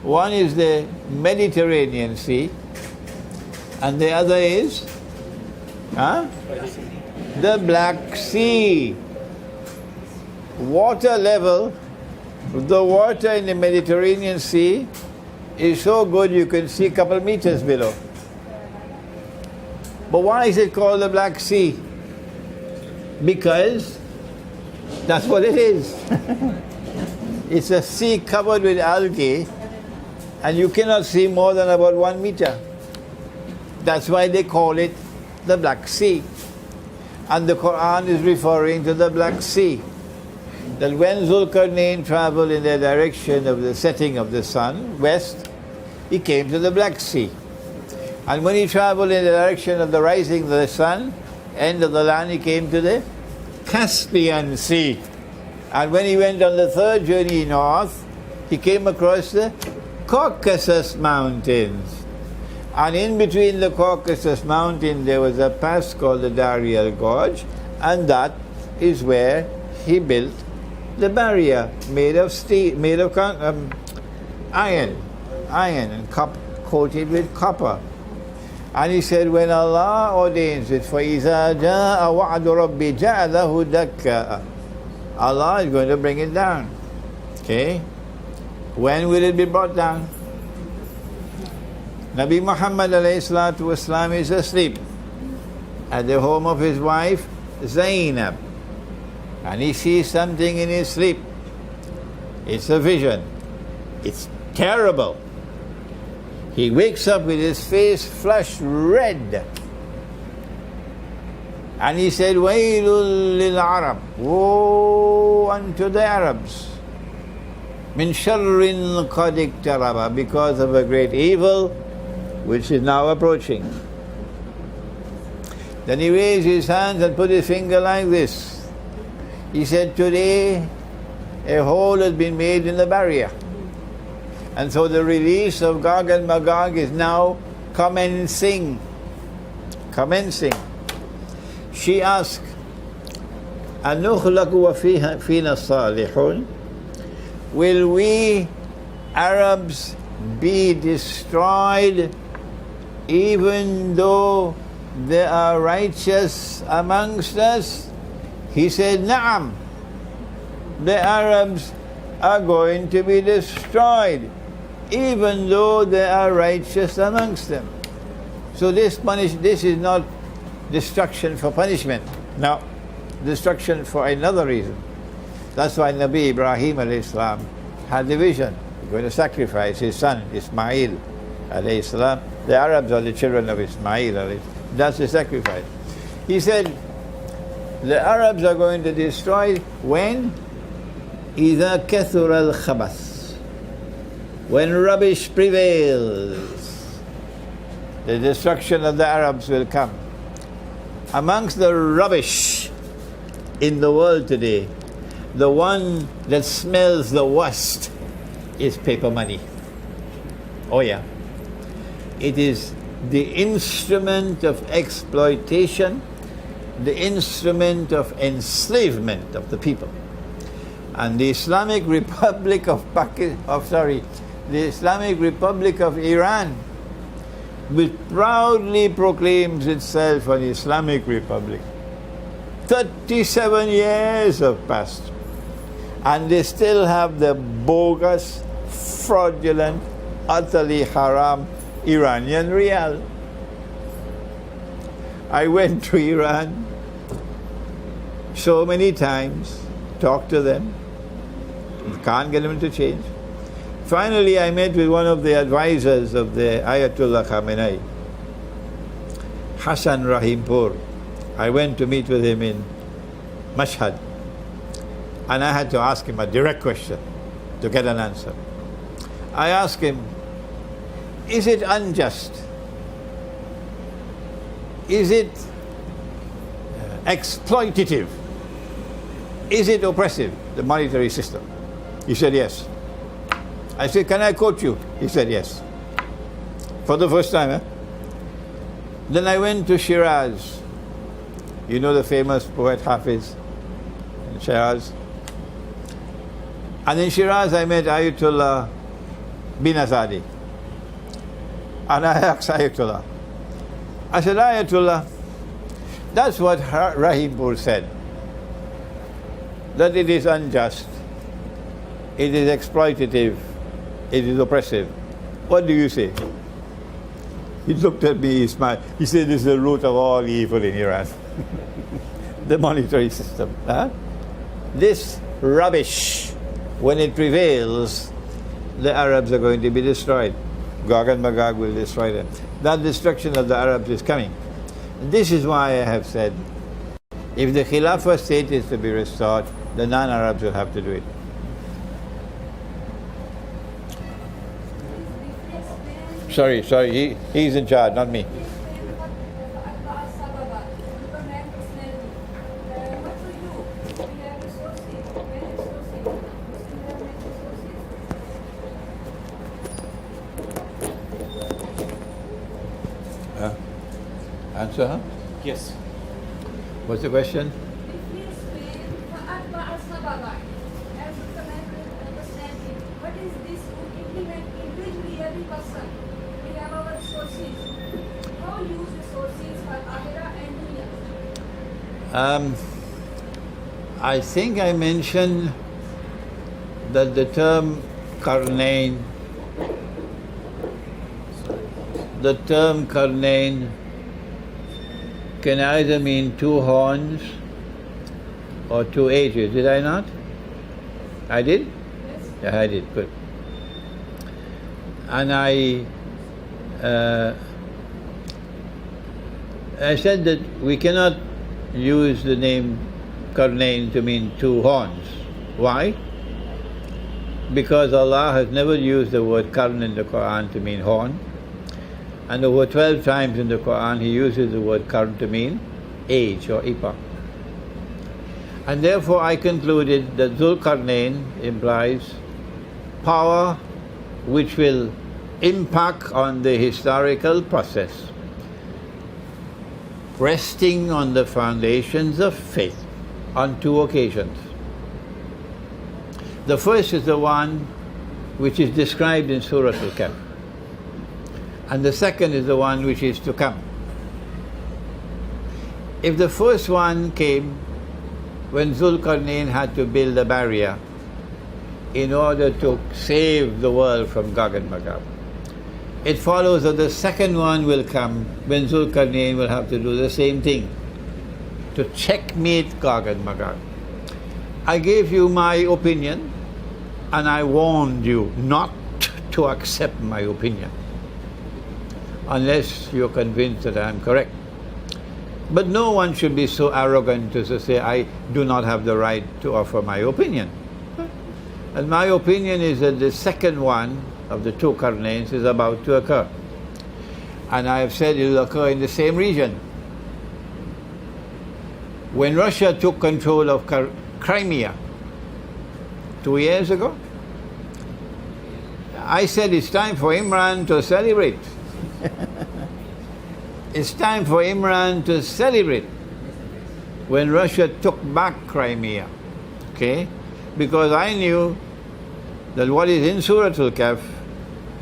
A: One is the Mediterranean Sea, and the other is the Black Sea. Water level, the water in the Mediterranean Sea is so good you can see a couple meters below. But why is it called the Black Sea? Because that's what it is. It's a sea covered with algae, and you cannot see more than about 1 meter. That's why they call it the Black Sea. And the Qur'an is referring to the Black Sea. That when Zulkarnain traveled in the direction of the setting of the sun, west, he came to the Black Sea. And when he traveled in the direction of the rising of the sun, end of the land, he came to the Caspian Sea. And when he went on the third journey north, he came across the Caucasus Mountains. And in between the Caucasus Mountains, there was a pass called the Darial Gorge, and that is where he built the barrier made of steel, made of iron and coated with copper. And he said, when Allah ordains it, فَإِذَا جَاءَ وَعْدُ رَبِّ جَعَلَهُ دَكَّاءَ, Allah is going to bring it down. Okay? When will it be brought down? Nabi Muhammad ﷺ is asleep at the home of his wife Zainab, and he sees something in his sleep. It's a vision. It's terrible. He wakes up with his face flushed red. And he said, Wailul lil Arab, woe unto the Arabs, min sharrin qad iktaraba, because of a great evil which is now approaching. Then he raised his hands and put his finger like this. He said, today a hole has been made in the barrier. And so the release of Gog and Magog is now commencing. She asked, أَنُخْلَقُ وَفِينَا الصَّالِحُونَ? Will we Arabs be destroyed even though there are righteous amongst us? He said, Na'am. The Arabs are going to be destroyed even though there are righteous amongst them. So this is not destruction for punishment. No, destruction for another reason. That's why Nabi Ibrahim alayhi salam had the vision. He's going to sacrifice his son Ismail alayhi salam. The Arabs are the children of Ismail alayhi salam. That's the sacrifice. He said, the Arabs are going to destroy when? إِذَا كَثُرَ الْخَبَثِ, when rubbish prevails. The destruction of the Arabs will come. Amongst the rubbish in the world today, the one that smells the worst is paper money. Oh yeah. It is the instrument of exploitation, the instrument of enslavement of the people. And the Islamic Republic of the Islamic Republic of Iran, which proudly proclaims itself an Islamic Republic. 37 years have passed, and they still have the bogus, fraudulent, utterly haram Iranian rial. I went to Iran so many times, talked to them, can't get them to change. Finally, I met with one of the advisors of the Ayatollah Khamenei, Hassan Rahimpur. I went to meet with him in Mashhad, and I had to ask him a direct question to get an answer. I asked him, is it unjust? Is it exploitative? Is it oppressive, the monetary system? He said yes. I said, can I quote you? He said yes. For the first time, Then I went to Shiraz. You know the famous poet Hafiz in Shiraz? And in Shiraz I met Ayatollah bin Azadi. And I asked Ayatollah, I said, Ayatollah, that's what Rahimpur said, that it is unjust, it is exploitative, it is oppressive. What do you say? He looked at me, he smiled. He said, this is the root of all evil in Iran. The monetary system. This rubbish, when it prevails, the Arabs are going to be destroyed. Gog and Magog will destroy them. That destruction of the Arabs is coming. This is why I have said, if the Khilafah state is to be restored, the non-Arabs will have to do it. Sorry, he's in charge, not me. Answer her?
B: Yes.
A: What's the question?
D: What is this implement individually every person? We have our sources. How use the sources for Akhirah and Dunya?
A: I think I mentioned that the term Qarnayn can either mean two horns or two ages. Did I not? I did?
D: Yes.
A: Yeah, I did. Good. And I said that we cannot use the name Qarnayn to mean two horns. Why? Because Allah has never used the word Qarn in the Qur'an to mean horn. And over 12 times in the Qur'an he uses the word qarn to mean age or epoch. And therefore I concluded that Zulqarnain implies power which will impact on the historical process, resting on the foundations of faith on two occasions. The first is the one which is described in Surah Al-Kahf, and the second is the one which is to come. If the first one came when Zulqarnain had to build a barrier in order to save the world from Gog and Magog, it follows that the second one will come when Zulqarnain will have to do the same thing, to checkmate Gog and Magog. I gave you my opinion, and I warned you not to accept my opinion unless you're convinced that I'm correct. But no one should be so arrogant as to say, I do not have the right to offer my opinion. And my opinion is that the second one of the two Qarnains is about to occur. And I have said it will occur in the same region. When Russia took control of Crimea 2 years ago, I said it's time for Imran to celebrate. It's time for Imran to celebrate when Russia took back Crimea. Okay? Because I knew that what is in Surah Al-Kahf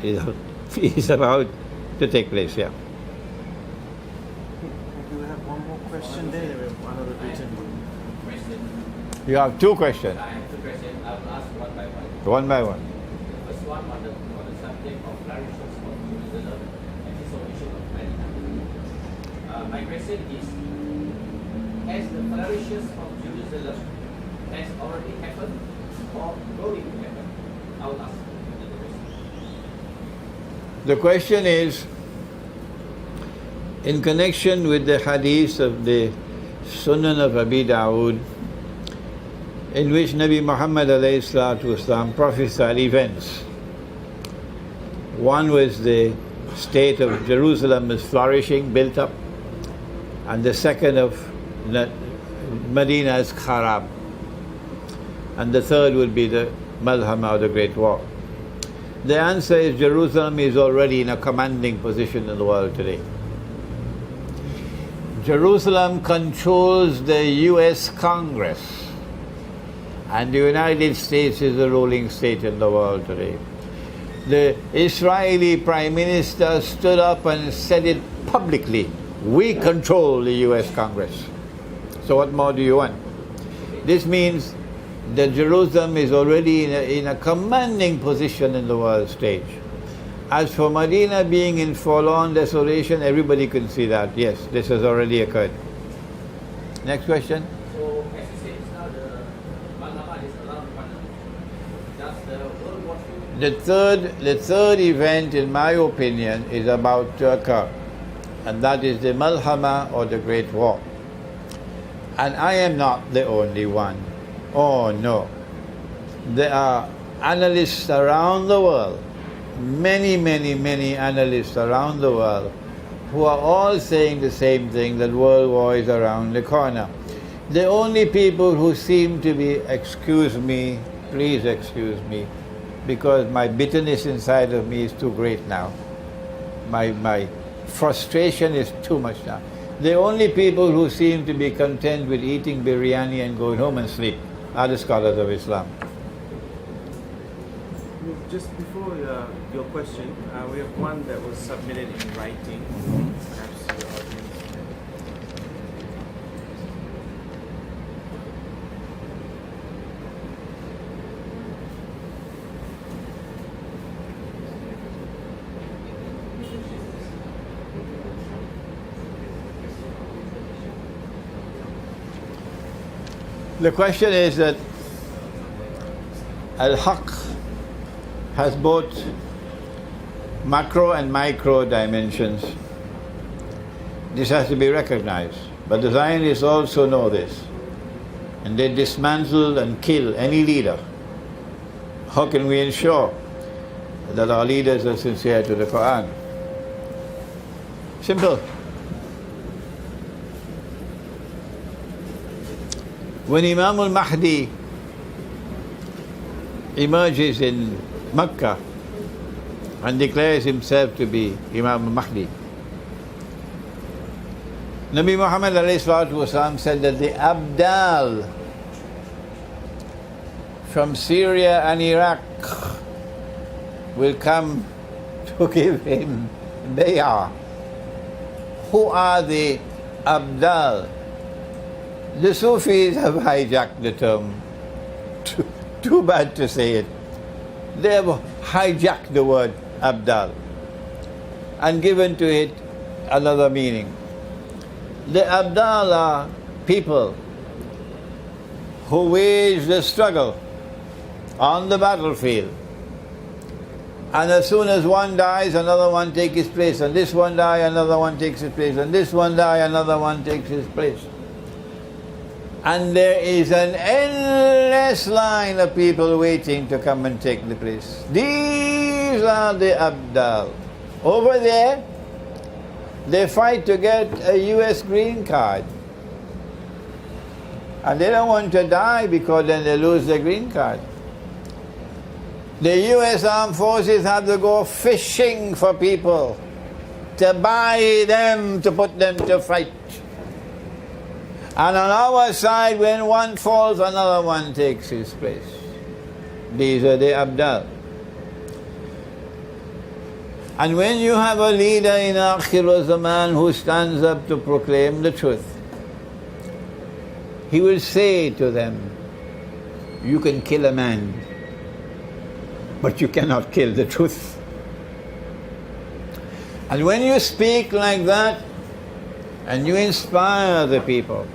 A: is about to take place. Yeah.
E: Do we have one more question there? We have one other written one.
B: Question.
A: You have two questions.
B: I have two questions. I will ask one by one.
A: One by one.
B: The first one on the subject of flourishes of Jerusalem and dissolution of Medina. My question is, has the flourishes of Jerusalem has already happened or going to happen? I will ask the question.
A: The question is, in connection with the hadith of the Sunan of Abi Dawood, in which Nabi Muhammad ﷺ prophesied events. One was the state of Jerusalem is flourishing, built up, and the second of Medina is kharab, and the third would be the Malhama or the Great War. The answer is Jerusalem is already in a commanding position in the world today. Jerusalem controls the US Congress, and the United States is the ruling state in the world today. The Israeli Prime Minister stood up and said it publicly. We control the US Congress. So what more do you want? This means that Jerusalem is already in a commanding position in the world stage. As for Medina being in forlorn desolation, everybody can see that. Yes, this has already occurred. Next question.
B: So, as you said, now the Malhama is around the corner. Does the World War II?
A: The third event, in my opinion, is about to occur, and that is the Malhama or the Great War. And I am not the only one. Oh no. There are analysts around the world, many analysts around the world, who are all saying the same thing, that world war is around the corner. The only people who seem to be, excuse me, please excuse me, because my bitterness inside of me is too great now. My frustration is too much now. The only people who seem to be content with eating biryani and going home and sleep are the scholars of Islam.
E: Just before your question, we have one that was submitted in writing. Perhaps the audience.
A: The question is that Al-Haq has both macro and micro dimensions. This has to be recognized. But the Zionists also know this. And they dismantle and kill any leader. How can we ensure that our leaders are sincere to the Qur'an? Simple. When Imam al-Mahdi emerges in Mecca and declares himself to be Imam al-Mahdi, Nabi Muhammad ﷺ said that the Abdal from Syria and Iraq will come to give him bay'ah. Who are the Abdal? The Sufis have hijacked the term. Too bad to say it. They have hijacked the word Abdal and given to it another meaning. The Abdal are people who wage the struggle on the battlefield. And as soon as one dies, another one takes his place. And this one dies, another one takes his place. And this one dies, another one takes his place. And there is an endless line of people waiting to come and take the place. These are the Abdal. Over there, they fight to get a US green card. And they don't want to die because then they lose their green card. The US Armed Forces have to go fishing for people to buy them, to put them to fight. And on our side, when one falls, another one takes his place. These are the Abdal. And when you have a leader in Akhir Zaman who stands up to proclaim the truth, he will say to them, you can kill a man, but you cannot kill the truth. And when you speak like that, and you inspire the people,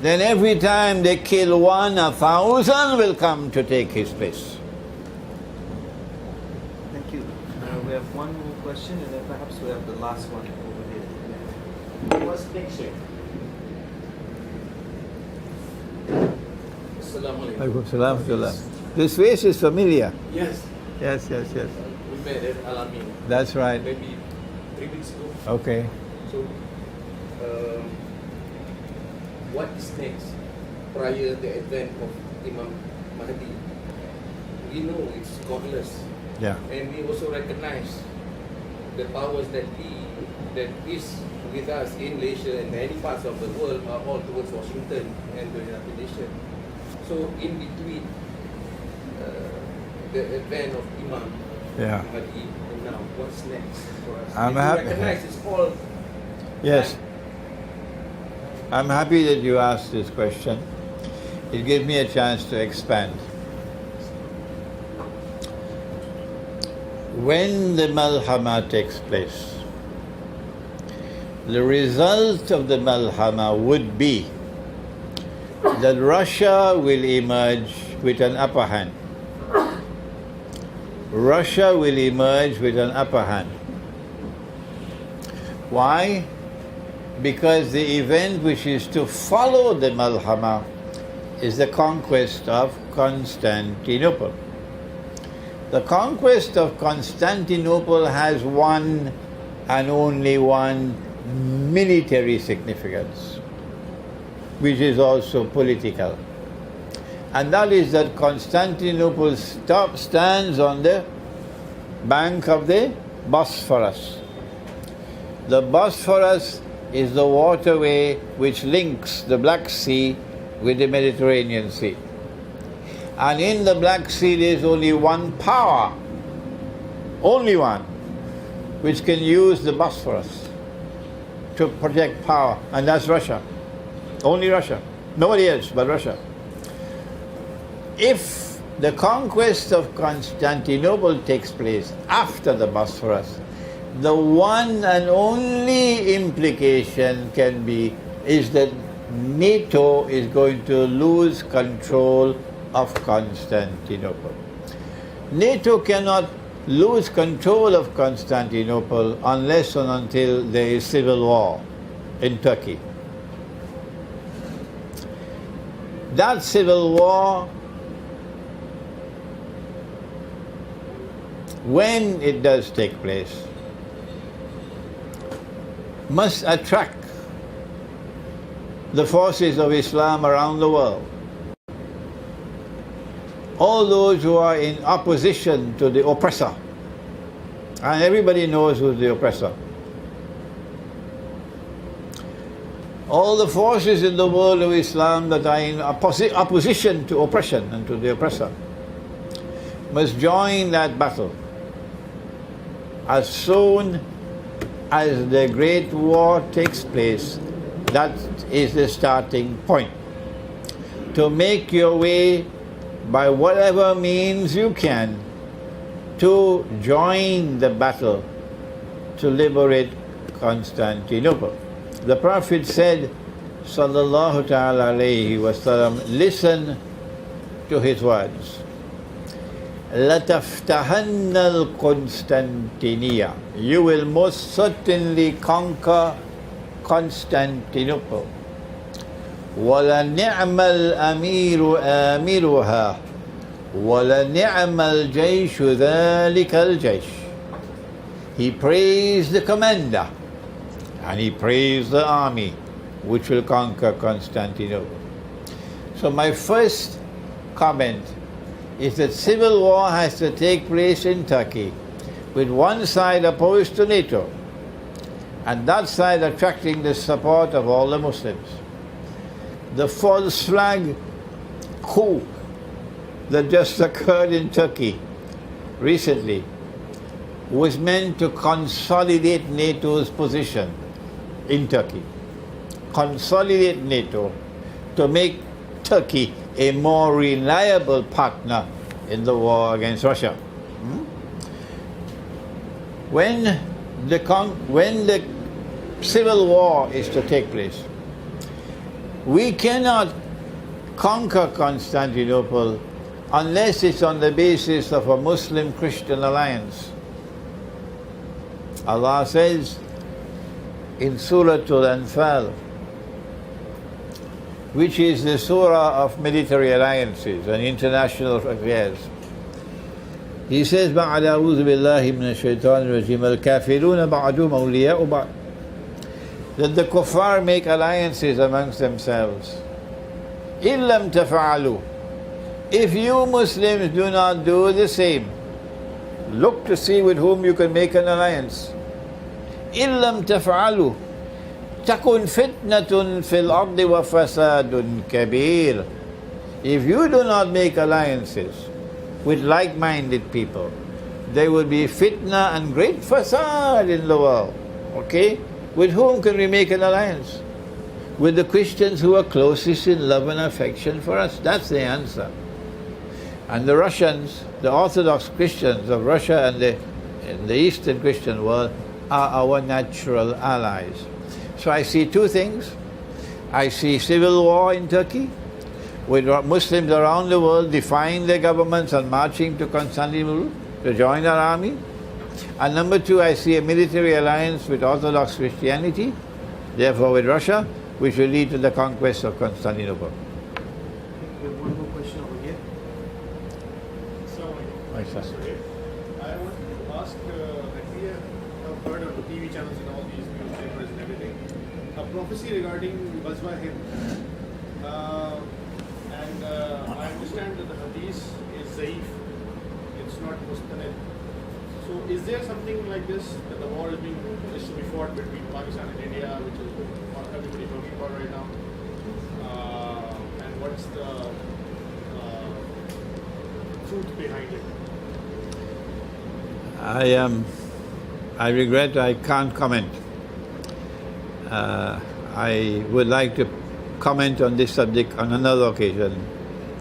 A: then every time they kill one, 1,000 will come to take his place.
E: Thank you. We have one more question, and then perhaps we have the last one over here.
B: What's next, Sheikh? Assalamu alaikum.
A: This face is familiar.
B: Yes.
A: Yes.
B: We met at Alamin.
A: That's right.
B: Maybe 3 weeks ago.
A: Okay.
B: So, what is next prior the advent of Imam Mahdi? We know it's godless,
A: Yeah.
B: and we also recognize the powers that is with us in Malaysia and many parts of the world are all towards Washington and the United Nations. So, in between the advent of Imam Mahdi and now, what's next for us?
A: I'm
B: We
A: happy.
B: recognize it's all.
A: Yes. I'm happy that you asked this question. It gives me a chance to expand. When the Malhama takes place, the result of the Malhama would be that Russia will emerge with an upper hand. Russia will emerge with an upper hand. Why? Because the event which is to follow the Malhama is the conquest of Constantinople. The conquest of Constantinople has one and only one military significance, which is also political. And that is that Constantinople stands on the bank of the Bosphorus. The Bosphorus is the waterway which links the Black Sea with the Mediterranean Sea. And in the Black Sea there is only one power, only one, which can use the Bosphorus to project power, and that's Russia. Only Russia. Nobody else but Russia. If the conquest of Constantinople takes place after the Bosphorus, the one and only implication is that NATO is going to lose control of Constantinople. NATO cannot lose control of Constantinople unless and until there is civil war in Turkey. That civil war, when it does take place, must attract the forces of Islam around the world. All those who are in opposition to the oppressor, and everybody knows who's the oppressor. All the forces in the world of Islam that are in opposition to oppression and to the oppressor must join that battle as soon as the great war takes place. That is the starting point. To make your way by whatever means you can to join the battle to liberate Constantinople. The Prophet said, sallallahu ta'ala alayhi wasallam, listen to his words. لَتَفْتَحَنَّ الْقُنْسْتَنْتِنِيَّةِ, you will most certainly conquer Constantinople. وَلَنِعْمَ الْأَمِيرُ آمِرُهَا وَلَنِعْمَ الْجَيْشُ ذَلِكَ الْجَيْشُ. He praised the commander and he praised the army which will conquer Constantinople. So my first comment is that civil war has to take place in Turkey, with one side opposed to NATO and that side attracting the support of all the Muslims. The false flag coup that just occurred in Turkey recently was meant to consolidate NATO's position in Turkey. Consolidate NATO to make Turkey a more reliable partner in the war against Russia. When the civil war is to take place, we cannot conquer Constantinople unless it's on the basis of a Muslim-Christian alliance. Allah says in Surah Al-Anfal, which is the surah of military alliances and international affairs, He says, بَعْدَ أَعُوذُ بِاللَّهِ مِنَ الشَّيْطَانِ الرَّجِيمِ الْكَافِرُونَ بَعْدُهُمْ أَوْلِيَاءُ بَعْضٍ, that the kuffar make alliances amongst themselves. إِن لَمْ تَفْعَلُوا, if you Muslims do not do the same, look to see with whom you can make an alliance. إِن لَمْ تَفْعَلُوا تَكُنْ فِتْنَةٌ فِي الْأَرْضِ وَفَسَادٌ كَبِيرٌ. If you do not make alliances with like-minded people, there will be fitna and great fasad in the world. Okay? With whom can we make an alliance? With the Christians who are closest in love and affection for us. That's the answer. And the Russians, the Orthodox Christians of Russia and the Eastern Christian world are our natural allies. So I see two things. I see civil war in Turkey, with Muslims around the world defying their governments and marching to Constantinople to join our army. And number two, I see a military alliance with Orthodox Christianity, therefore with Russia, which will lead to the conquest of Constantinople.
E: We have one more question over here.
A: Right, sir.
F: I want to ask, that we have heard on the TV channels and all these newspapers and everything, a prophecy regarding Ghazwa Hind. I understand that the hadith is zaif, it's not mustanid. So is there something like this, that the war is to be fought between Pakistan and India, which is what everybody talking about right now? And what's the truth behind it?
A: I regret I can't comment. I would like to comment on this subject on another occasion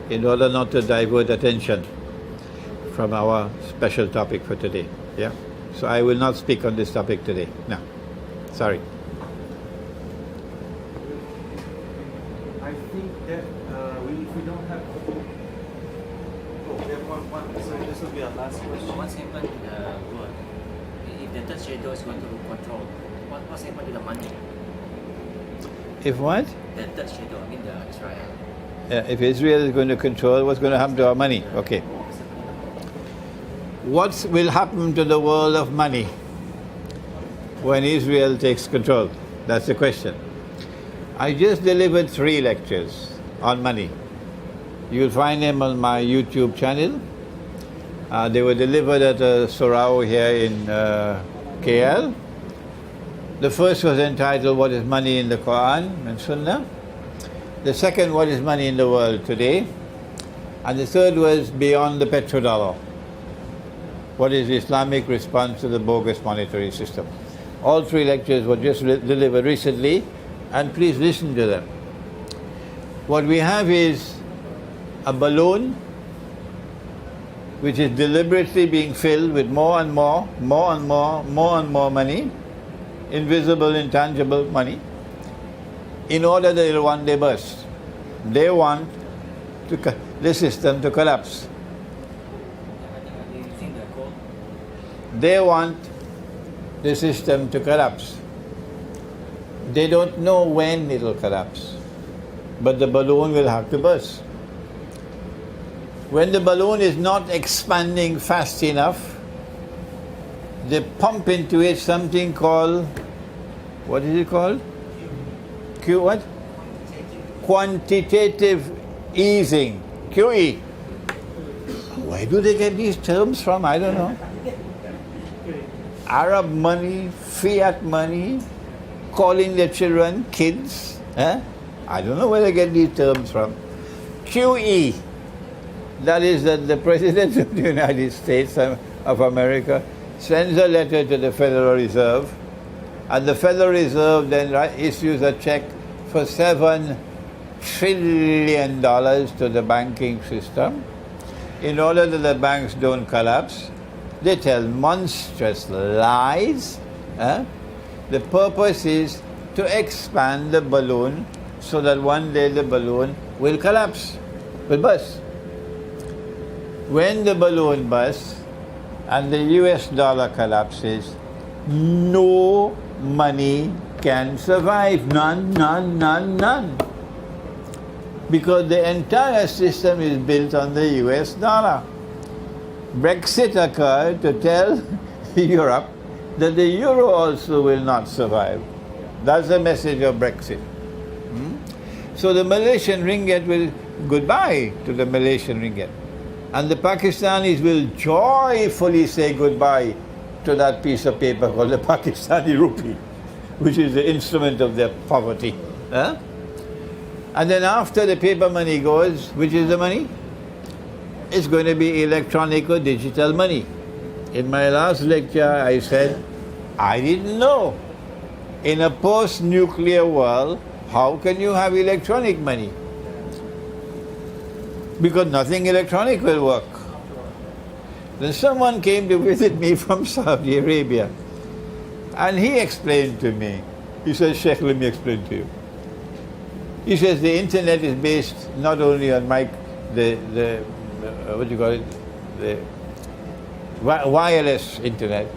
A: in order not to divert attention from our special topic for today. Yeah? So I will not speak on this topic today. No. Sorry.
E: I think that if we don't have... we have one. So this will be our last question.
G: What's happened in the world? If the third shadow is going to control, what's happened to the money?
A: If what?
G: The third shadow, I mean the Israel.
A: If Israel is going to control, what's going to happen to our money? Okay. What will happen to the world of money? when Israel takes control? That's the question. I just delivered 3 lectures on money. You'll find them on my YouTube channel. They were delivered at a Sorao here in KL. The first was entitled, What is Money in the Qur'an and Sunnah? The second, What is Money in the World Today? And the third was Beyond the Petrodollar. What is the Islamic response to the bogus monetary system? All 3 lectures were just delivered recently, and please listen to them. What we have is a balloon which is deliberately being filled with more and more money, invisible, intangible money, in order that it will one day burst. They want the system to collapse. They want the system to collapse. They don't know when it will collapse, but the balloon will have to burst. When the balloon is not expanding fast enough, they pump into it something called, what is it called? What? Quantitative easing, QE. Where do they get these terms from? I don't know. Arab money, fiat money, calling their children kids. I don't know where they get these terms from. QE. That is that the President of the United States of America sends a letter to the Federal Reserve, and the Federal Reserve then issues a check for $7 trillion to the banking system. In order that the banks don't collapse, they tell monstrous lies. The purpose is to expand the balloon so that one day the balloon will collapse, will burst. When the balloon bursts and the US dollar collapses, no money can survive. None. Because the entire system is built on the US dollar. Brexit occurred to tell Europe that the euro also will not survive. That's the message of Brexit. So the Malaysian ringgit will, goodbye to the Malaysian ringgit. And the Pakistanis will joyfully say goodbye to that piece of paper called the Pakistani rupee, which is the instrument of their poverty. And then after the paper money goes, which is the money? It's going to be electronic or digital money. In my last lecture, I said, I didn't know. In a post-nuclear world, how can you have electronic money? Because nothing electronic will work. Then someone came to visit me from Saudi Arabia, and he explained to me. He said, Sheikh, let me explain to you. He says the internet is based not only on the wireless internet,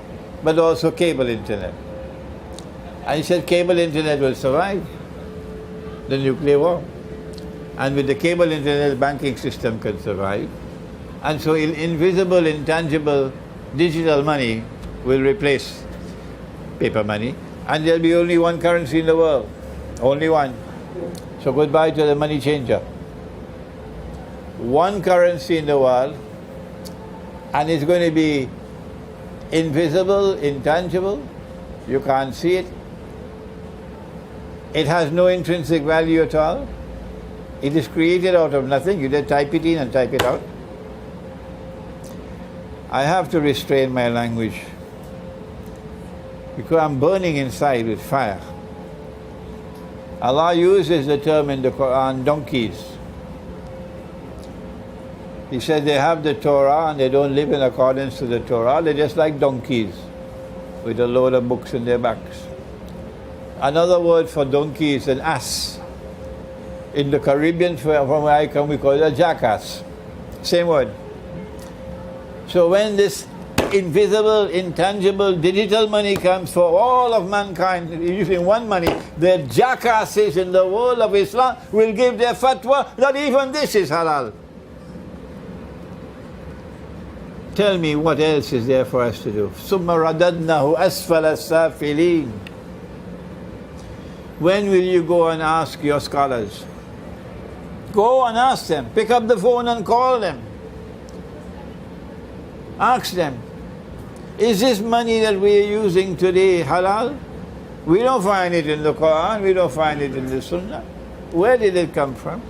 A: but also cable internet. And he said cable internet will survive the nuclear war. And with the cable internet, the banking system can survive. And so invisible, intangible, digital money will replace paper money. And there'll be only one currency in the world. Only one. So goodbye to the money changer. One currency in the world, and it's going to be invisible, intangible. You can't see it. It has no intrinsic value at all. It is created out of nothing. You just type it in and type it out. I have to restrain my language because I'm burning inside with fire. Allah uses the term in the Qur'an, donkeys. He said they have the Torah and they don't live in accordance to the Torah. They're just like donkeys with a load of books in their backs. Another word for donkey is an ass. In the Caribbean, from where I come, we call it a jackass. Same word. So when this invisible, intangible, digital money comes for all of mankind using one money, the jackasses in the world of Islam will give their fatwa that even this is halal. Tell me what else is there for us to do. ثُمَّ رَدَدْنَهُ أَسْفَلَ السَّافِلِينَ. When will you go and ask your scholars? Go and ask them. Pick up the phone and call them. Ask them, is this money that we are using today halal? We don't find it in the Qur'an, we don't find it in the Sunnah. Where did it come from?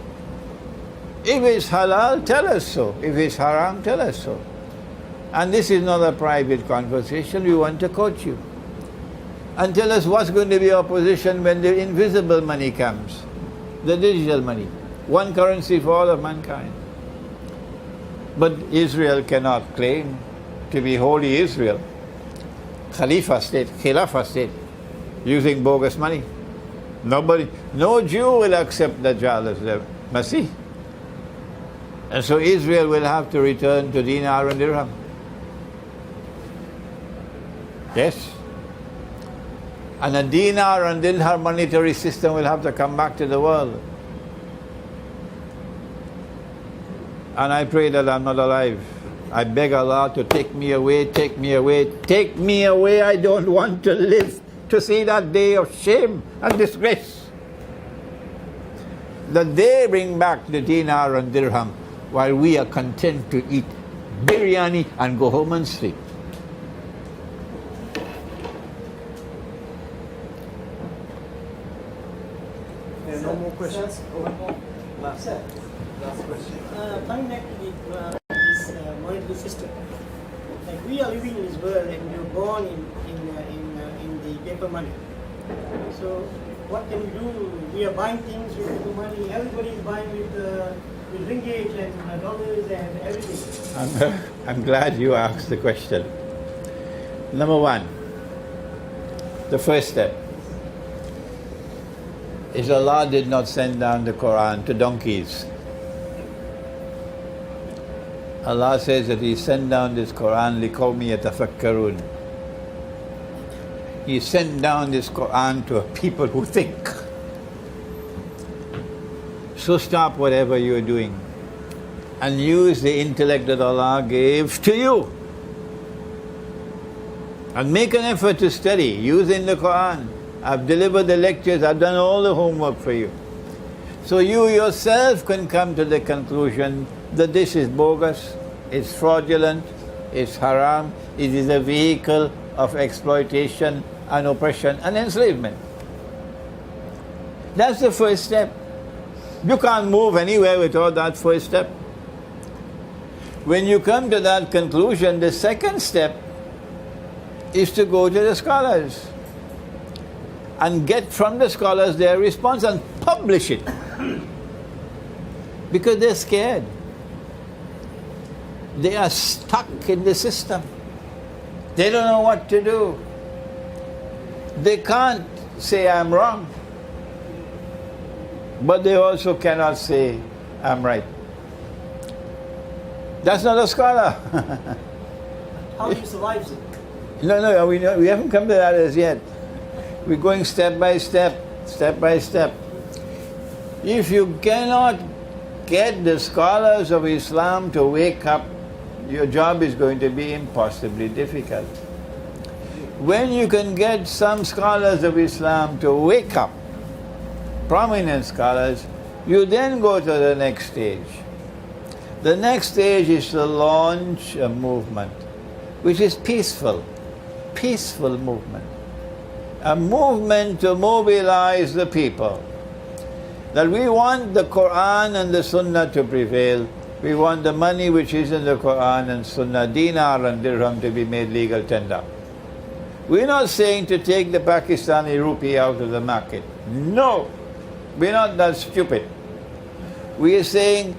A: If it's halal, tell us so. If it's haram, tell us so. And this is not a private conversation, we want to coach you. And tell us what's going to be our position when the invisible money comes, the digital money. One currency for all of mankind. But Israel cannot claim to be holy Israel. Khilafah state, Khilafah state, using bogus money. No Jew will accept Dajjal as the Masih. And so Israel will have to return to dinar and dirham. Yes. And a dinar and dirham monetary system will have to come back to the world. And I pray that I'm not alive. I beg Allah to take me away, take me away, take me away. I don't want to live to see that day of shame and disgrace. That they bring back the dinar and dirham while we are content to eat biryani and go home and sleep.
H: No more questions?
E: Last question.
H: Coming back to this monetary system, like we are living in this world and we were born in the paper money. So what can we do? We are buying things with paper money. Everybody is buying with ringgit and dollars and everything.
A: I'm glad you asked the question. Number one, the first step is Allah did not send down the Qur'an to donkeys. Allah says that He sent down this Qur'an لِقَوْمِ يَتَفَكَّرُونَ. He sent down this Qur'an to a people who think. So stop whatever you're doing and use the intellect that Allah gave to you. And make an effort to study using the Qur'an. I've delivered the lectures, I've done all the homework for you. So you yourself can come to the conclusion that this is bogus, it's fraudulent, it's haram, it is a vehicle of exploitation and oppression and enslavement. That's the first step. You can't move anywhere without that first step. When you come to that conclusion, the second step is to go to the scholars and get from the scholars their response and publish it. Because they're scared. They are stuck in the system. They don't know what to do. They can't say I'm wrong. But they also cannot say I'm right. That's not a scholar.
H: How do you survive it?
A: No, we haven't come to that as yet. We're going step by step, step by step. If you cannot get the scholars of Islam to wake up, your job is going to be impossibly difficult. When you can get some scholars of Islam to wake up, prominent scholars, you then go to the next stage. The next stage is to launch a movement, which is peaceful movement. A movement to mobilize the people. That we want the Qur'an and the Sunnah to prevail. We want the money which is in the Qur'an and Sunnah, dinar and dirham, to be made legal tender. We're not saying to take the Pakistani rupee out of the market. No, we're not that stupid. We are saying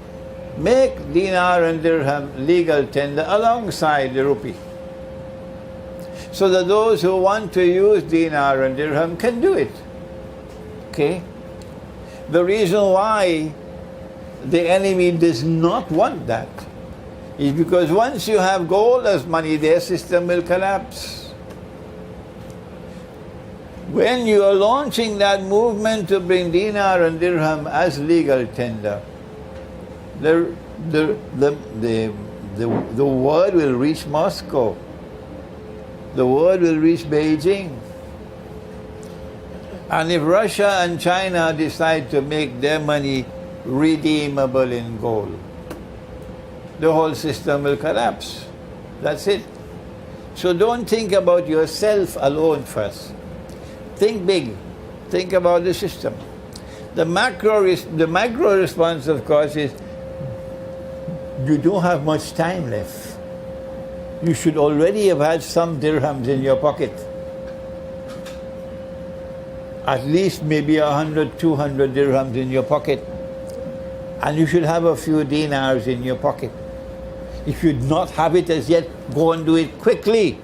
A: make dinar and dirham legal tender alongside the rupee, so that those who want to use dinar and dirham can do it. Okay? The reason why the enemy does not want that is because once you have gold as money, their system will collapse. When you are launching that movement to bring dinar and dirham as legal tender, the The word will reach Moscow. The word will reach Beijing. And if Russia and China decide to make their money redeemable in gold, the whole system will collapse. That's it. So don't think about yourself alone first. Think big. Think about the system. The micro response, of course, is you don't have much time left. You should already have had some dirhams in your pocket. At least maybe 100, 200 dirhams in your pocket. And you should have a few dinars in your pocket. If you do not have it as yet, go and do it quickly.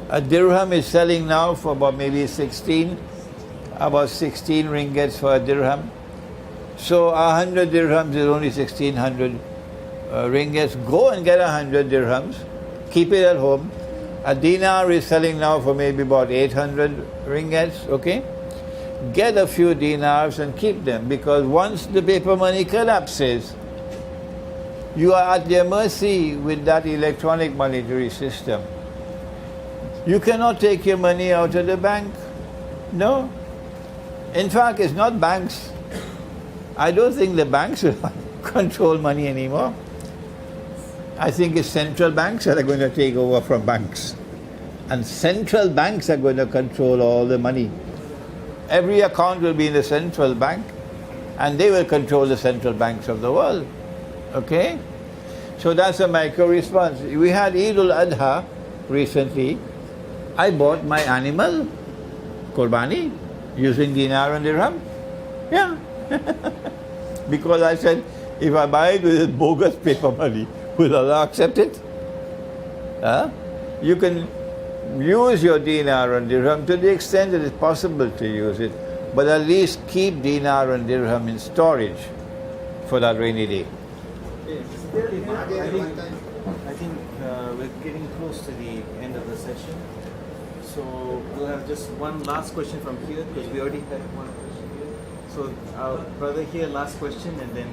A: A dirham is selling now for about maybe 16 ringgits for a dirham. So 100 dirhams is only 1600 ringgits. Go and get 100 dirhams. Keep it at home. A dinar is selling now for maybe about 800 ringgits, okay? Get a few dinars and keep them, because once the paper money collapses, you are at their mercy with that electronic monetary system. You cannot take your money out of the bank. No. In fact, it's not banks. I don't think the banks will control money anymore. I think it's central banks that are going to take over from banks. And central banks are going to control all the money. Every account will be in the central bank, and they will control the central banks of the world. Okay? So that's a micro response. We had Eid al-Adha recently. I bought my animal, Qurbani, using dinar and dirham. Yeah. Because I said, if I buy it with bogus paper money, will Allah accept it? Huh? You can use your dinar and dirham to the extent that it's possible to use it, but at least keep dinar and dirham in storage for that rainy day.
E: I think we're getting close to the end of the session. So we'll have just one last question from here, because we already had one question here. So our brother here, last question, and then